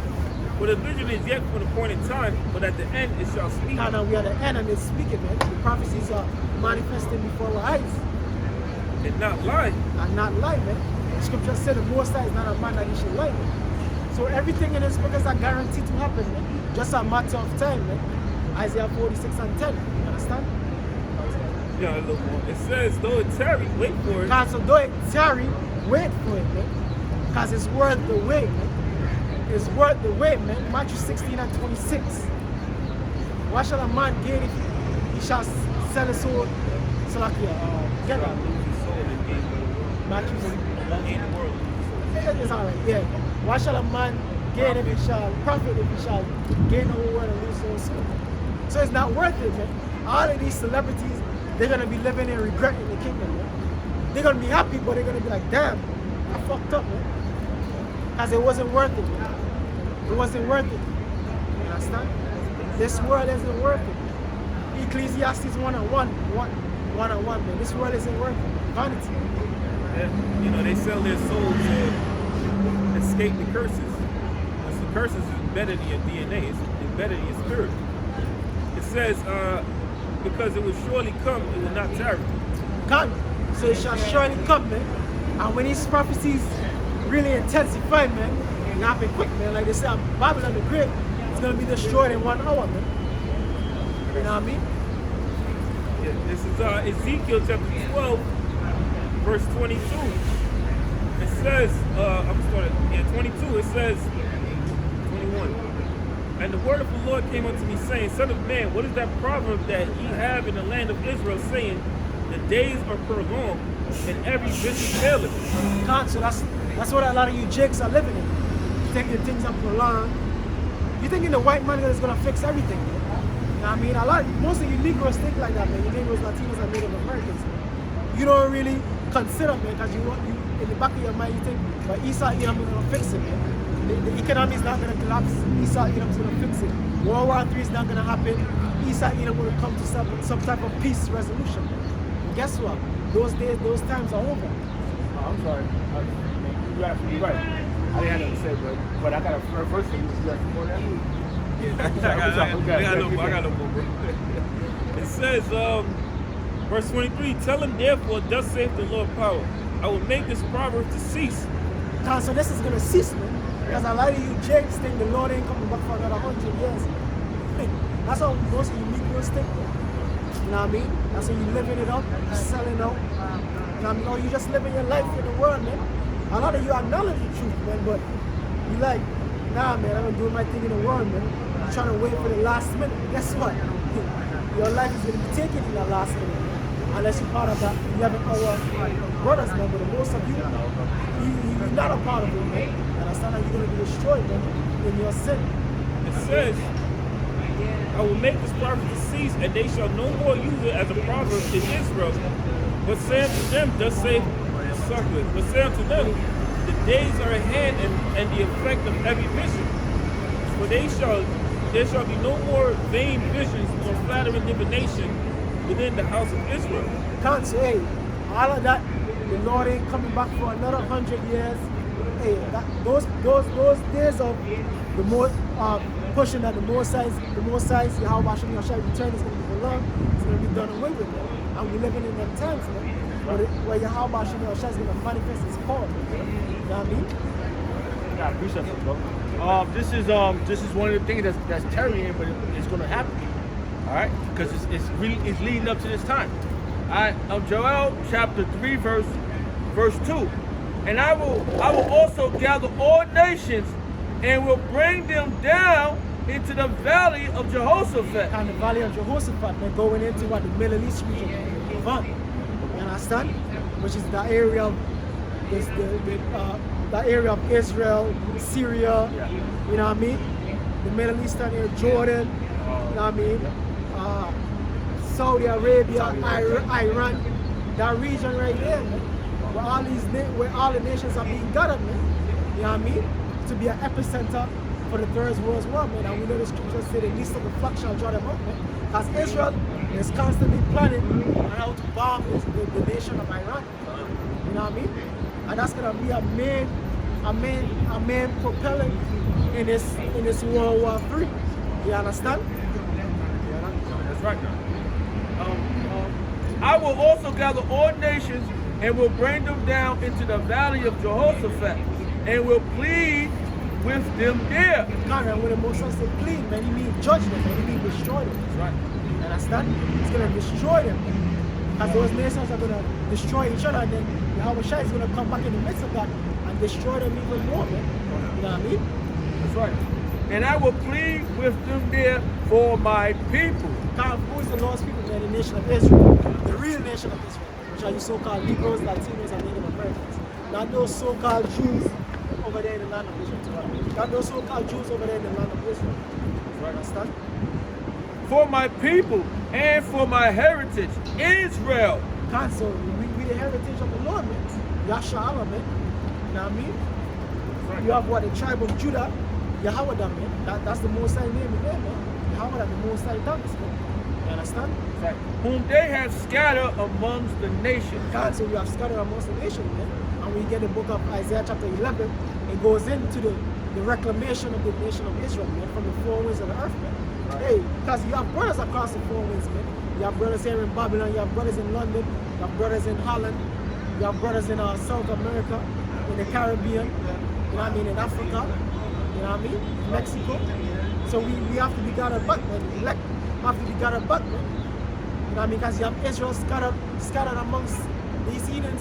for the vision is yet for the appointed time, but at the end it shall speak. Now we are at the end and it's speaking, man. The prophecies are manifesting before our eyes. And not lie. And not lie, man. The scripture said the Most High is not a man that he should lie, man. So everything in the scriptures are guaranteed to happen, man. Just a matter of time, man. Isaiah 46:10. You understand? Yeah, a little more. It says, though it tarry, wait for it. So though it tarry, wait for it, man. Because it's worth the wait, man. It's worth the wait, man. Matthew 16:26. Why shall a man gain if he shall sell his soul? So like, get that. Matthew 16. It's alright, yeah. Why shall a man gain if he shall profit if he shall gain the whole world and lose his soul? So it's not worth it, man. All of these celebrities, they're gonna be living in regret in the kingdom, man. They're gonna be happy, but they're gonna be like, damn, I fucked up, man. Because it wasn't worth it, man. It wasn't worth it. You understand? This world isn't worth it. Ecclesiastes 1:1, man. This world isn't worth it. Vanity. You know, they sell their soul to escape the curses. Because the curses is embedded in your DNA. It's embedded in your spirit. It says, because it will surely come, it will not tarry. Come. So it shall surely come, man. And when these prophecies really intensify, man, it happen quick, man. Like they say, Babylon the Great is going to be destroyed in 1 hour, man. You know what I mean? Yeah, this is Ezekiel chapter 12, verse 22. It says, 22, it says, 21. And the word of the Lord came unto me, saying, Son of man, what is that proverb that ye have in the land of Israel, saying, the days are prolonged, and every vision faileth? So that's what a lot of you jakes are living in. You thinking things are prolonged. You thinking the white man is gonna fix everything, man. You know what I mean? Most of you Negroes think like that, man. You Negroes, Latinos, and Native Americans, man. You don't really consider, man, because you in the back of your mind you think, but Esau Edom is gonna fix it, man. The economy is not gonna collapse. Esau Edom is gonna fix it. World War III is not gonna happen. Esau Edom will come to some type of peace resolution. And guess what? Those days, those times are over. Oh, I'm sorry. You're absolutely right. I didn't have nothing to say, but I got a first thing. You got more than me. I got no more, bro. It says, verse 23, tell him therefore, thus saith the Lord power, I will make this proverb to cease. So this is gonna cease, man. Because a lot of you jakes think the Lord ain't coming back for another 100 years. That's how most of you Negroes think, man. You know what I mean? That's how you living it up, you selling out. You know what I mean? Or you just living your life in the world, man. A lot of you acknowledge the truth, man, but you like, nah, man, I'm doing my thing in the world, man. You're trying to wait for the last minute. Guess what? Your life is going to be taken in the last minute, man. Unless you're part of that 11-hour brothers, man. But most of you, you're not a part of it, man. And that's not how you're going to be destroyed, man, in your sin. It says, I will make this proverb to cease, and they shall no more use it as a proverb in Israel. But say unto them, thus saith the suckler, but say unto them, the days are at hand, and the effect of every vision. For there shall be no more vain visions nor flattering divination within the house of Israel. Can't say, hey, all of that, the Lord ain't coming back for another 100 years. Hey, those days of the more pushing that the more size, Yahweh Hashem Yahshua return is going to be for long, it's going to be done away with, man. And we're living in them times, man, where Yahweh Hashem Yahshua is going to manifest his power, man. You know what I mean? Yeah, I appreciate it, bro. This is one of the things that's tarrying, but it's going to happen. All right, because it's leading up to this time. All right, Joel chapter 3, verse 2. And I will also gather all nations and will bring them down into the valley of Jehoshaphat. And the valley of Jehoshaphat, they're going into what the Middle East region, Levant. You understand? Which is the area of the area of Israel, Syria, you know what I mean? The Middle Eastern area, Jordan, you know what I mean? Saudi Arabia, Iran, that region right there, man, where all the nations are being gathered, man. You know what I mean? To be an epicenter for the third world war, man. And we know the scriptures say the least of the flock shall draw them up, man. Because Israel is constantly planning on how to bomb the nation of Iran. You know what I mean? And that's gonna be a main propellant in this World War III. You understand? That's right now. I will also gather all nations and will bring them down into the valley of Jehoshaphat and will plead with them there. God, and when the Most High say plead, man, he means judge them, man, he means destroy them. That's right. You understand? It's gonna destroy them. Because those nations are gonna destroy each other, and then Yahweh Shai is gonna come back in the midst of that and destroy them even more, man. You know what I mean? That's right. And I will plead with them there for my people. God, who is the Lord's people, man? The nation of Israel. The real nation of Israel. Which are you so-called Negroes, Latinos, and Native Americans. Not those so-called Jews over there in the land of Israel. Not those so-called Jews over there in the land of Israel. You understand? For my people and for my heritage, Israel. God, so we the heritage of the Lord, man. Yasha Allah, man. You know what I mean? You have what? The tribe of Judah, Yahweh, man. That's the Most High name in there, man. Yahweh, the Most High dance, man. You understand? Right. Whom they have scattered amongst the nations. God, so we have scattered amongst the nations, man. And we get the book of Isaiah chapter 11, it goes into the reclamation of the nation of Israel, man, from the four winds of the earth, man. Right. Hey, because you have brothers across the four winds, man. You have brothers here in Babylon, you have brothers in London, you have brothers in Holland, you have brothers in South America, in the Caribbean, you know what I mean, in Africa, you know what I mean, Mexico. So we have to be gathered back, man. Elect have to be gathered back, man. You know what I mean? Because you have Israel scattered amongst these heathen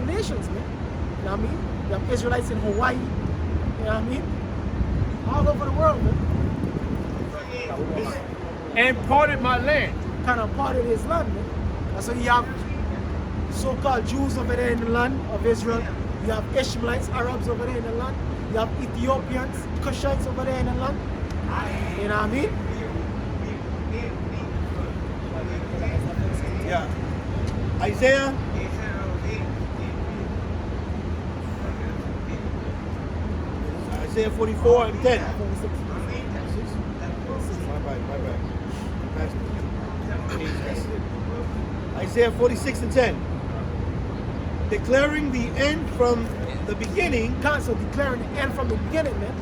nations, man. You know what I mean? You have Israelites in Hawaii, you know what I mean? All over the world, man. And parted my land. Kind of parted his land, man. And so you have so-called Jews over there in the land of Israel. You have Ishmaelites, Arabs over there in the land. You have Ethiopians, Cushites over there in the land. You know what I mean? Yeah. Isaiah. Isaiah 44 and 10. My bad. Isaiah 46 and 10. Declaring the end from the beginning. So declaring the end from the beginning, man.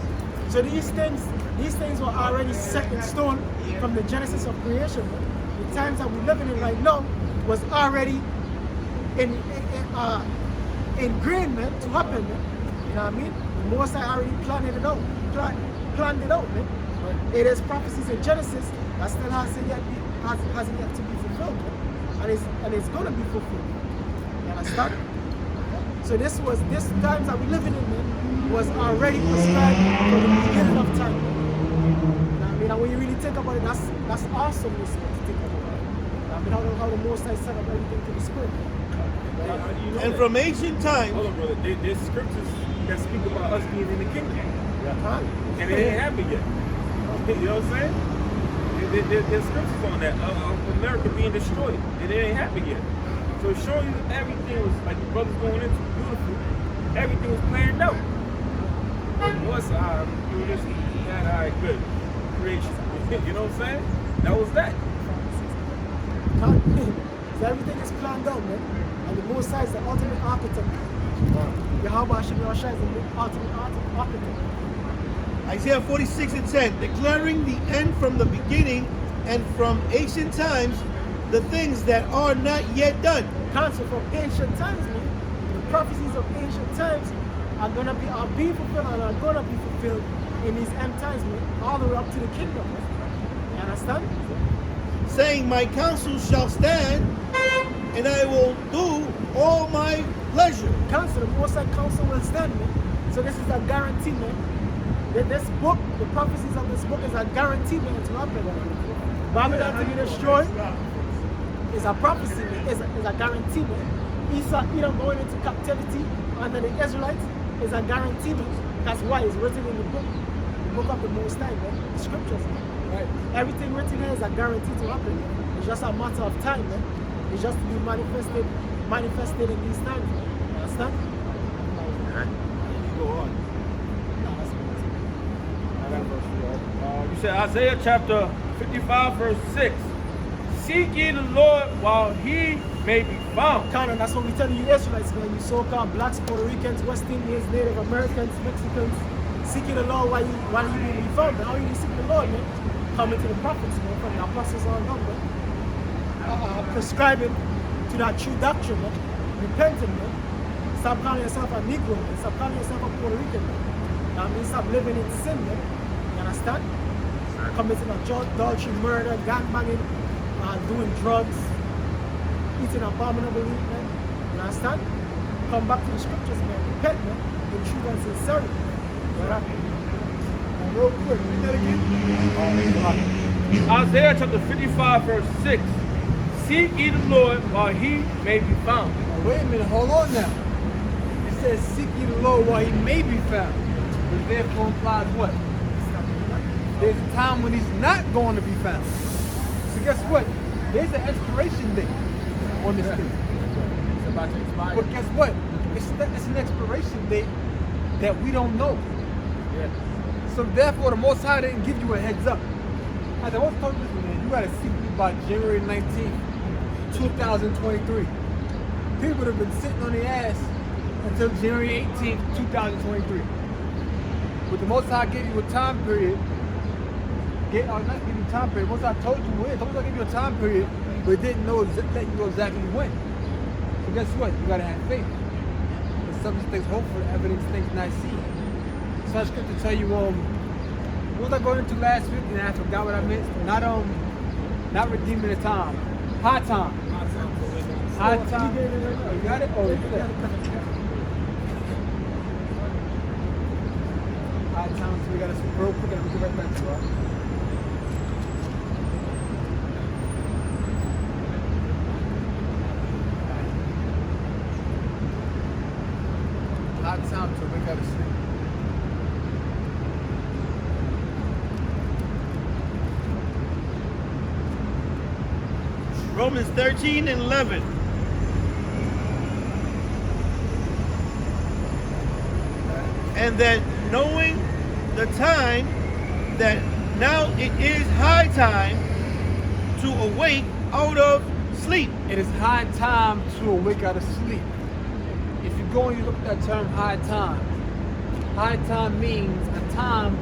So these things were already set in stone from the genesis of creation, man. The times that we're living in right now was already in green, man, to happen, man. You know what I mean? The Most High already planned it out, man. It is prophecies in Genesis that still hasn't yet to be fulfilled, man. And it's gonna be fulfilled. You understand? So this times that we're living in, man, was already prescribed from the beginning of time. You know what I mean? And when you really think about it, that's awesome to think about. I mean, how the Most High set up everything to the Spirit. And from ancient times. Hold on, brother. There's scriptures that speak about us being in the kingdom. Yeah. And it ain't happened yet. You know what I'm saying? There's scriptures on that of America being destroyed. And it ain't happened yet. So it's showing you everything was, like the brothers going into, beautiful. Everything was planned out. What's do this, that, all right, good. Creation. You know what I'm saying? That was that. So everything is planned out, man. And the Most High is the ultimate architect. Yahweh Hashem Yahshua is the ultimate architect. Isaiah 46 and 10. Declaring the end from the beginning and from ancient times the things that are not yet done. Counsel from ancient times, man. The prophecies of ancient times are being fulfilled and are gonna be fulfilled in these end times, man. All the way up to the kingdom, man. You understand? Saying, my counsel shall stand, and I will do all my pleasure. Counsel, the Most High counsel will stand, man. So this is a guarantee, man. That this book, the prophecies of this book is a guarantee, man, to happen. Babylon to be destroyed is a prophecy, man. Is a guarantee, man. Edom going into captivity under the Israelites is a guarantee, man. That's why it's written in the book of the Most High, man. The scriptures, man. Right. Everything written here is a guarantee to happen, man. It's just a matter of time, man. It's just to be manifested in these times, man. You understand? Go on. You said Isaiah chapter 55, verse 6. Seek ye the Lord while he may be found. Conan, that's what we tell you Israelites, man. You so-called blacks, Puerto Ricans, West Indians, Native Americans, Mexicans, seeking the Lord while you may be found, man. All you need to seek the Lord, man. Coming to the prophets, man, from the apostles on down, man. Prescribing to that true doctrine, man. Repenting, man. Stop calling yourself a Negro, man. Stop calling yourself a Puerto Rican, man. That means stop living in sin, man. You understand? Committing adultery, murder, gangbanging, doing drugs, eating abominable meat, man. You understand? Come back to the scriptures, man. Repent, man. In truth and sincerity. Right? And real quick, read that again. Isaiah chapter 55, verse 6. Seek ye the Lord while he may be found. Now, wait a minute, hold on now. It says, seek ye the Lord while he may be found. But therefore implies what? There's a time when he's not going to be found. So guess what? There's an expiration date on this thing. It's about to expire. But guess what? It's an expiration date that we don't know. Yeah. So therefore, the Most High didn't give you a heads up. I said, what's talking this, man? You gotta seek me by January 19th, 2023. People would have been sitting on their ass until January 18th, 2023. But the Most High gave you a time period. Not give you a time period. Most High told you when. Most High gave you a time period, but it didn't let you know exactly when. So guess what? You gotta have faith. The substance things hope for, the evidence things not seen. So I scripture tell you, what was I going into last week? And I forgot what I meant. Not redeeming the time. High time. High time. You got it? Oh, you got it. High time. So we got to speak real quick and we'll get right back to it. High time. So we got to sleep. Romans 13 and 11. And that knowing the time, that now it is high time to awake out of sleep. It is high time to awake out of sleep. If you go and you look at that term high time means a time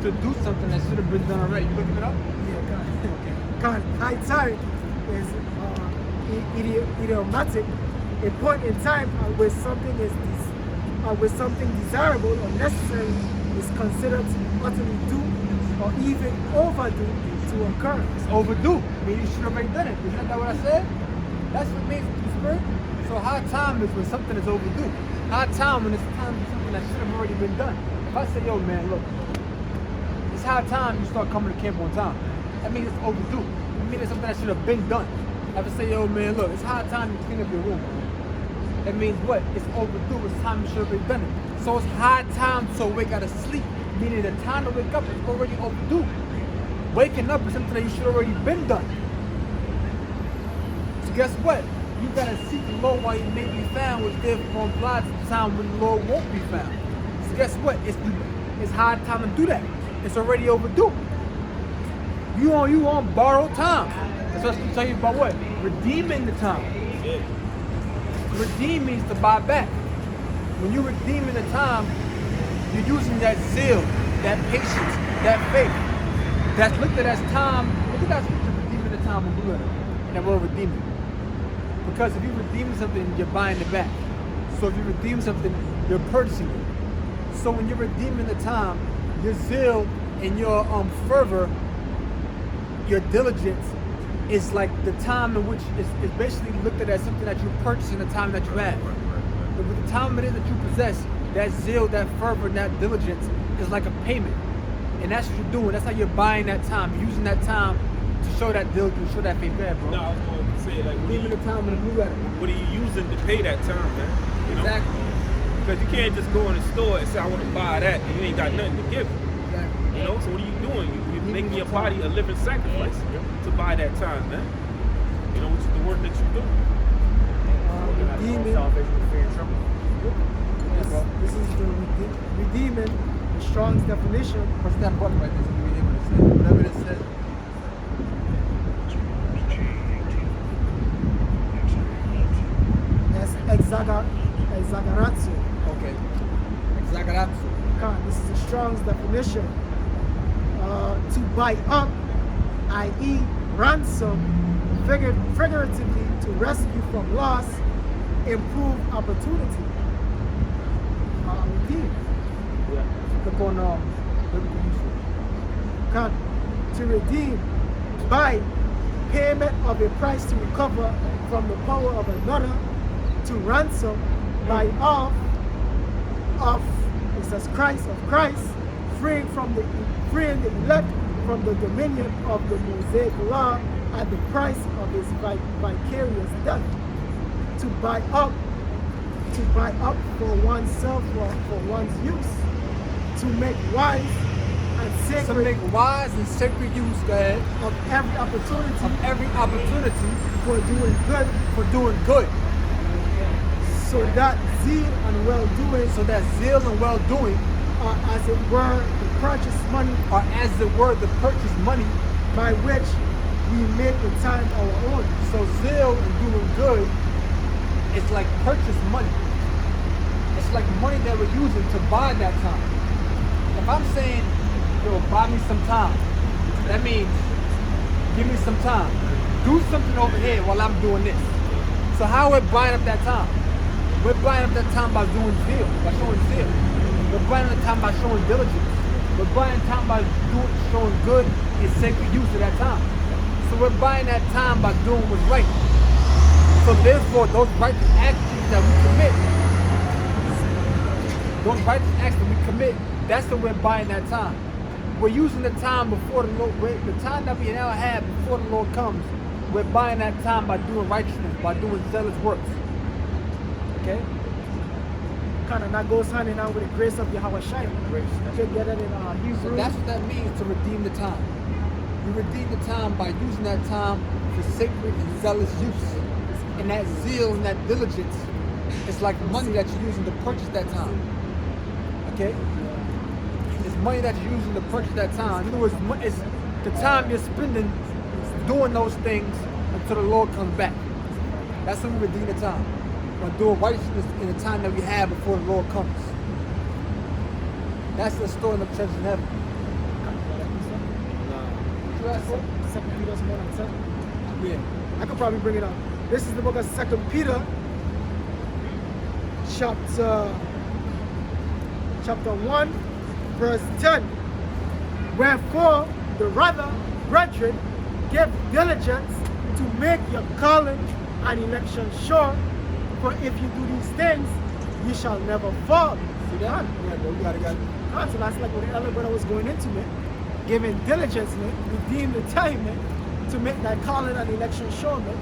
to do something that should have been done already. You looking it up? Yeah, high time is idiomatic. A point in time where something desirable or necessary is considered to be utterly due or even overdue to occur. It's overdue. Meaning you should have already done it. Isn't that what I said? That's what it means in the spirit. So high time is when something is overdue. High time when it's time for something that should have already been done. If I say, yo man, look, it's high time you start coming to camp on time. That means it's overdue. It means it's something that should have been done. I would say, yo man, look, it's high time you clean up your room. That means what? It's overdue. It's time you should have been done it. So it's high time to wake out of sleep. Meaning the time to wake up is already overdue. Waking up is something that you should have already been done. So guess what? You gotta seek the Lord while he may be found, which therefore implies the time when the Lord won't be found. So guess what? It's high time to do that. It's already overdue. You on borrowed time. That's what I'm telling you about what? Redeeming the time. Redeem means to buy back. When you're redeeming the time, you're using that zeal, that patience, that faith. That's looked at as time. Look at that scripture, redeeming the time in blue letter. And that word redeeming. Because if you're redeeming something, you're buying it back. So if you redeem something, you're purchasing it. So when you're redeeming the time, your zeal and your fervor, your diligence is like the time in which is basically looked at as something that you're purchasing the time that you have. with the time it is that you possess, that zeal, that fervor, and that diligence is like a payment. And that's what you're doing. That's how you're buying that time. You're using that time to show that diligence, show that faith, bro. No, I was going to say, like, Leaving the time in the blue letter. what are you using to pay that time, man? You know? Exactly. Because you can't just go in the store and say, I want to buy that, and you ain't got nothing to give. Exactly. You know, so what are you doing? You're making your body a living sacrifice to buy that time, man. You know, which is the work that you do. Redeeming. This is the redeeming, the Strong's definition. What's that book right there? So you'll be able to say whatever it says. That's exagaratio. Okay. Exagaratio. God, this is the Strong's definition. To buy up, i.e., ransom, figuratively to rescue from loss, improve opportunity. Redeem. Look on biblical usage. God, to redeem by payment of a price to recover from the power of another, to ransom by of it says Christ, of Christ, freeing the elect from the dominion of the Mosaic law at the price of his vicarious death. To buy up for oneself or for one's use. To make wise and sacred. To make wise and sacred use, go ahead, of every opportunity for doing good. So that zeal and well-doing are as it were the purchase money by which we make the time our own. So zeal and doing good is like purchase money. It's like money that we're using to buy that time. If I'm saying, yo, buy me some time, that means give me some time. Do something over here while I'm doing this. So how are we buying up that time? We're buying up that time by doing zeal, by showing zeal. We're buying up that time by showing diligence. We're buying time by showing good and sacred use of that time. So we're buying that time by doing what's right. So therefore, those righteous actions that we commit, that's when we're buying that time. We're using the time before the Lord, the time that we now have before the Lord comes. We're buying that time by doing righteousness, by doing zealous works. Okay? Kind of that goes hand in hand with the grace of Yahweh Shai. You can get it in Hebrew. So that's what that means, to redeem the time. You redeem the time by using that time for sacred and zealous use. And that zeal and that diligence is like money that you're using to purchase that time. Okay? It's money that you're using to purchase that time. In other words, it's the time you're spending doing those things until the Lord comes back. That's when we redeem the time. By doing righteousness in the time that we have before the Lord comes. That's the storing of treasures in heaven. Second Peter 1:10. Yeah, I could probably bring it up. This is the book of 2 Peter, chapter 1, verse 10. Wherefore, the rather, brethren, give diligence to make your calling and election sure. For if you do these things, you shall never fall. See that? Yeah, bro, you got it. So that's like what the elder brother was going into, man. Giving diligence, man. Redeem the time, man. To make that calling and election sure, man.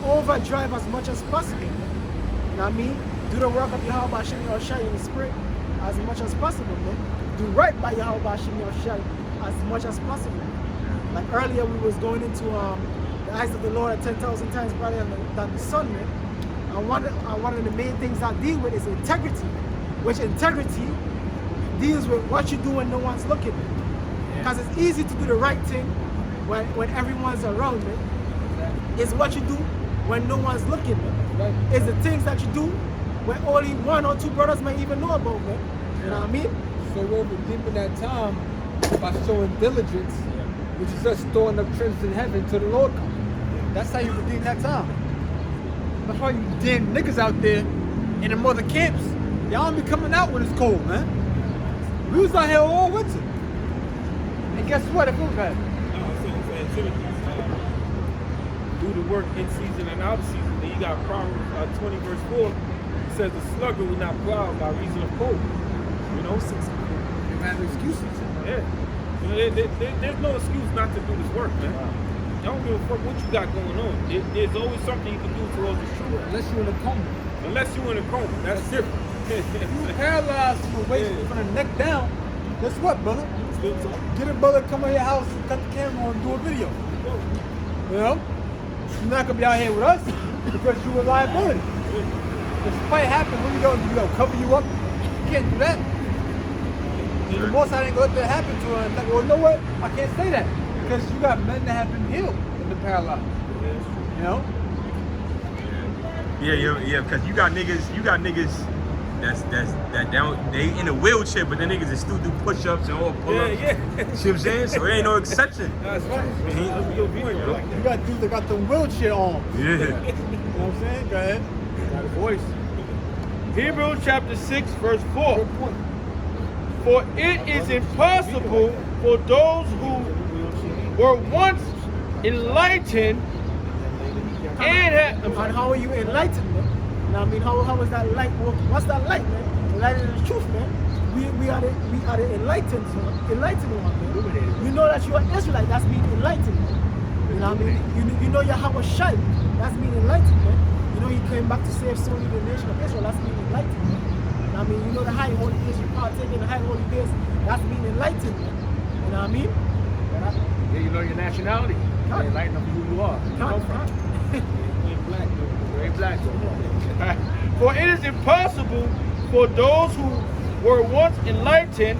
Overdrive as much as possible, man. You know what I mean? Do the work of Yahweh Hashem Yahushai in the spirit as much as possible, man. Do right by Yahweh Hashem Yahushai as much as possible. Like earlier, we was going into the eyes of the Lord are 10,000 times brighter than the sun, man. And one of the main things I deal with is integrity, which integrity deals with what you do when no one's looking. Because it's easy to do the right thing when everyone's around, man. It's what you do when no one's looking, man. It's the things that you do when only one or two brothers may even know about, man. You know what I mean? So we're redeeming that time by showing diligence, which is just storing up treasures in heaven till the Lord comes. That's how you redeem that time. That's why you damn niggas out there in the mother camps, y'all don't be coming out when it's cold, man. We was out here all winter. And guess what? It was bad. Do the work in season and out of season. Then you got Proverbs 20 verse 4 says the sluggard will not plow by reason of cold. You know, You have excuses. yeah. You know, there's no excuse not to do this work, man. I don't give a fuck what you got going on. There's always something you can do towards the truth. Unless you're in a coma. Unless you're in a coma, that's different. You paralyzed from the waist, from the neck down. Guess what, brother? Still talking. Get a brother, come to your house, cut the camera on, and do a video. You know? You're not gonna be out here with us because you're a liability. If a fight happens, what are you gonna do? You gonna cover you up? You can't do that. And the most I didn't go let that happen to her. And like, well, you know what? I can't say that because you got men that have been healed in the paralyzed. You know? Yeah, because you got niggas that down, they in a wheelchair, but the niggas that still do push-ups and all pull-ups. Yeah. See what I'm saying? So there ain't no exception. That's right. That's a good point, bro. You got dudes that got the wheelchair arms. Yeah. You know what I'm saying? Go ahead. Got a voice. Hebrews chapter 6, verse 4. Good point. For it is impossible for those who were once enlightened and had... And how are you enlightened, man? You know what I mean? How is that light? What's that light, man? The light is the truth, man. We are the enlightened one, man. You know that you are Israelite, that's being enlightened, man. You know what I mean? You know Yahweh Shai, that's being enlightened, man. You know he came back to save solely the nation of Israel, that's being enlightened, man. You know what I mean? You know the high holy days, you partake in the high holy days, that's being enlightened, man. You know what I mean? Yeah, you know your nationality. You enlighten them who you are. You know from. You ain't black, though. You ain't black, though. For it is impossible for those who were once enlightened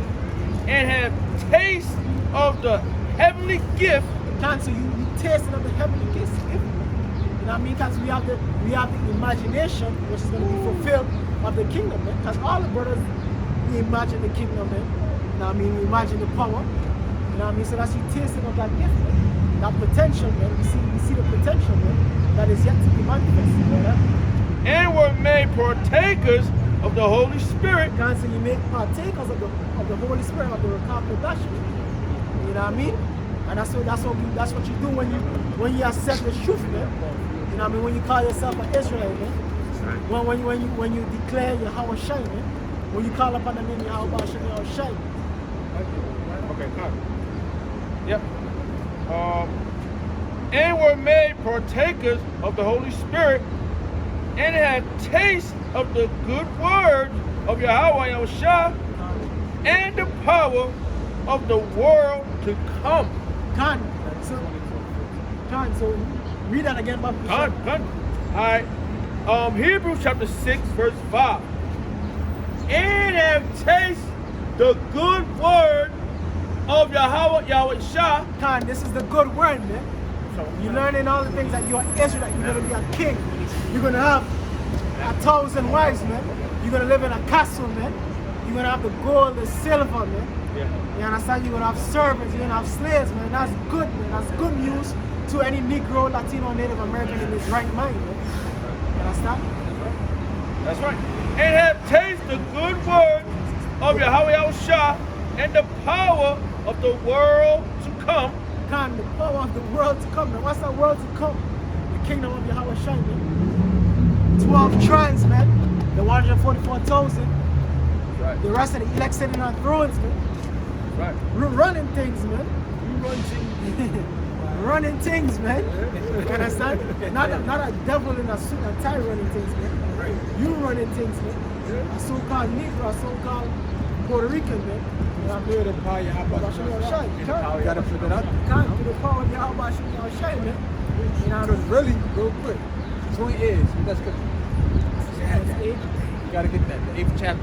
and have taste of the heavenly gift. So you tasting of the heavenly gifts. You know what I mean? Because we have the imagination which is going to be fulfilled of the kingdom, man. Because all the brothers, we imagine the kingdom, man. You know what I mean? We imagine the power. You know what I mean? So that's you tasting of that gift, man. That potential, man. We see the potential, man, that is yet to be manifested, man. And were made partakers of the Holy Spirit. So you make partakers of the Holy Spirit, of the Rakah. You know what I mean? And that's what you do when you accept the truth, man. You know what I mean? When you call yourself an Israelite, man. When you declare Yahweh Shai, man. When you call upon the name of Yahweh Shai. Okay, come. Yep. And were made partakers of the Holy Spirit, and had taste of the good word of Yahweh Yahushua and the power of the world to come. So read that again, Bob. Alright. Hebrews chapter 6, verse 5. And have taste the good word of Yahweh Yahushua. This is the good word, man. So you're learning all the things that you're Israelite. You're gonna be a king. You're gonna have 1,000 wives, man. You're gonna live in a castle, man. You're gonna have the gold, the silver, man. Yeah. You understand? You're gonna have servants, you're gonna have slaves, man. That's good, man. That's good news to any Negro, Latino, Native American in his right mind, man. You understand? That's right. And have tasted the good word of Yahweh Yahushua and the power of the world to come. The power of the world to come, man. What's that world to come? The kingdom of Yahweh Shai, man. 12 tribes, man. The 144,000. Right. The rest of the elect sitting on thrones, man. Right. Running things, man. You run things. Running things, man. You understand? Not a devil in a suit and tie running things, man. Right. You running things, man. A so-called Negro, a so-called Puerto Rican, man. I'm here to power your Shai. You gotta put it out. Can't do the power of Yahweh Shai, man. You know, Because really, real quick, the point is, that's good. You gotta get that, the 8th chapter.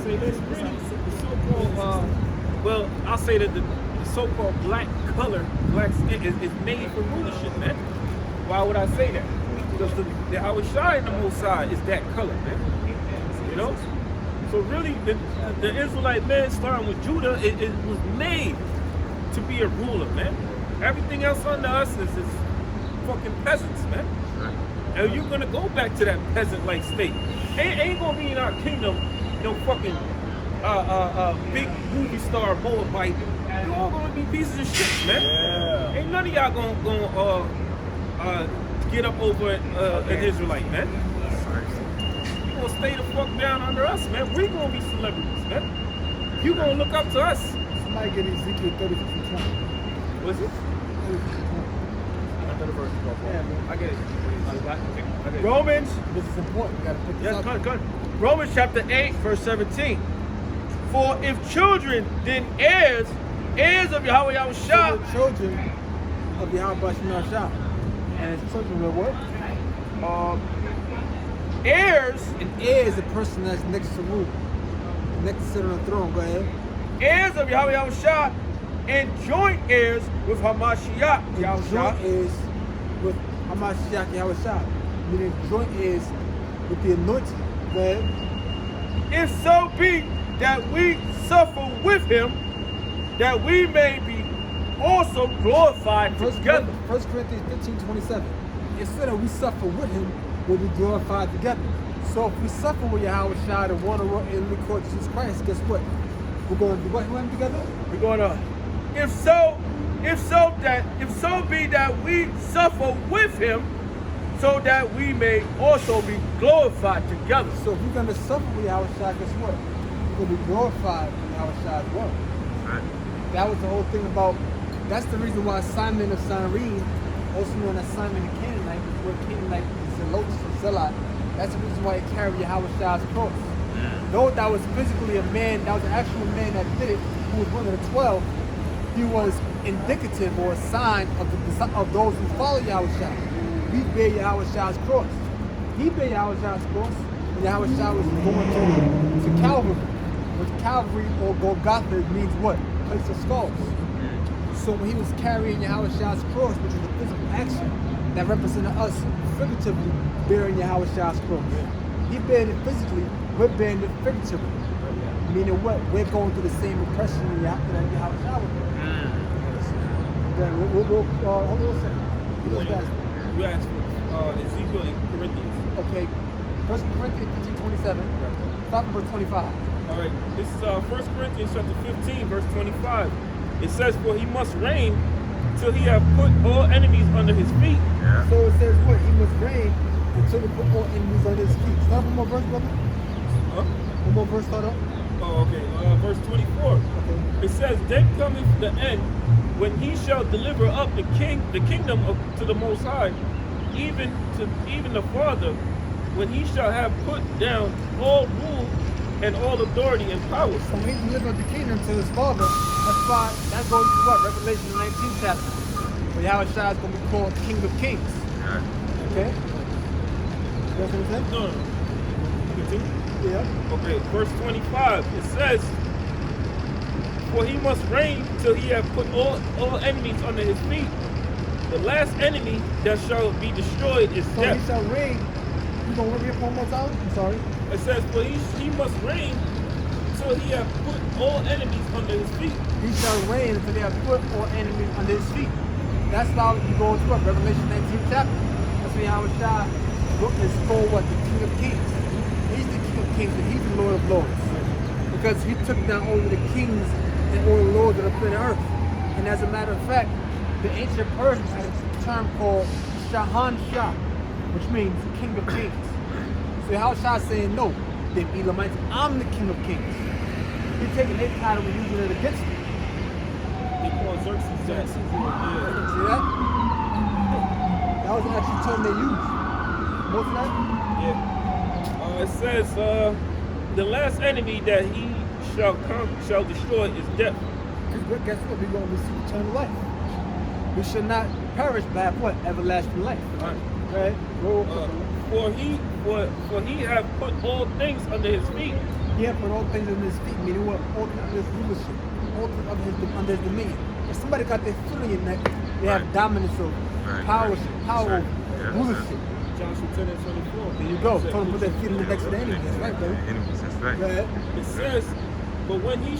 Say this, really, the so-called, well, I'll say that the so-called black color, black skin is made for rulership, man. Why would I say that? Because the Yahushua in the Most High is that color, man. You know? So really, the Israelite man, starting with Judah, it was made to be a ruler, man. Everything else under us is fucking peasants, man. Right. And you're gonna go back to that peasant-like state. Ain't gonna be in our kingdom, no fucking big movie star Moabite. You all gonna be pieces of shit, man. Yeah. Ain't none of y'all gonna get up over an Israelite, man. stay the fuck down under us, man. We gonna be celebrities, man. You gonna look up to us. Somebody get Ezekiel 36:20. Was it? 36:20. Another verse. Yeah, man. I get it. I get it. Romans, this is important. You gotta put this Yes, up. good. Romans chapter 8, verse 17. For if children, then heirs of Yahweh So Yahushua, the children of Yahweh Shah. And his children were what? heirs, An heir is a person that's next to rule. Next to sit on the throne. Go ahead. heirs of Yahweh Yahushua, and joint heirs with Hamashiach And joint Yahushua. is with Hamashiach Yahushua. Meaning joint is with the anointing. Go ahead. If so be that we suffer with him, that we may be also glorified together. 1 Corinthians 15:27. It said that we suffer with him, we'll be glorified together. So if we suffer with Yahweh Shah and want to run in the court of Jesus Christ, guess what? We're going to do what with him together? We're gonna, if so be that we suffer with him, so that we may also be glorified together. So if we're going to suffer with Yahweh Shah, guess what? We're going to be glorified with Yahweh Shah as well. Right. That was the whole thing about, that's the reason why Simon of Cyrene, also known as Simon the Canaanite, before Canaanite is Zelotes from Zealot, that's the reason why he carried Yahweh Shah's cross. Though that was physically a man, that was an actual man that did it, who was one of the 12, he was indicative or a sign of those who follow Yahweh Shah. We bear Yahweh Shah's cross. He bear Yahweh Shah's cross, and Yahweh Shah was going to Calvary. Which Calvary or Golgotha means what? Place of skulls. So when he was carrying Yahweh Shah's cross, which is a physical action that represented us figuratively bearing Yahweh Shah's cross. He bearing it physically, we're bearing it figuratively. Meaning what? We're going through the same oppression that Yahweh Shah was doing. Then hold on a second. Let's go back. You asked for Ezekiel and Corinthians. Okay. 1 Corinthians 15:27. Stop at verse 25. All right, this is 1 Corinthians chapter 15, verse 25. It says, for he must reign till he have put all enemies under his feet. Yeah. So it says what? He must reign until he put all enemies on his feet. Start one more verse, brother. Huh? One more verse, start up. Oh, okay. Verse 24. Okay. It says, then cometh the end, when he shall deliver up the kingdom to the Most High, even the Father, when he shall have put down all rule and all authority and power. So when he delivered the kingdom to his father, that's why that goes to what? Revelation 19th chapter. Where Yahweh Shah is going to be called King of Kings. Yeah. Okay? You know what I'm saying? No. Continue. Yeah. Okay, verse 25. It says, for he must reign till he have put all enemies under his feet. The last enemy that shall be destroyed is So death. he shall reign. You going to read it one more time? I'm sorry. It says, for he must reign till he have put all enemies under his feet. He shall reign until they have put all enemies under his feet. That's how you go into what? Revelation 19th chapter. That's where Yahweh Shah is called what? The King of Kings. He's the King of Kings and he's the Lord of Lords. Because he took down all of the kings and all the lords that are put on earth. And as a matter of fact, the ancient Persians had a term called Shahan Shah, which means King of Kings. So Yahweh Shah is saying, no, the Elamites, I'm the King of Kings. He's taking their title and using it against them. They call Xerxes that. See that? That was the actual term they used. Most of that? Yeah. It says, the last enemy that he shall destroy is death. Because guess what? We're going to receive eternal life. We should not perish by what? Everlasting life. Right? Roll. For he have put all things under his feet. He had put all things under his feet, meaning what? All things under his rulership, all things under his dominion. If somebody got their foot on your neck, they have dominance over, power, rulership. Joshua 10 and 24. There you go. Told him to put their feet on the necks of the enemy. That's right, baby. Enemies, that's right. Go ahead. It says, but when he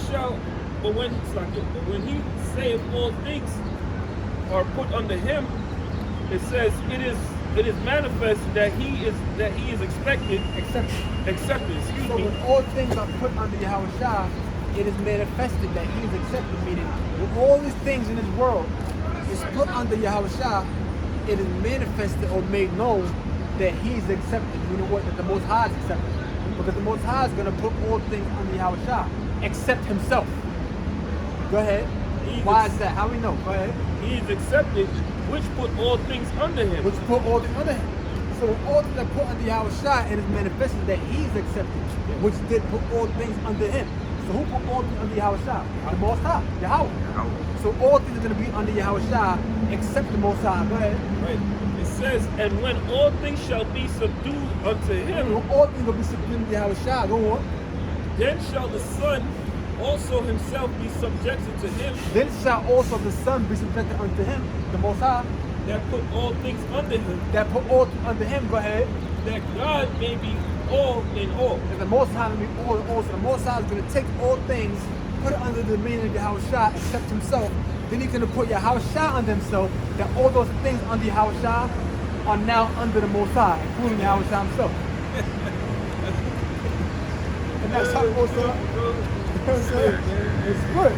saith all things are put under him, it says it is manifest that he is expected. Excuse So me. when all things are put under Yahweh Shah, it is manifested that he is accepted, meaning when all these things in this world is put under Yahweh Shah, it is manifested or made known that he is accepted, meaning what? That the Most High is accepted. Because the Most High is going to put all things under Yahushua, except himself. Go ahead. Why is that? How we know? Go ahead. He is accepted, which put all things under him. Which put all things under him. So when all things are put under Yahushua, it is manifested that he's accepted, which did put all things under him. So who put all things under Yahushua? The Most High, Yahweh. So all things are going to be under Yahushua except the Most High. Go ahead. Right. It says, and when all things shall be subdued unto him, When all things will be subdued to Yahushua. Go on. then shall the Son also himself be subjected to him Then shall also the Son be subjected unto him, the Most High, that put all things under him, that put all things under him. Go ahead. that God may be all in all. And the Most High will be all in all. So the Most High is going to take all things, put it under the dominion of Yahushua, except himself. Then he's going to put Yahushua under himself, that all those things under Yahushua are now under the Most High, including Yahushua himself. And that's how it goes on. It's good.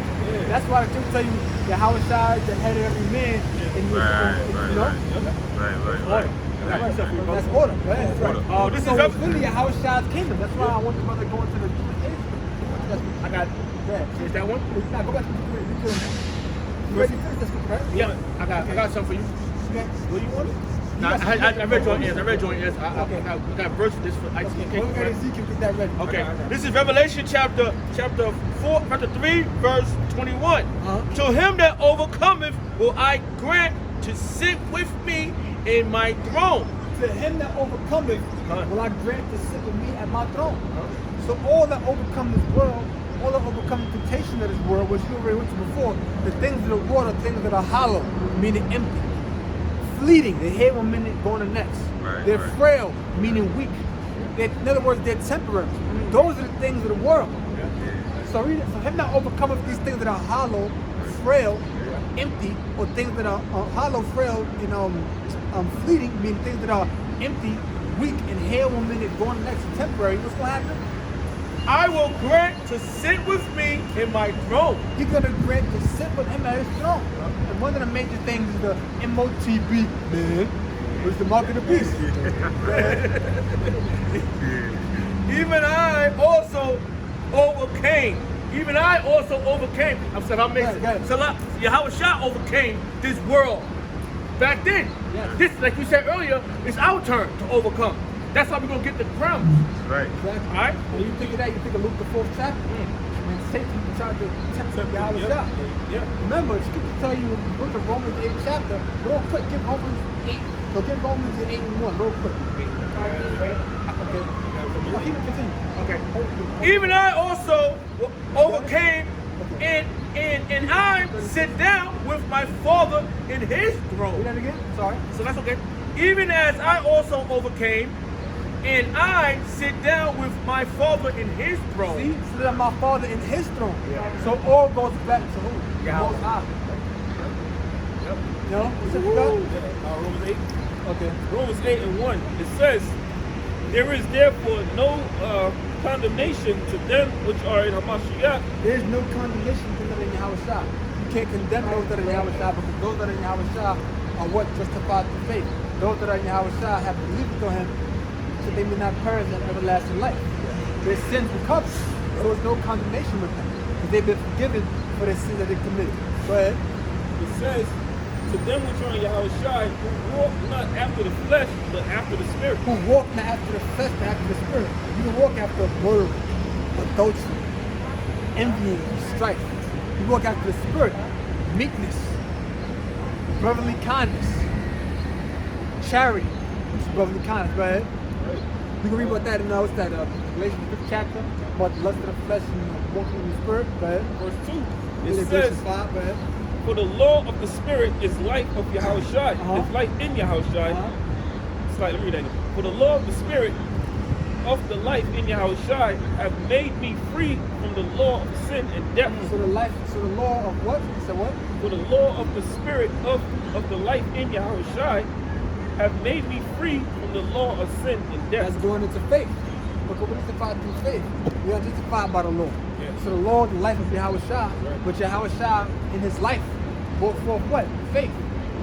That's why the scripture tell you Yahushua is the head of every man. And you know? Right. That's order. Go ahead. Order. This is really Yahushua's kingdom. That's why I want the brother going to the Jewish Israel. I got Is that one? Now go back to the you ready to finish this scripture, right? Yeah, I got something for you. What do you want? No, I read your ears. I read your ears. I got verse this for ITK. When we get Ezekiel, get that ready. Okay, this is Revelation chapter 3, verse 21. To him that overcometh will I grant to sit with me in my throne. To him that overcometh will I grant to sit with me at my throne. So all that overcome this world, all that overcome the temptation of this world, which you already went to before, the things of the world are things that are hollow, meaning empty. Fleeting, they're here 1 minute, going the next. They're frail, meaning weak. In other words, they're temporary. Those are the things of the world. So him that overcometh these things that are hollow, frail, empty, or things that are hollow, frail, and fleeting, meaning things that are empty, weak, and here 1 minute, going the next, temporary. What's going to happen? I will grant to sit with me in my throne. He's going to grant to sit with him at his throne. And one of the major things is the MOTB, man, was the mark of the beast. Even I also overcame. Even I also overcame. I'm saying I'm mixing. So Yahushua overcame this world. Back then, this, like you said earlier, it's our turn to overcome. That's how we're going to get the crown. Right. Exactly. All right? When you think of that, you think of Luke the 4th chapter. When Satan tried to tempt Yahushua. Remember, scripture tell you in the book of Romans 8th chapter, real quick, give Romans 8. So give Romans 8 and 1, real quick. Okay. Okay. Even I also overcame, and I sit down with my Father in his throne. Read that again? Sorry. So that's okay. Even as I also overcame, and I sit down with my Father in his throne. See, sit down my Father in his throne. So all goes back to who? Most High. You know? What's it got? Romans 8. Okay. Romans 8 and 1. It says, there is therefore no condemnation to them which are in Hamashiach. There's no condemnation to them in Yahushua. You can't condemn those that are in Yahushua, because those that are in Yahushua are what justified through faith. Those that are in Yahushua have believed on him, so they may not perish in everlasting life. Their sins were covered. So there's no condemnation with them, because they've been forgiven for their sins that they committed. Go ahead. It says, to them which are in Yahushua, who walk not after the flesh, but after the spirit. Who walk not after the flesh, but after the spirit. You can walk after murder, adultery, envying, strife. You walk after the spirit, meekness, brotherly kindness, charity, which is brotherly kindness. Go ahead. You can read about that in Galatians 5th chapter, about the lust of the flesh and walking in the spirit. Go ahead. Verse 2. Galatians It says, 5, go ahead. for the law of the spirit is life of Yahushua. Is life in Yahushua. It's like, let me read that again. For the law of the spirit of the life in Yahushua have made me free from the law of sin and death. So the law of what? So what? For the law of the spirit of the life in Yahushua have made me free from the law of sin and death. That's going into faith. Because we're justified through faith. We are justified by the law. So the law of the life of Yahushua, but Yahushua in his life brought forth what? Faith.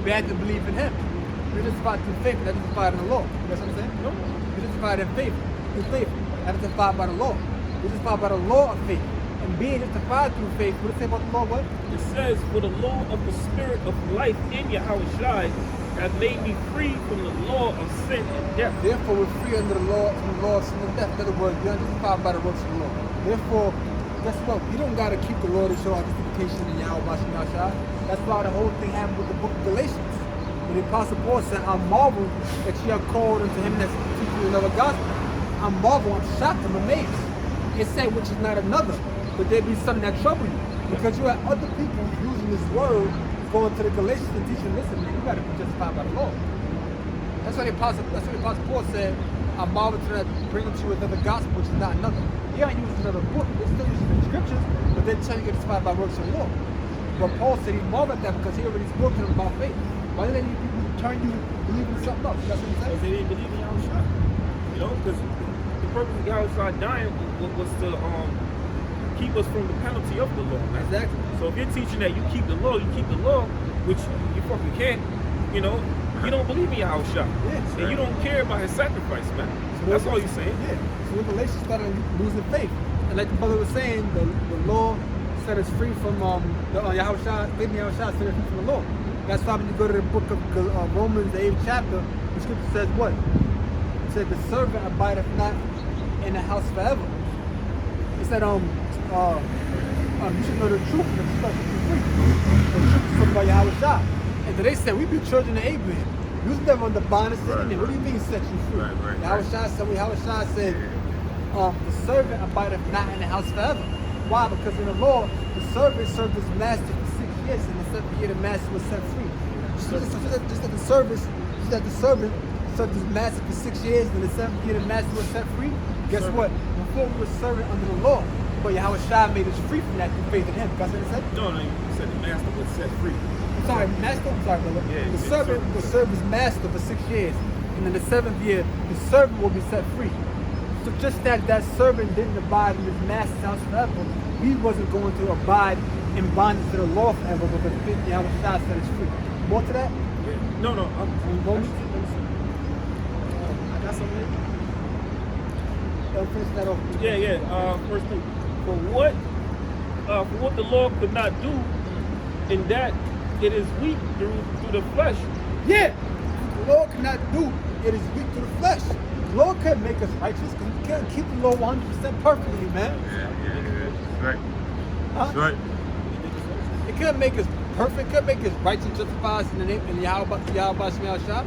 We had to believe in him. We're justified through faith, not justified in the law. You know what I'm saying? No. We're justified in faith. Through faith. That is justified by the law. We're justified by the law of faith. And being justified through faith, what does it say about the law? What? It says, for the law of the spirit of life in Yahushua has made me free from the law of sin and death. Therefore, we're free under the law from the law of sin and death. In other words, we're justified by the works of the law. Therefore, guess what? You don't got to keep the law to show our justification in Yahushua. That's why the whole thing happened with the book of Galatians. When the Apostle Paul said, I marvel that you are called unto him that's teaching another gospel. I marvel, I'm shocked, I'm amazed. It said, which is not another, but there be something that trouble you. Because you have other people using this word, going to the Galatians and teaching, listen, man, you got to be justified by the law. That's what the Apostle Paul said, I marvel to bring to you another gospel, which is not another. He ain't using another book, they're still using the scriptures, but they're telling you to get justified by works of the law. But Paul said he marveled at that because he already spoke to them about faith. Why did any people turn you to believe in something else? That's what he said. Because they didn't believe in Yahushua. You know, because the purpose of Yahushua dying was to keep us from the penalty of the law. Man. Exactly. So if you're teaching that you keep the law, which you fucking can't, you know, you don't believe in Yahushua. Yes, and you don't care about his sacrifice, man. So that's all you're saying. Yeah. So when Galatians started losing faith, and like the brother was saying, the law set us free from the Yahushua, faith in Yahushua set us free from the law. That's why when you go to the book of Romans, the 8th chapter, the scripture says what? It said, the servant abideth not in the house forever. It said, you should know the truth and the truth set you free. The truth is something about Yahushua. And they said, we be children of Abraham. You was never under bondage sitting there. What do you mean set you free? Yahushua said, the servant abideth not in the house forever. Why? Because in the law, the servant served his master for 6 years, and the 7th year the master was set free. Just that the servant served his master for 6 years, and the 7th year the master was set free. Guess what? Before we were serving under the law, but Yahushua made us free from that through faith in him. That's what it said? No, you said the master was set free. I'm sorry, brother. Yeah, the servant will serve his master for 6 years, and in the 7th year, the servant will be set free. So just that servant didn't abide in his master's house forever, he wasn't going to abide in bondage to the law forever because Yahushua set us free. More to that? Yeah. No, I'm going. I got something. Finish that off. Yeah. First thing, for what the law could not do, in that it is weak through the flesh. Yeah, the law cannot do, it is weak through the flesh. The law can't make us righteous because we can't keep the law 100% perfectly, man. Yeah. That's right. Huh? That's right. It can't make us perfect, it can't make us righteous, justified in the name of Yahweh Shah.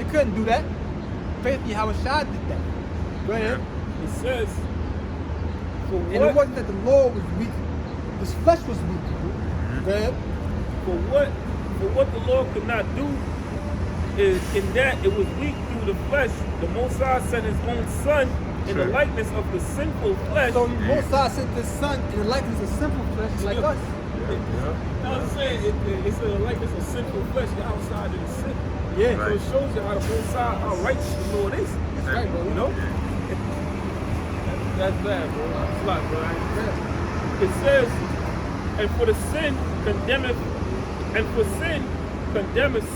It couldn't do that. Faith in Yahweh Shah did that. Go ahead. It says, and it wasn't that the law was weak, this flesh was weak. Go ahead. For what the law could not do is in that it was weak through the flesh. The Most High sent his own son in the likeness of the sinful flesh. So the Most High sent his son in the likeness of sinful flesh like us. I'm saying it's a likeness of sinful flesh. You're outside of the sin. Yeah. So it shows you how the Most High, how righteous the Lord is. That's right, bro. You know? That's bad, bro. That's a lot, bro. It says, and for sin condemneth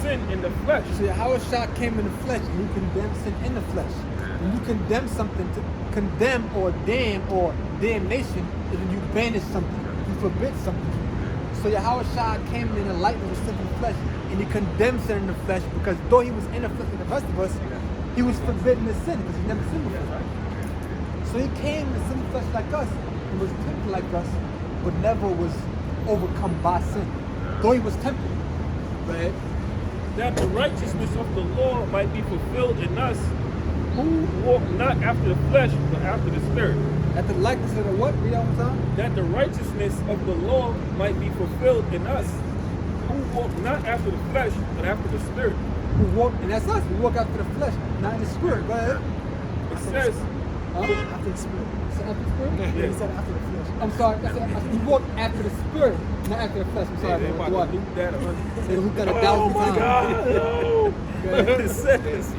sin in the flesh. See, Yahushua came in the flesh and he condemned sin in the flesh. When you condemn something, to condemn or damn or damnation is when you banish something, you forbid something. So Yahushua came in the likeness of sinful flesh and he condemned sin in the flesh because though he was in the flesh with the rest of us, he was forbidden to sin because he never sinned before. So he came in sinful flesh like us and was tempted like us, but never was overcome by sin. Though he was tempted. Right? That the righteousness of the law might be fulfilled in us, who walk not after the flesh, but after the spirit. At the likeness of the what? Read that one time. That the righteousness of the law might be fulfilled in us, who walk not after the flesh, but after the spirit. Who walk, and that's us. We walk after the flesh, not in the spirit. Go ahead. It says, after the spirit. You said after the spirit? Yeah. You said after the flesh. I'm sorry. We walk after the spirit, not after the flesh. I'm sorry. they about to loop that 100. They loop that 1,000 times. God, no. It says,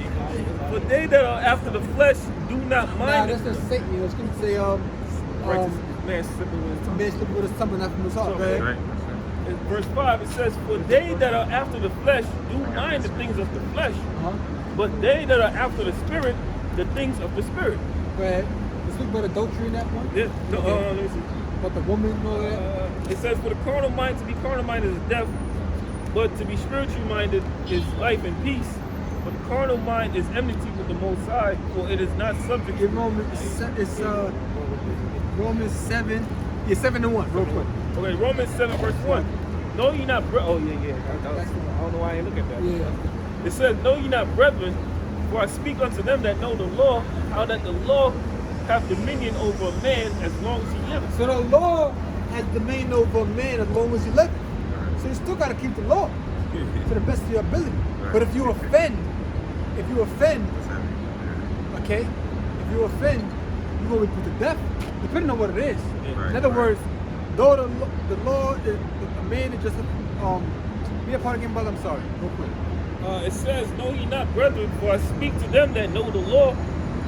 but they that are after the flesh do not Nah, mind that's just Satan. You know, it's going to say, righteous man slipping with his tongue. man slipping with his tongue, not from his heart. Go ahead. Right. In verse 5 it says, for they that are after the flesh do mind the things of the flesh, but they that are after the spirit, the things of the spirit. Go ahead. Let's speak about adultery in that one. Yeah, no, let me see. About the woman and all that. It says, for the carnal mind, to be carnal minded is death, but to be spiritually minded is life and peace. But the carnal mind is enmity with the Most High, for it is not subject to Romans 7. Yeah, 7:1, real quick. Okay, Romans 7 verse 1. Know ye not, oh yeah. I don't know why I ain't look at that. Yeah. It says, know ye not, brethren, for I speak unto them that know the law, how that the law hath dominion over a man as long as he liveth. So the law has dominion over a man as long as you live. So you still gotta keep the law to the best of your ability. But if you offend, okay, if you offend, you're gonna be put to death, depending on what it is. In other words, though the law, the man is just be a part again, brother. I'm sorry, real quick. It says, know ye not, brethren, for I speak to them that know the law,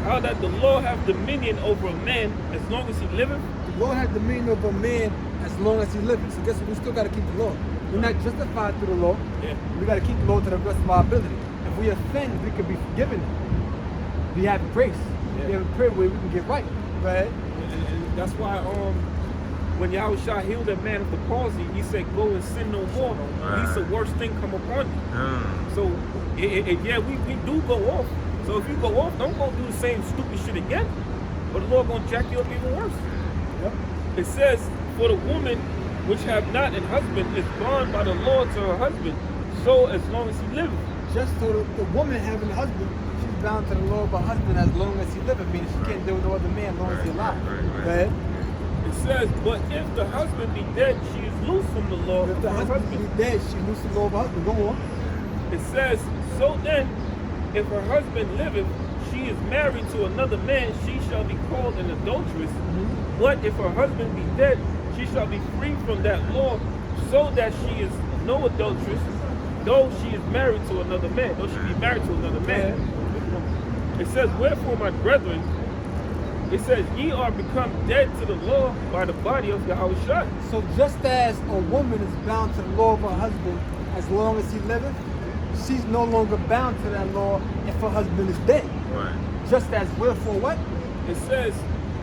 how that the law hath dominion over a man as long as he liveth. The law has dominion over a man as long as he lives. So guess what? We still gotta keep the law. We're not justified through the law. Yeah. We gotta keep the law to the best of our ability. If we offend, we can be forgiven. We have grace. We have a prayer where we can get right. Right? And that's why when Yahushua healed that man of the palsy, he said, go and sin no more. At least the worst thing come upon you. So we do go off. So if you go off, don't go do the same stupid shit again. But the Lord gonna jack you up even worse. Yep. It says, for the woman which have not an husband is bound by the law to her husband, so as long as he liveth. Just so the woman having a husband, she's bound to the law of her husband as long as he liveth. Meaning she can't deal with no other man as long as he's alive. Go ahead. It says, but if the husband be dead, she is loose from the law If of the her husband husband. be dead, she loses the law of her husband. Go on. It says, so then, if her husband liveth, she is married to another man, she shall be called an adulteress. But if her husband be dead, she shall be free from that law, so that she is no adulteress, though she is married to another man, though she be married to another man. It says, wherefore, my brethren, it says, ye are become dead to the law by the body of Yahushua. So just as a woman is bound to the law of her husband as long as he liveth, she's no longer bound to that law if her husband is dead. Right. Just as wherefore what? It says,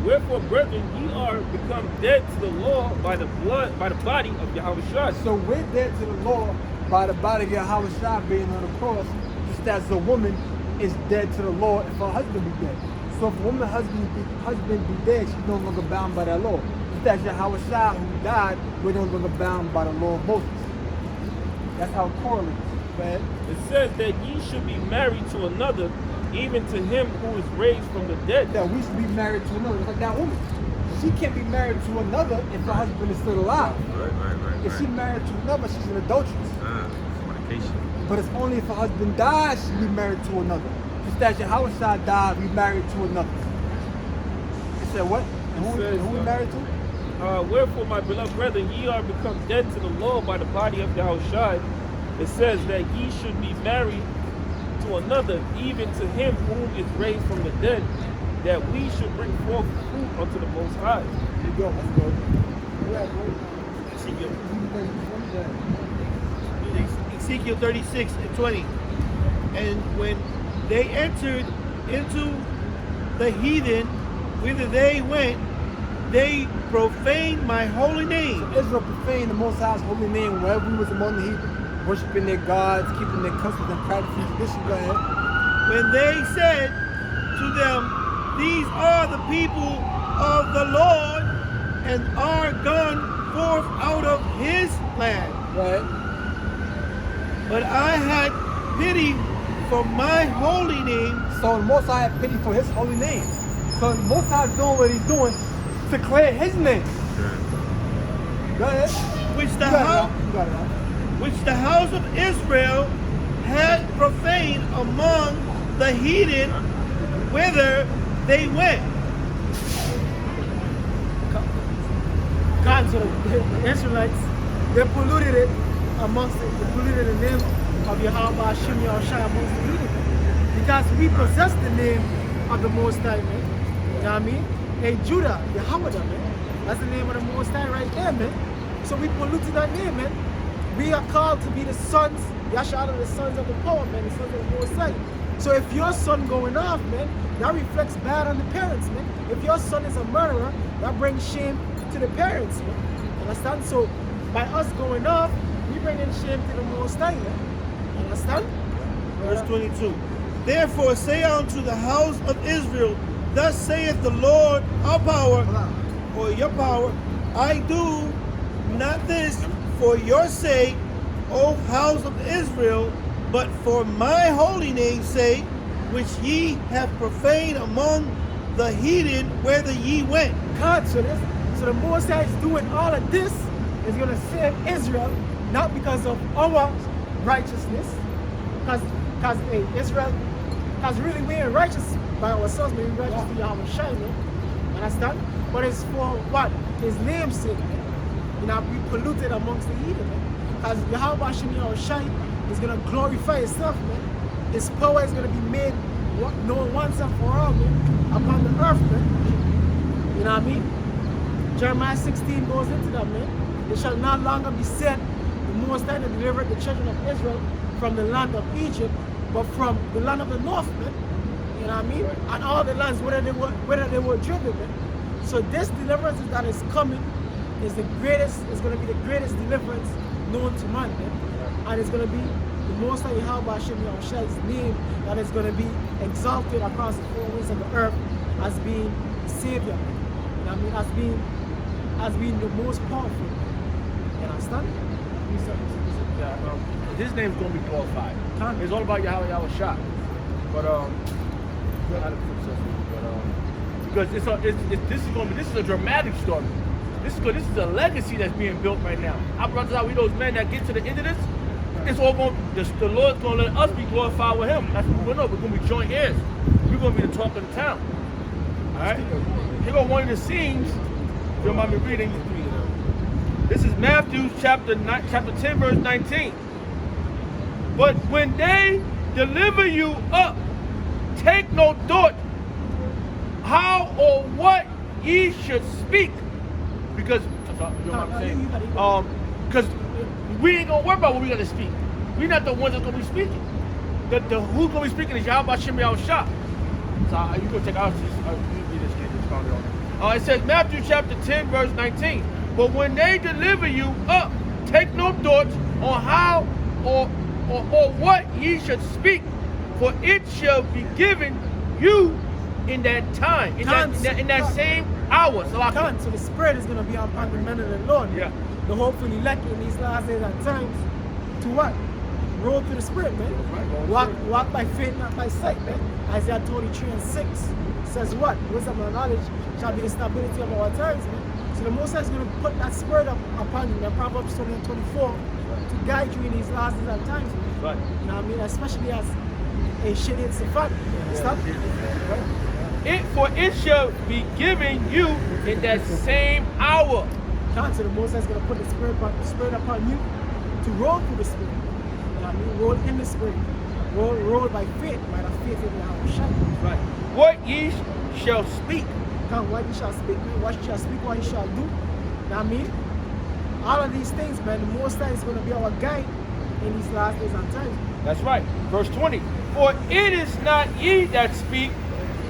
wherefore, brethren, ye are become dead to the law by the body of Yahushua. So we're dead to the law by the body of Yahushua being on the cross, just as a woman is dead to the law if her husband be dead. So if a woman's husband be dead, she's no longer bound by that law. Just as Yahushua who died, we're no longer bound by the law of Moses. That's how it correlates. Right? It says that ye should be married to another, even to him who is raised from the dead. That we should be married to another. It's like that woman. She can't be married to another if her husband is still alive. Right. If she's married to another, she's an adulteress. Fornication. But it's only if her husband dies, she'll be married to another. Just as Yahushua died, we married to another. It said what? And who we married to? Wherefore, my beloved brethren, ye are become dead to the law by the body of Yahushua. It says that ye should be married to another, even to him whom is raised from the dead, that we should bring forth fruit unto the Most High. There you go. That's good. Ezekiel 36:20. And when they entered into the heathen, whither they went, they profaned my holy name. Israel profaned the Most High's holy name wherever we was among the heathen, worshiping their gods, keeping their customs and practicing tradition. Go ahead. When they said to them, these are the people of the Lord, and are gone forth out of his land. Right. But I had pity for my holy name. So the Most High had pity for his holy name. So the Most High is doing what he's doing to clear his name. Go ahead. Which the house of Israel had profaned among the heathen whither they went. God, so the Israelites, they polluted it amongst it. They polluted the name of Yahweh Hashem Yahushua amongst the heathen. Because we possess the name of the Most High, man. You know what I mean? Hey, Judah, Yahweh, man. That's the name of the Most High right there, man. So we polluted that name, man. We are called to be the sons, Yashar, the sons of the power, man, the sons of the Most High. So if your son going off, man, that reflects bad on the parents, man. If your son is a murderer, that brings shame to the parents, man. Understand? So by us going off, we bring in shame to the Most High, man. Understand? Verse 22. Therefore say unto the house of Israel, thus saith the Lord our power, or your power, I do not this for your sake, O house of Israel, but for my holy name's sake, which ye have profaned among the heathen, whither ye went. God, so the Most High is doing all of this is going to save Israel, not because of our righteousness, because hey, Israel, because really we ain't righteous by ourselves, we ain't righteous to Yahweh Shai, understand? But it's for what? His name's sake, you know, be polluted amongst the heathen, because Yahweh Shai is going to glorify himself, man. His power is going to be made known once and for all, man, upon the earth, man. You know what I mean? Jeremiah 16 goes into that, man. It shall not longer be said, the Most High to deliver the children of Israel from the land of Egypt, but from the land of the north, man. You know what I mean? And all the lands, whether they were driven, man. So this deliverance that is coming is the greatest, is going to be the greatest deliverance known to man, man. And it's going to be the Most High Yahweh Hashem Yahushai's name that is going to be exalted across the four winds of the earth as being the Savior, man. You know what I mean? As being the most powerful. You understand? His name's going to be glorified. It's all about Yahweh Shai. But because this is a dramatic story. This is a legacy that's being built right now. Our brothers out, we those men that get to the end of this, it's all going. The Lord's going to let us be glorified with Him. That's what we're going to. We're going to be joint heirs. We're going to be the talk of the town. All right. Here go one of the scenes. If you don't mind me reading. This is Matthew chapter 10, verse 19. But when they deliver you up, take no thought how or what ye should speak. Because, you know what I'm saying? Because we ain't going to worry about what we're going to speak. We're not the ones that's going to be speaking. Who's going to be speaking is Yahweh Shem Yahushua. So you can take out this. It says Matthew chapter 10, verse 19. But when they deliver you up, take no thought on how or what ye should speak, for it shall be given you in that time, in that same hour. So the Spirit is going to be upon the men of the Lord. Yeah. The hopefully elect in these last days and times to what? Roll through the Spirit, man. Right. Walk by faith, not by sight, man. Isaiah 23:6 says what? Wisdom and knowledge shall be the stability of our times, man. So the Most High is going to put that Spirit upon you, in Proverbs 24, to guide you in these last days and times, man. Right. You know what I mean? Especially as a shit hits the fact. Stop. For it shall be given you in that same hour. So the Most High is going to put the Spirit upon you to roll through the Spirit. You know what I mean? Roll in the Spirit. Roll by faith, by the faith in Yahweh. Right. What ye shall speak. What you shall speak, man. What you shall speak, what you shall do. You know what I mean? All of these things, man, the Most High is going to be our guide in these last days and times. That's right. Verse 20. For it is not ye that speak,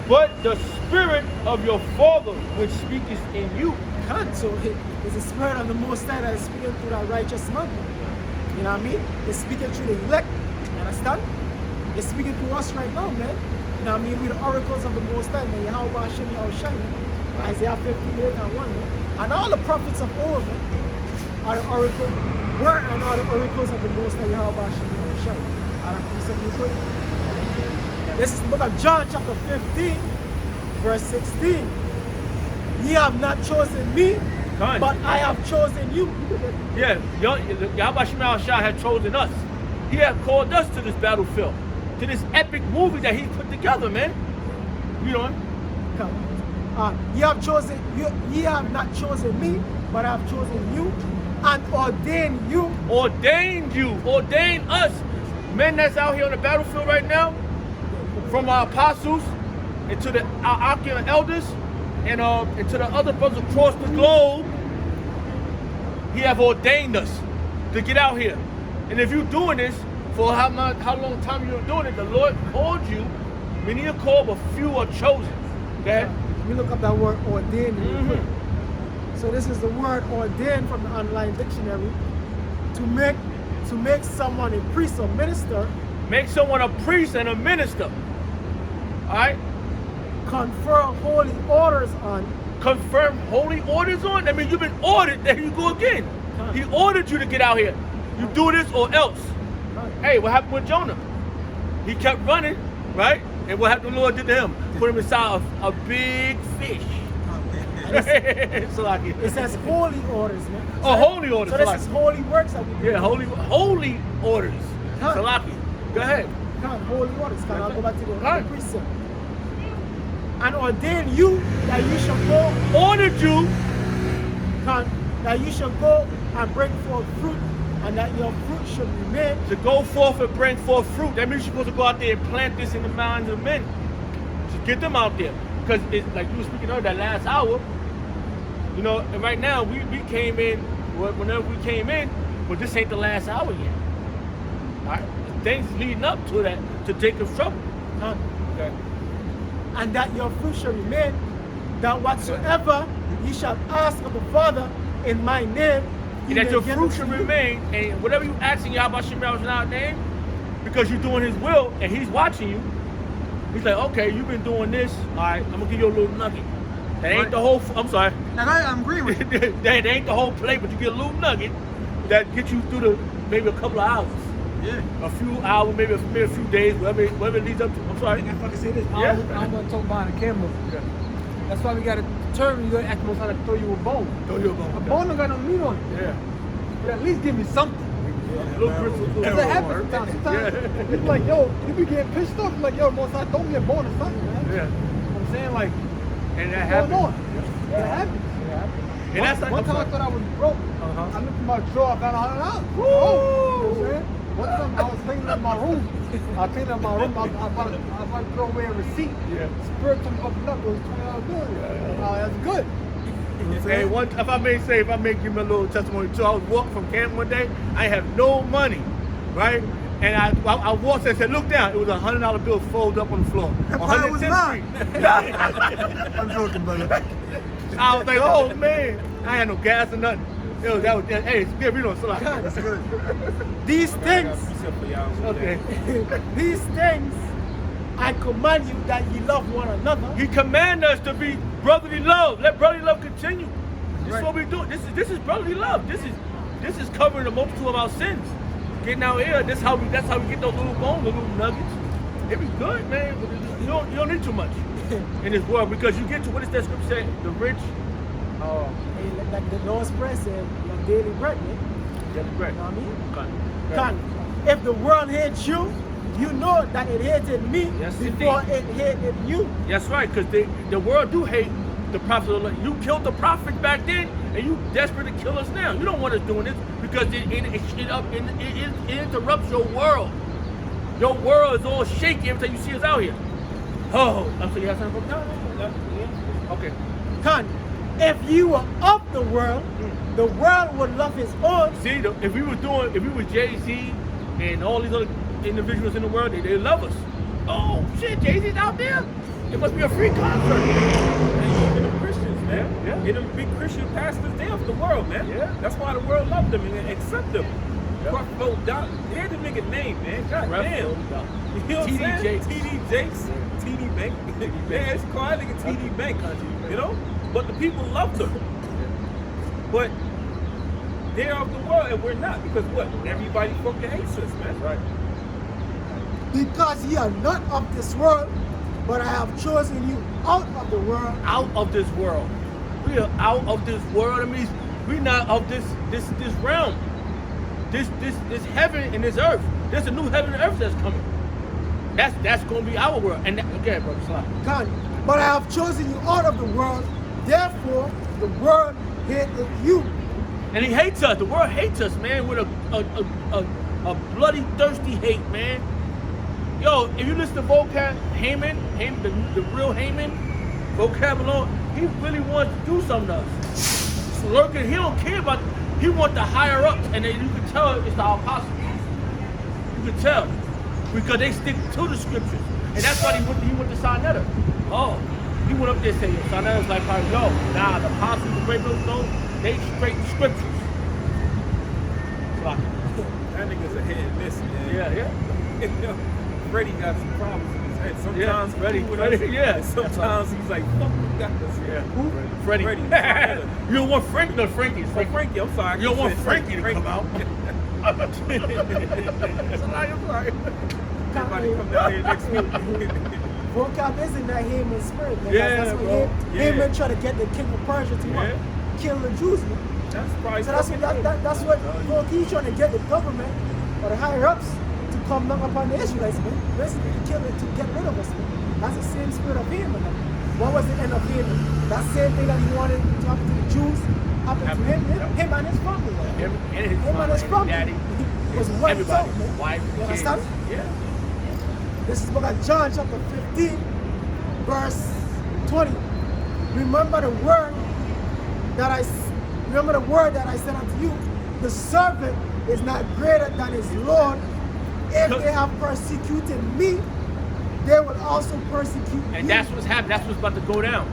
but the Spirit of your Father which speaketh in you. So it's the Spirit of the Most High that is speaking through that righteous man. You know what I mean? It's speaking through the elect. You understand? It's speaking to us right now, man. You know what I mean? We're the oracles of the Most High, man. Yahweh Hashem Yahushai, Isaiah 58:1, man. And all the prophets of old, man, are the oracles, were and are the oracles of the Most High, Yahweh Hashem Yahushai. This is the book of John, chapter 15, verse 16. Ye have not chosen me, but I have chosen you. Yeah, Yahweh Shem Yahushua had chosen us. He had called us to this battlefield, to this epic movie that He put together, man. You know? Ye have not chosen me, but I have chosen you and ordained you. Ordained us. Men that's out here on the battlefield right now, from our apostles and to our archon elders and to the other brothers across the globe, He have ordained us to get out here. And if you're doing this For how long time you were doing it, the Lord called you. Many are called, but few are chosen. Okay? We look up that word ordained. real quick. So this is the word ordained from the online dictionary to make someone a priest or minister. Make someone a priest and a minister. Alright? Confer holy orders on. Confirm holy orders on? That means you've been ordered. There you go again. He ordered you to get out here. You do this or else. Hey, what happened with Jonah? He kept running, right? And what happened? The Lord did to him? Put him inside a big fish. It says holy orders, man. Oh, holy orders. So this is holy works that we do. Yeah, holy orders. Salaki. Go ahead. Holy orders. I'll go back to the Right. precept. And ordain you that you shall go. Ordered you. That you shall go and bring forth fruit, and that your fruit should remain. To go forth and bring forth fruit. That means you're supposed to go out there and plant this in the minds of men. To get them out there. Because it's like you were speaking of that last hour. You know, and right now we came in, whenever we came in, but this ain't the last hour yet. Alright? Things leading up to that, to Jacob's trouble. Okay. And that your fruit shall remain, that whatsoever ye shall ask of the Father in my name, And that your fruit should remain, and whatever you ask in Yahweh Shem's name, because you're doing his will and he's watching you, he's like, okay, you've been doing this, alright, I'm gonna give you a little nugget. That ain't the whole, I'm sorry. I'm agreeing with you. that ain't the whole plate, but you get a little nugget that gets you through maybe a couple of hours. Yeah. A few hours, maybe a few days, whatever it leads up to. I'm sorry. If I can say this, Yeah. I'm going to talk behind the camera. Okay. That's why we got to determine, you got to ask most how to throw you a bone. Throw you a bone. A bone don't got no meat on it. Yeah. But at least give me something. Little bristles, Because that happens sometimes. It's like, yo, you be getting pissed off. Like, yo, most I throw me a bone or something, man. Yeah. You know what I'm saying? Like, And that what's happens. going on? That happens. And that's like, One time I thought I was broke. I looked in my drawer, I found $100. You know what I'm saying? One time I was cleaning up my room. I cleaned up my room. I about to throw away a receipt. Yeah. Spirit told me open up. It was $20 bill. That's good. Hey, if I may give me a little testimony too. I was walking from camp one day. I had no money, right? And I walked and said, look down. It was $100 bill folded up on the floor. That probably was mine. I'm joking, brother. I was like, oh man, I had no gas or nothing. Hey, it's good. We don't sell out. That's good. These things, Okay. these things, I command you that ye love one another. He commanded us to be brotherly love. Let brotherly love continue. This is what we do. This is brotherly love. This is covering the multitude of our sins. Getting out here, that's how we get those little bones, the little nuggets. It be good, man. You don't need too much in this world, because you get to, what is that scripture say? The rich. Like the Lord's Prayer said, your daily bread, man. Daily bread. You know what I mean? Okay. Con, if the world hates you, you know that it hated me Yes, before indeed. it hated you. That's right, because the world do hate the prophets of the Lord. You killed the prophets back then, and you desperate to kill us now. You don't want us doing this because it interrupts your world. Your world is all shaky every time you see us out here. Oh, I'm sorry, you have something? No. Okay. Con, if you were of the world would love his own. See, if we was Jay-Z and all these other individuals in the world, they love us. Oh shit, Jay-Z's out there. It must be a free concert. And even the Christians, man. Yeah. And them big Christian pastors, they of the world, man. Yeah. That's why the world loved them and accept them. Yeah. Creflo Dollar. They had the nigga name, man. God damn. Creflo Dollar. You know what I'm TD saying? Jakes. TD Jakes. TD Bank. Yeah, it's called that nigga TD Bank. You know? But the people loved them. But they're of the world and we're not, because what? Everybody fucking hates us, man. Right. Because ye are not of this world, but I have chosen you out of the world. Out of this world. We are out of this world. That means we're not of this realm. This heaven and this earth. There's a new heaven and earth that's coming. That's gonna be our world. And okay, brother, slide. Con, but I have chosen you out of the world, therefore the world hated you. And he hates us. The world hates us, man, with a bloody, thirsty hate, man. Yo, if you listen to Vocab, Haman, the real Haman, Vocab alone, he really wants to do something to us. He's lurking, he don't care about, he wants the higher ups, and then you can tell it's the apostles. You could tell because they stick to the scriptures, and that's why he went to Sinetta. Oh, he went up there saying, Sinetta's like, yo, nah, the apostles of Greatmillstone, they straight scriptures. That nigga's a hit and miss, man. Yeah. Freddie got some problems in his head. Sometimes Freddie, and sometimes he's like, fuck you guys. Yeah. Who? Freddie. You don't want Frankie? No, Frankie. Frankie, I'm sorry. You don't want Frankie to come out. That's a lie, I'm sorry. Everybody come down here next week. Vocab isn't that Haman spirit, man. Yeah, that's bro. what Haman tried to get the king of Persia to what? Kill the Jews, man. That's probably So that's what he's trying to get the government or the higher ups to come down upon the Israelites, man. Basically to kill it, to get rid of us, man. That's the same spirit of Haman. Man. What was the end of Haman? That same thing that he wanted to happen to the Jews happened to him and his family. Man. Him and his family. Daddy. Was wiped out, Everybody. man. Wife, You kids. understand? Yeah. This is book of John chapter 15, verse 20. Remember the word that I said unto you. The servant is not greater than his Lord. If they have persecuted me, they will also persecute And you. that's what's happening. That's what's about to go down.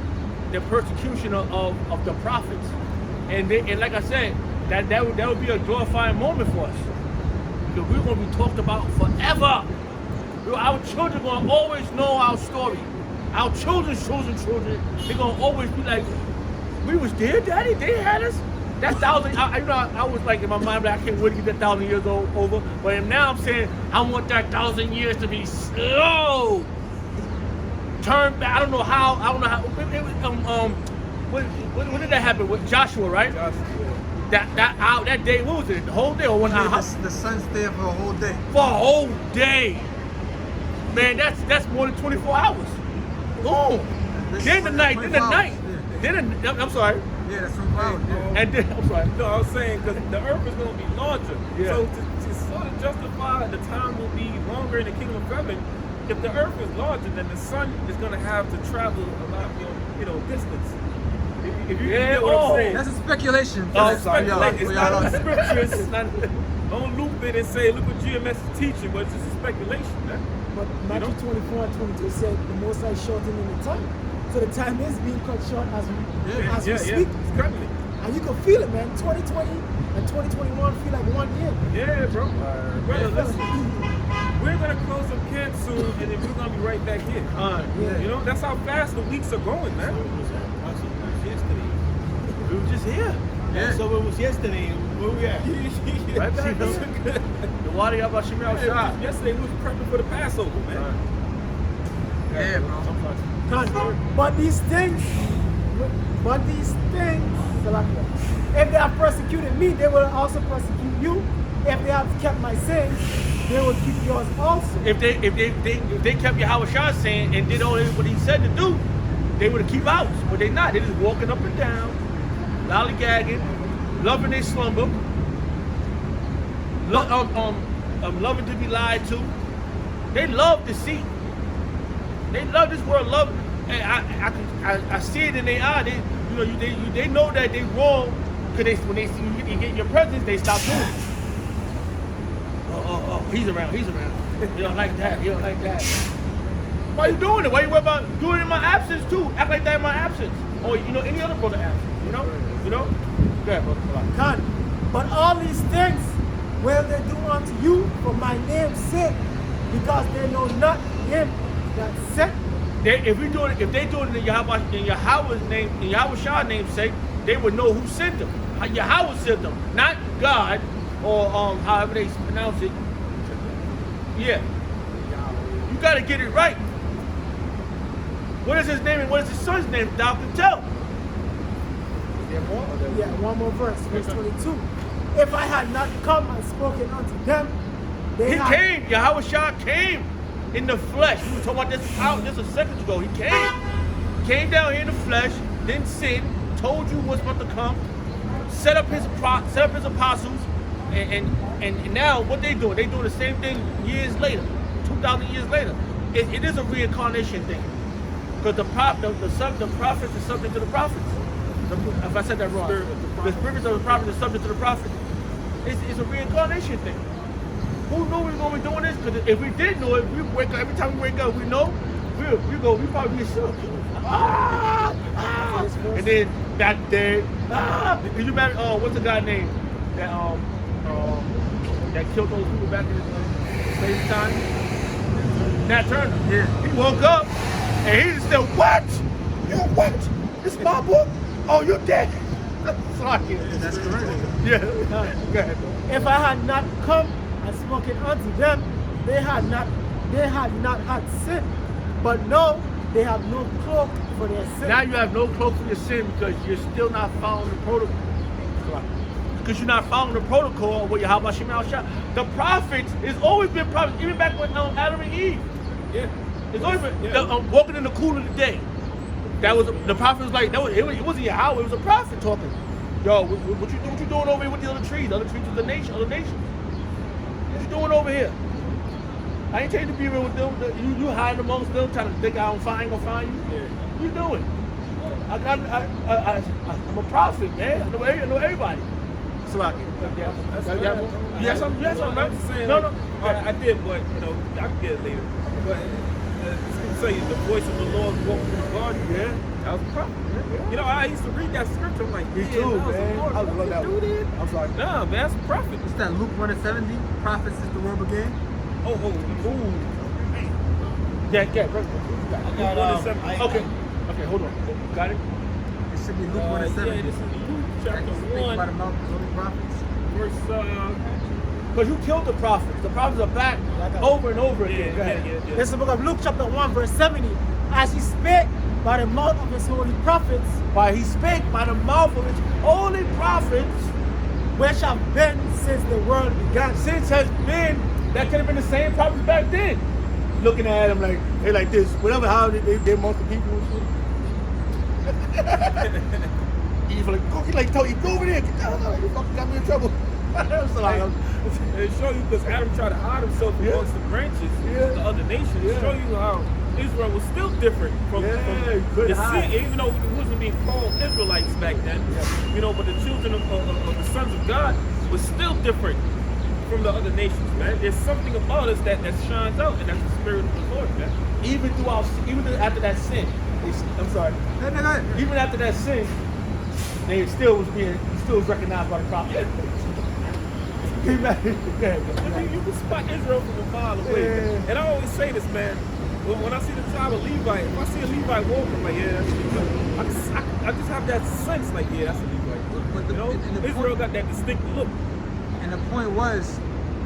The persecution of the prophets. And like I said, that would be a glorifying moment for us. Because we're going to be talked about forever. Our children are going to always know our story. Our children, they're going to always be like, we was there, Daddy. They had us. That 1,000, I was like in my mind, like, I can't wait to get that 1,000 years over. But now I'm saying, I want that 1,000 years to be slow. Turn back. I don't know how. When did that happen with Joshua, right? That day, what was it? The whole day or 1 hour? The sun stayed for a whole day. For a whole day. Man, that's more than 24 hours. Boom. Then the night. I'm sorry. Yeah, that's 24 hours. And then, I'm sorry. No, I was saying because the earth is going to be larger. Yeah. So to sort of justify the time will be longer in the kingdom of heaven, if the earth is larger, then the sun is going to have to travel a lot more, distance. If you get what I'm saying. That's a speculation. Oh, sorry. It's not on the scriptures. It's not. Don't loop it and say, look what GMS is teaching, but it's just a speculation, man. But Matthew 24 and 22 said the Most High shortening the time. So the time is being cut short as we speak. It's cutting it. And you can feel it, man. 2020 and 2021 feel like 1 year. Yeah, bro. Brother, listen. We're gonna close up camp soon, and then we're gonna be right back here. That's how fast the weeks are going, man. We were just here. Yeah. So it was yesterday. Where we at? Right back. The water y'all about Shemel shot. Yesterday we was prepping for the Passover, man. Yeah, bro. But these things, if they have persecuted me, they will also persecute you. If they have kept my sayings, they will keep yours also. If they kept Yahushua saying and did all what he said to do, they would have keep out. But they not. They just walking up and down, lollygagging, loving their slumber, loving to be lied to. They love deceit. They love this world. And I see it in their eye. They know that they wrong because when they see you get your presence, they stop doing it. Oh, he's around. You don't like that. Why you doing it? Why you worry about doing it in my absence too? Act like that in my absence. Or any other brother absence. You know? Go ahead, brother. None. But all these things will they do unto you for my name's sake, because they know not him that sent me. If they do it in Yahweh's name, in Yahweh's name's sake, they would know who sent them. Yahweh sent them, not God, or however they pronounce it. Yeah. You gotta get it right. What is his name and what is his son's name? Thou can tell. Yeah, one more verse 22. If I had not come and spoken unto them, Yahushua came in the flesh. We were talking about this just a second ago. He came down here in the flesh, didn't sin, told you what's about to come, set up his apostles, and now what they doing? They doing the same thing years later, 2,000 years later. It is a reincarnation thing, because the prophets are subject to the prophets. If I said that wrong, the spirits of the prophets are subject to the prophets. It's a reincarnation thing. Who knew we were know we're doing this? Because if we did know it, we wake up, every time we wake up, we know, we probably be shook. And then back there, Can you remember, what's the guy name that killed those people back in the same time? Nat Turner. Yeah. He woke up and he just said, what? You what? This my book? Oh, you're dead. That's correct. Yeah. Go ahead. If I had not come and spoken unto them, they had not had sin. But no, they have no cloak for their sin. Now you have no cloak for your sin because you're still not following the protocol. Because you're not following the protocol with your how about Shemal Shah. The prophets, it's always been prophets, even back when Adam and Eve. Yeah. It's always been walking in the cool of the day. That was the prophet was like, it wasn't Yahweh, it was a prophet talking. Yo, what you doing over here with the other trees? The other trees of the nation, other nations. What you doing over here? I ain't telling you to be real with them. You hiding amongst them, trying to think I ain't gonna find you. Yeah. What you doing? I'm a prophet, man. I know everybody. Salaki. You have something, right? No. I did, but I can get it later. But it's gonna say the voice of the Lord walking through the garden. Yeah, that was a prophet. Yeah. I used to read that scripture. I'm like, me too, man. I love that one. I'm sorry. Nah, man, that's a prophet. It's that Luke 1:70. Prophets since the world began. Oh. Yeah. Okay, hold on. Got it? It should be Luke 1:70. Yeah, this is Luke chapter 1. By the mouth of holy prophets. Verse, because you killed the prophets. The prophets are back over and over again. Yeah. This is the book of Luke chapter 1 verse 70. As he spake by the mouth of his holy prophets, He spake by the mouth of his holy prophets, which have been since the world began. Since has been, that could have been the same prophets back then. Looking at him like, they like this, whatever, how they most of the people and shit. Evil, like, told you, go over there, get down, you fucking got me in trouble. It show you because Adam tried to hide himself amongst the branches of the other nations. It show you how Israel was still different from the sin, even though it wasn't being called Israelites back then. But the children of the sons of God was still different from the other nations, man. There's something about us that shines out, and that's the spirit of the Lord, man. Even after that sin, I'm sorry. Even after that sin, they still was recognized by the prophet. You can spot Israel from a mile away. And I always say this, man. When I see the tribe of Levi, if I see a Levi walking, I'm like, yeah, that's a Levi. I just have that sense, like, yeah, that's a Levi. But Israel got that distinct look. And the point was,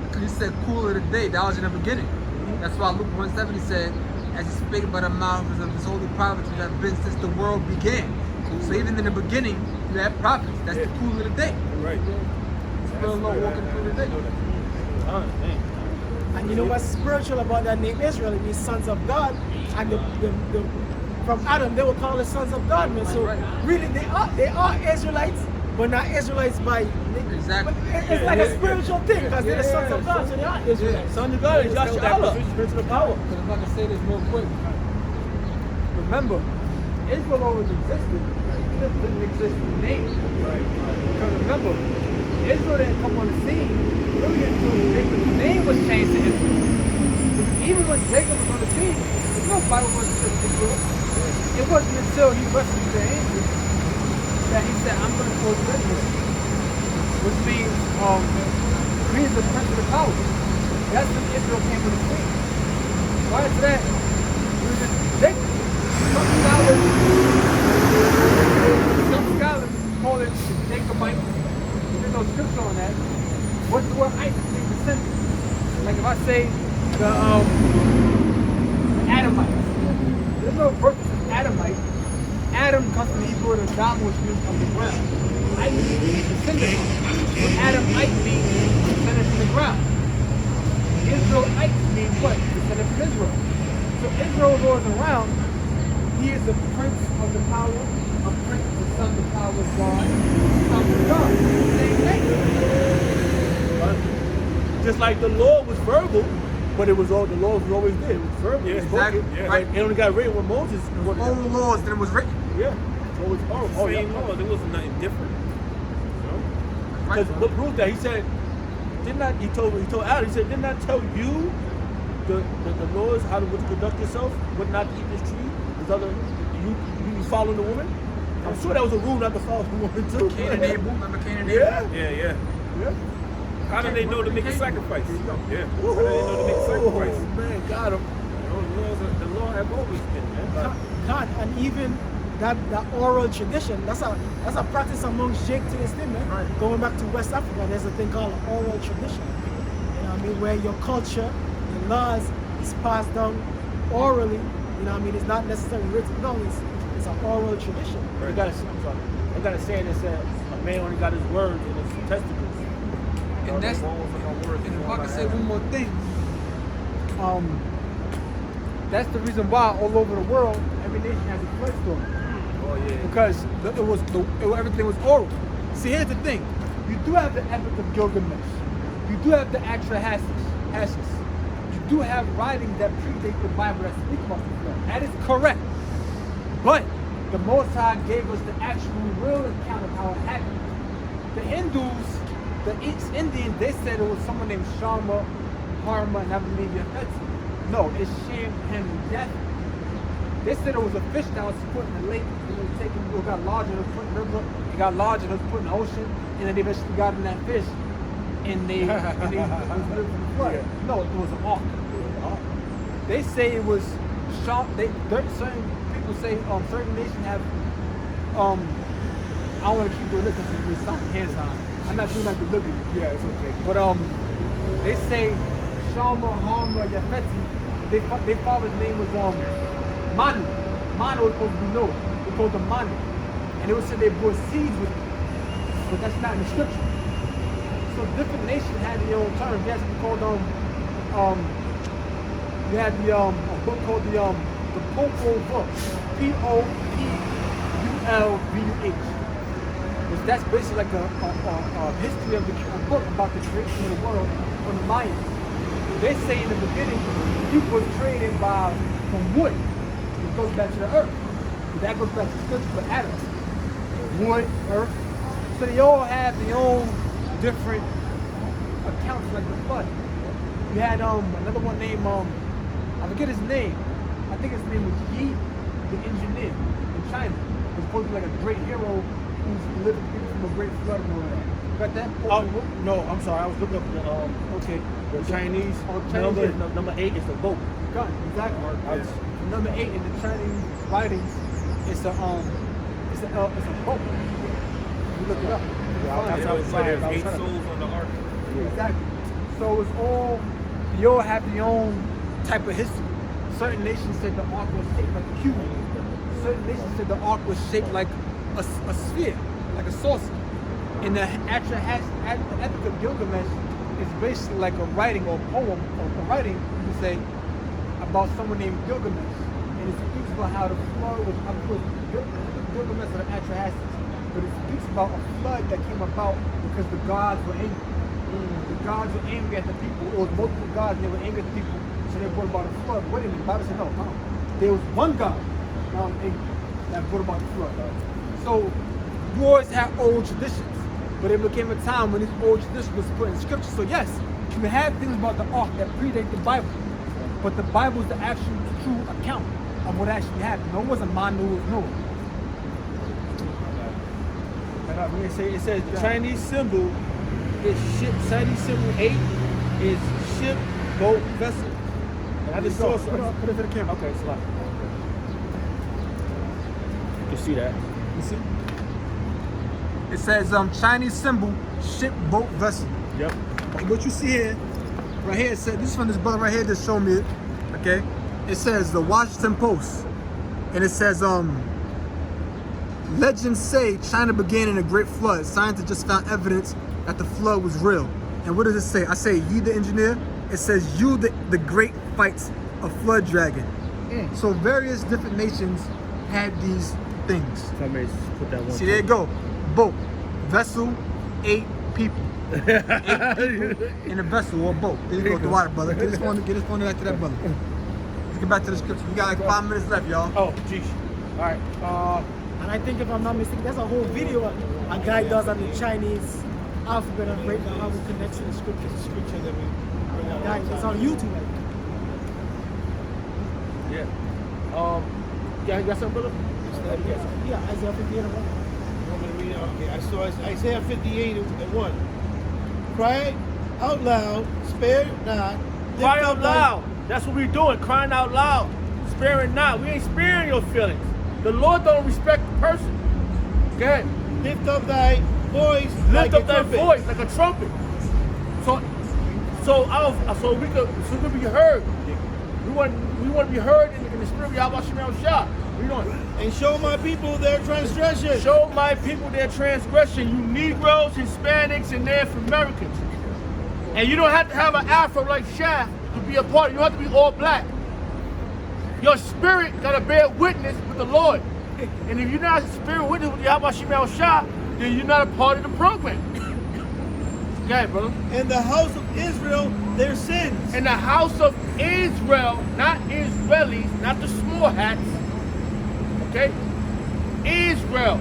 because you said cool of the day, that was in the beginning. That's why Luke 1:70 said, as he spake by the mouths of his holy prophets which have been since the world began. So even in the beginning, you had prophets. That's the cool of the day. Right. Still walking through the day. And you know what's spiritual about that name Israel? It means sons of God. And from Adam, they were called the sons of God, man. So really, they are Israelites, but not Israelites by. Exactly. It's like a spiritual thing because they're the sons of God, so they are Israelites. Sons of God is Yahshua, spiritual power. But I'm going to say this real quick. Remember, Israel always existed. It just didn't exist in the name. Because remember, Israel didn't come on the scene really until Jacob's name was changed to Israel. Even when Jacob was on the scene, there's no Bible verse that says Israel. It wasn't until he rescued the angel that he said, I'm going to call you Israel. Which means, he's the prince of the power. That's when Israel came on the scene. Prior to that, it was just Jacob. Some scholars call it Jacobite. There's no scripture on that. What's the word Ite? It's descendant. Like if I say the Adamites, there's no verse that says Adamite. Adam comes from the Hebrew word Adam, which means from the ground. Ite means descendant. But Adamite means descendant from the ground. Israelite means what? Descendant from Israel. So Israel is always around. He is the prince of the power, a prince of the son of the power of God, son of God. Same thing. Just like the law was verbal, but the law was always there. It was verbal. Yeah, exactly. Right. It only got written when Moses. Old laws that it was written. Yeah. So it was Same law. There wasn't nothing different. Because what proved that? He said, didn't I? He told Adam. He said, didn't I tell you the laws how to conduct yourself, what not to eat this tree? This other you following the woman? I'm sure that was a rule not to follow the woman too. Cain and Abel, remember Cain and Abel? Yeah. How do they know to make a sacrifice? Yeah. How do they know to make a sacrifice? Oh man, got him. The law have always been, man. God, and even that oral tradition, that's a practice among Sheikh to this thing, man. Right. Going back to West Africa, there's a thing called oral tradition. You know what I mean? Where your culture, your laws is passed down orally. You know what I mean? It's not necessarily written down. It's an oral tradition. They got a saying that says a man only got his words in his testicles. And that's, and if I can say one more thing, That's the reason why all over the world, every nation has a flood story. Oh yeah. Because everything was oral. See, here's the thing. You do have the Epic of Gilgamesh. You do have the Atrahasis. You do have writings that predate the Bible that speak about the flood. That is correct. But the Most High gave us the actual real account of how it happened. The Hindus, the East Indians, they said it was someone named Sharma, Harma, and I believe Yafetzi. No, it's Shem, Ham, and Japheth. They said it was a fish that was put in the lake, and it was taken, it got larger, it was put in the river, it got larger, it was put in the ocean, and then they eventually got in that fish, and they it was living from the flood. Yeah. No, it was an ark. They say it was certain people say certain nations have I don't want to keep doing this because it's not hands on. I'm not doing that deliberately. Yeah, it's okay. But they say Shalma, Harma, Yafetzi, their father's name was Manu. Manu was supposed to be Noah. They called him Manu. And it was said they brought seeds with them. But that's not in the scripture. So different nations had their own terms. Yes, we called you had a book called the Popol Vuh. Populvuh. Which that's basically like a history of a book about the creation of the world from the Mayans. They say in the beginning, people was created from wood. It goes back to the earth. But that goes back to scripture for Adam. Wood, earth. So they all have their own different accounts like the flood. You had another one named I forget his name. I think his name was Yi, the engineer in China. He's supposed to be like a great hero who's living from a great flood and all that. Got that? No, I'm sorry. I was looking up the Chinese. Number 8 is the boat. Got it, exactly. Number 8 in the Chinese writings is a boat. You look it up. That's how it's like there's 8 souls on the ark. Exactly. So it's all, you all have your own type of history. Certain nations said the ark was shaped like a cube. Certain nations said the ark was shaped like a sphere, like a saucer. And the Epic of Gilgamesh is basically like a writing or a poem, or a writing, you could say, about someone named Gilgamesh. And it speaks about how the flood was, of course, Gilgamesh or the Atrahasis. But it speaks about a flood that came about because the gods were angry. The gods were angry at the people. It was multiple gods and they were angry at the people. So they brought about a flood. What did the Bible say? No. There was one God that brought about the flood. So you always have old traditions. But it became a time when these old traditions was put in scripture. So yes, you can have things about the ark that predate the Bible. But the Bible is the actual true account of what actually happened. No, it wasn't Manu, it was Noah. It says the Chinese symbol is ship. Chinese symbol 8 is ship, boat, vessel. And I just saw something. Put it to the camera. Okay, it's like. You can see that. You see? It says Chinese symbol, ship, boat, vessel. Yep. What you see here, right here, it says, this is from this brother right here that showed me it. Okay? It says the Washington Post. And it says, legends say China began in a great flood. Scientists just found evidence that the flood was real. And what does it say? I say, Yi the engineer. It says, you the great fights a flood dragon. So various different nations had these things. Somebody put that one. See, there you go. Boat, vessel, 8 people. 8 people in a vessel or boat. There you go, the water, brother. Get this one back to that brother. Let's get back to the scripture. We got like 5 minutes left, y'all. Oh, geez. All right. And I think if I'm not mistaken, there's a whole video a guy does on the Chinese alphabet and break down how it connects to the scriptures. The scripture that we bring out. Guys, it's on YouTube. Like, Yeah. You got something, brother? yeah, Isaiah 58 and 1. You want me to read it? Okay, I saw Isaiah 58 and 1. Cry out loud, spare not. lift Cry up out thy- loud. That's what we're doing, crying out loud. Sparing not. We ain't sparing your feelings. The Lord don't respect the person. Go ahead. Lift up thy voice Lift like up a that trumpet. voice like a trumpet. So we could be heard. We want to be heard in the spirit of Yahweh Shemel Shah. What are you doing? And show my people their transgression. Show my people their transgression, you Negroes, Hispanics, and Native Americans. And you don't have to have an afro like Shaft to be a part. You don't have to be all black. Your spirit got to bear witness with the Lord. And if you're not a spirit witness with Yahweh Shemel Shah, then you're not a part of the program. Go ahead, brother. And the house of Israel their sins. In the house of Israel, not Israelis, not the small hats. Okay? Israel,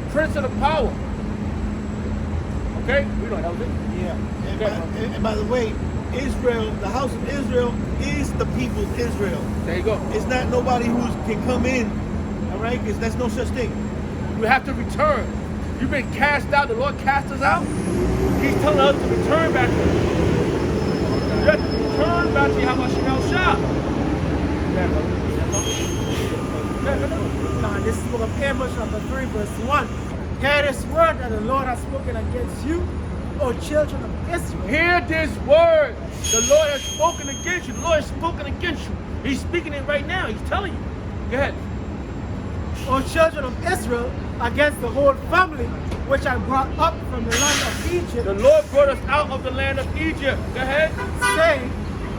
prince of the power. Okay? We know that was it. Yeah. And by the way, Israel, the house of Israel is the people of Israel. There you go. It's not nobody who can come in, all right? Because that's no such thing. You have to return. You've been cast out. The Lord cast us out. He's telling us to return back to Him. You have to return back to Yahweh Shemel Shah. Now, this is the book of Amos, chapter 3, verse 1. Hear this word that the Lord has spoken against you, O children of Israel. Hear this word. The Lord has spoken against you. The Lord has spoken against you. He's speaking it right now. He's telling you. Go ahead. O children of Israel, against the whole family which I brought up from the land of Egypt. The Lord brought us out of the land of Egypt. Go ahead. Saying,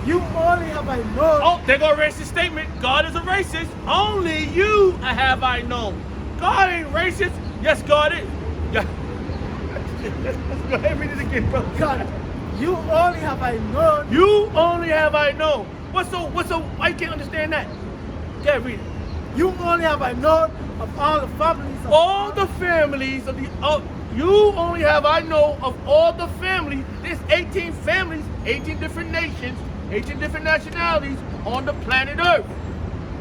you only have I known. Oh, there go a racist statement. God is a racist. Only you have I known. God ain't racist. Yes, God is. Yeah. Let's go ahead and read it again, brother. God, you only have I known. You only have I known. Why you can't understand that? Yeah, read it. You only have I known of all the families of All the families of the you only have I know of all the families. There's 18 families, 18 different nations, 18 different nationalities on the planet Earth.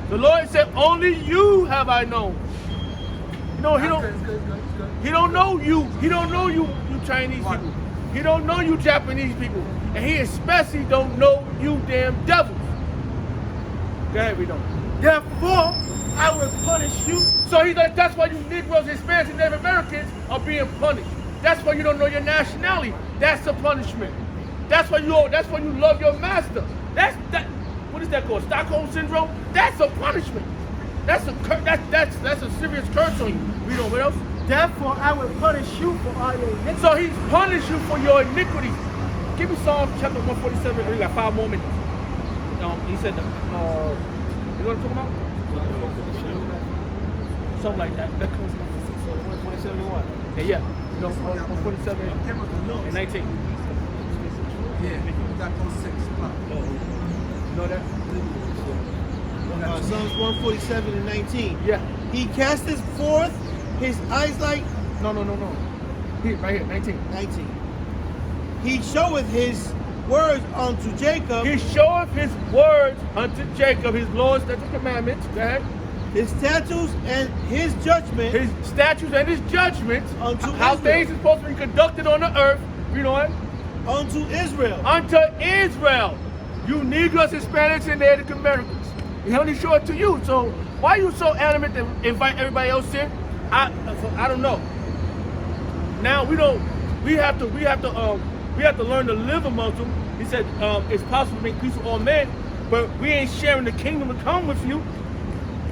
The Lord said, only you have I known. No, he don't know you. He don't know you Chinese people. He don't know you Japanese people. And he especially don't know you damn devils. Go ahead, we don't. Therefore, I will punish you. So he's like, that's why you Negroes, Hispanics, and Native Americans are being punished. That's why you don't know your nationality. That's a punishment. That's why you love your master. What is that called? Stockholm syndrome? That's a punishment. That's a serious curse on you. Read on, what else? Therefore, I will punish you for all your iniquities. So he's punished you for your iniquities. Give me Psalm chapter 147. We got 5 more minutes. He said, you know what I'm talking about? Something like that. 171. Yeah. No, 147 and 19. Yeah, we got those 6 o'clock. You know that? Psalms 147 and 19. Yeah. He casteth forth his eyes like... No. Here, right here, 19. 19. He showeth his words unto Jacob. He showeth his words unto Jacob, his laws, statutes, commandments. Go ahead. His statutes and his judgment. His statutes and his judgments. Unto how Israel. things are supposed to be conducted on the earth. You know what? Unto Israel. Unto Israel. You Negroes, Hispanics, and Native Americans. He only show it to you. So why are you so adamant to invite everybody else in? I don't know. Now we have to learn to live amongst them. He said it's possible to make peace with all men, but we ain't sharing the kingdom to come with you.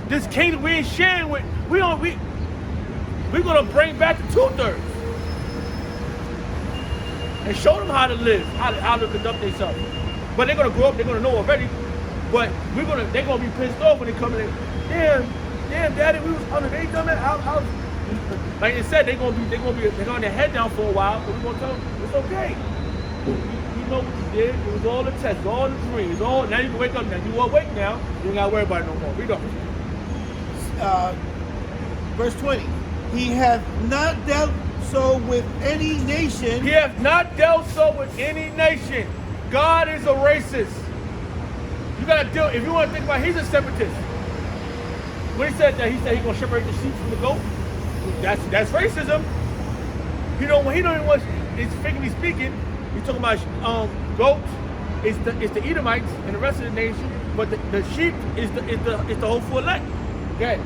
This kingdom we ain't sharing with. We're gonna bring back the 2/3 and show them how to live, how to conduct themselves. But they're gonna grow up. They're gonna know already. But they're gonna be pissed off when they come in. Damn, Daddy, we was under. They done that. How like I said, they're gonna their head down for a while. But we're gonna tell them it's okay. You know what you did. It was all a test, all a dream. It's all. Now you can wake up. Now you awake now. You ain't gotta worry about it no more. Read on. Verse 20. He hath not dealt so with any nation. He has not dealt so with any nation. God is a racist. You gotta deal, if you want to think about it, he's a separatist. When he said that, he said he's gonna separate the sheep from the goat. That's racism. He don't even want, it's figuratively speaking, he's talking about goats, it's the Edomites and the rest of the nation, but the sheep is the hopeful elect. Okay.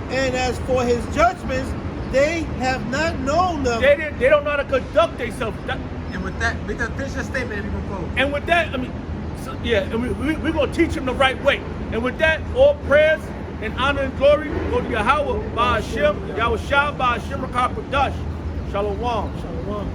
And as for his judgments, they have not known them. They don't know how to conduct themselves. And with that, make that finish that statement and we gonna close. And with that, I mean, and we're going to teach them the right way. And with that, all prayers and honor and glory go to Yahweh, Ba'ashem, Yahweh Shah, Ba'ashem, Rakah Pradash. Shalom. Shalom.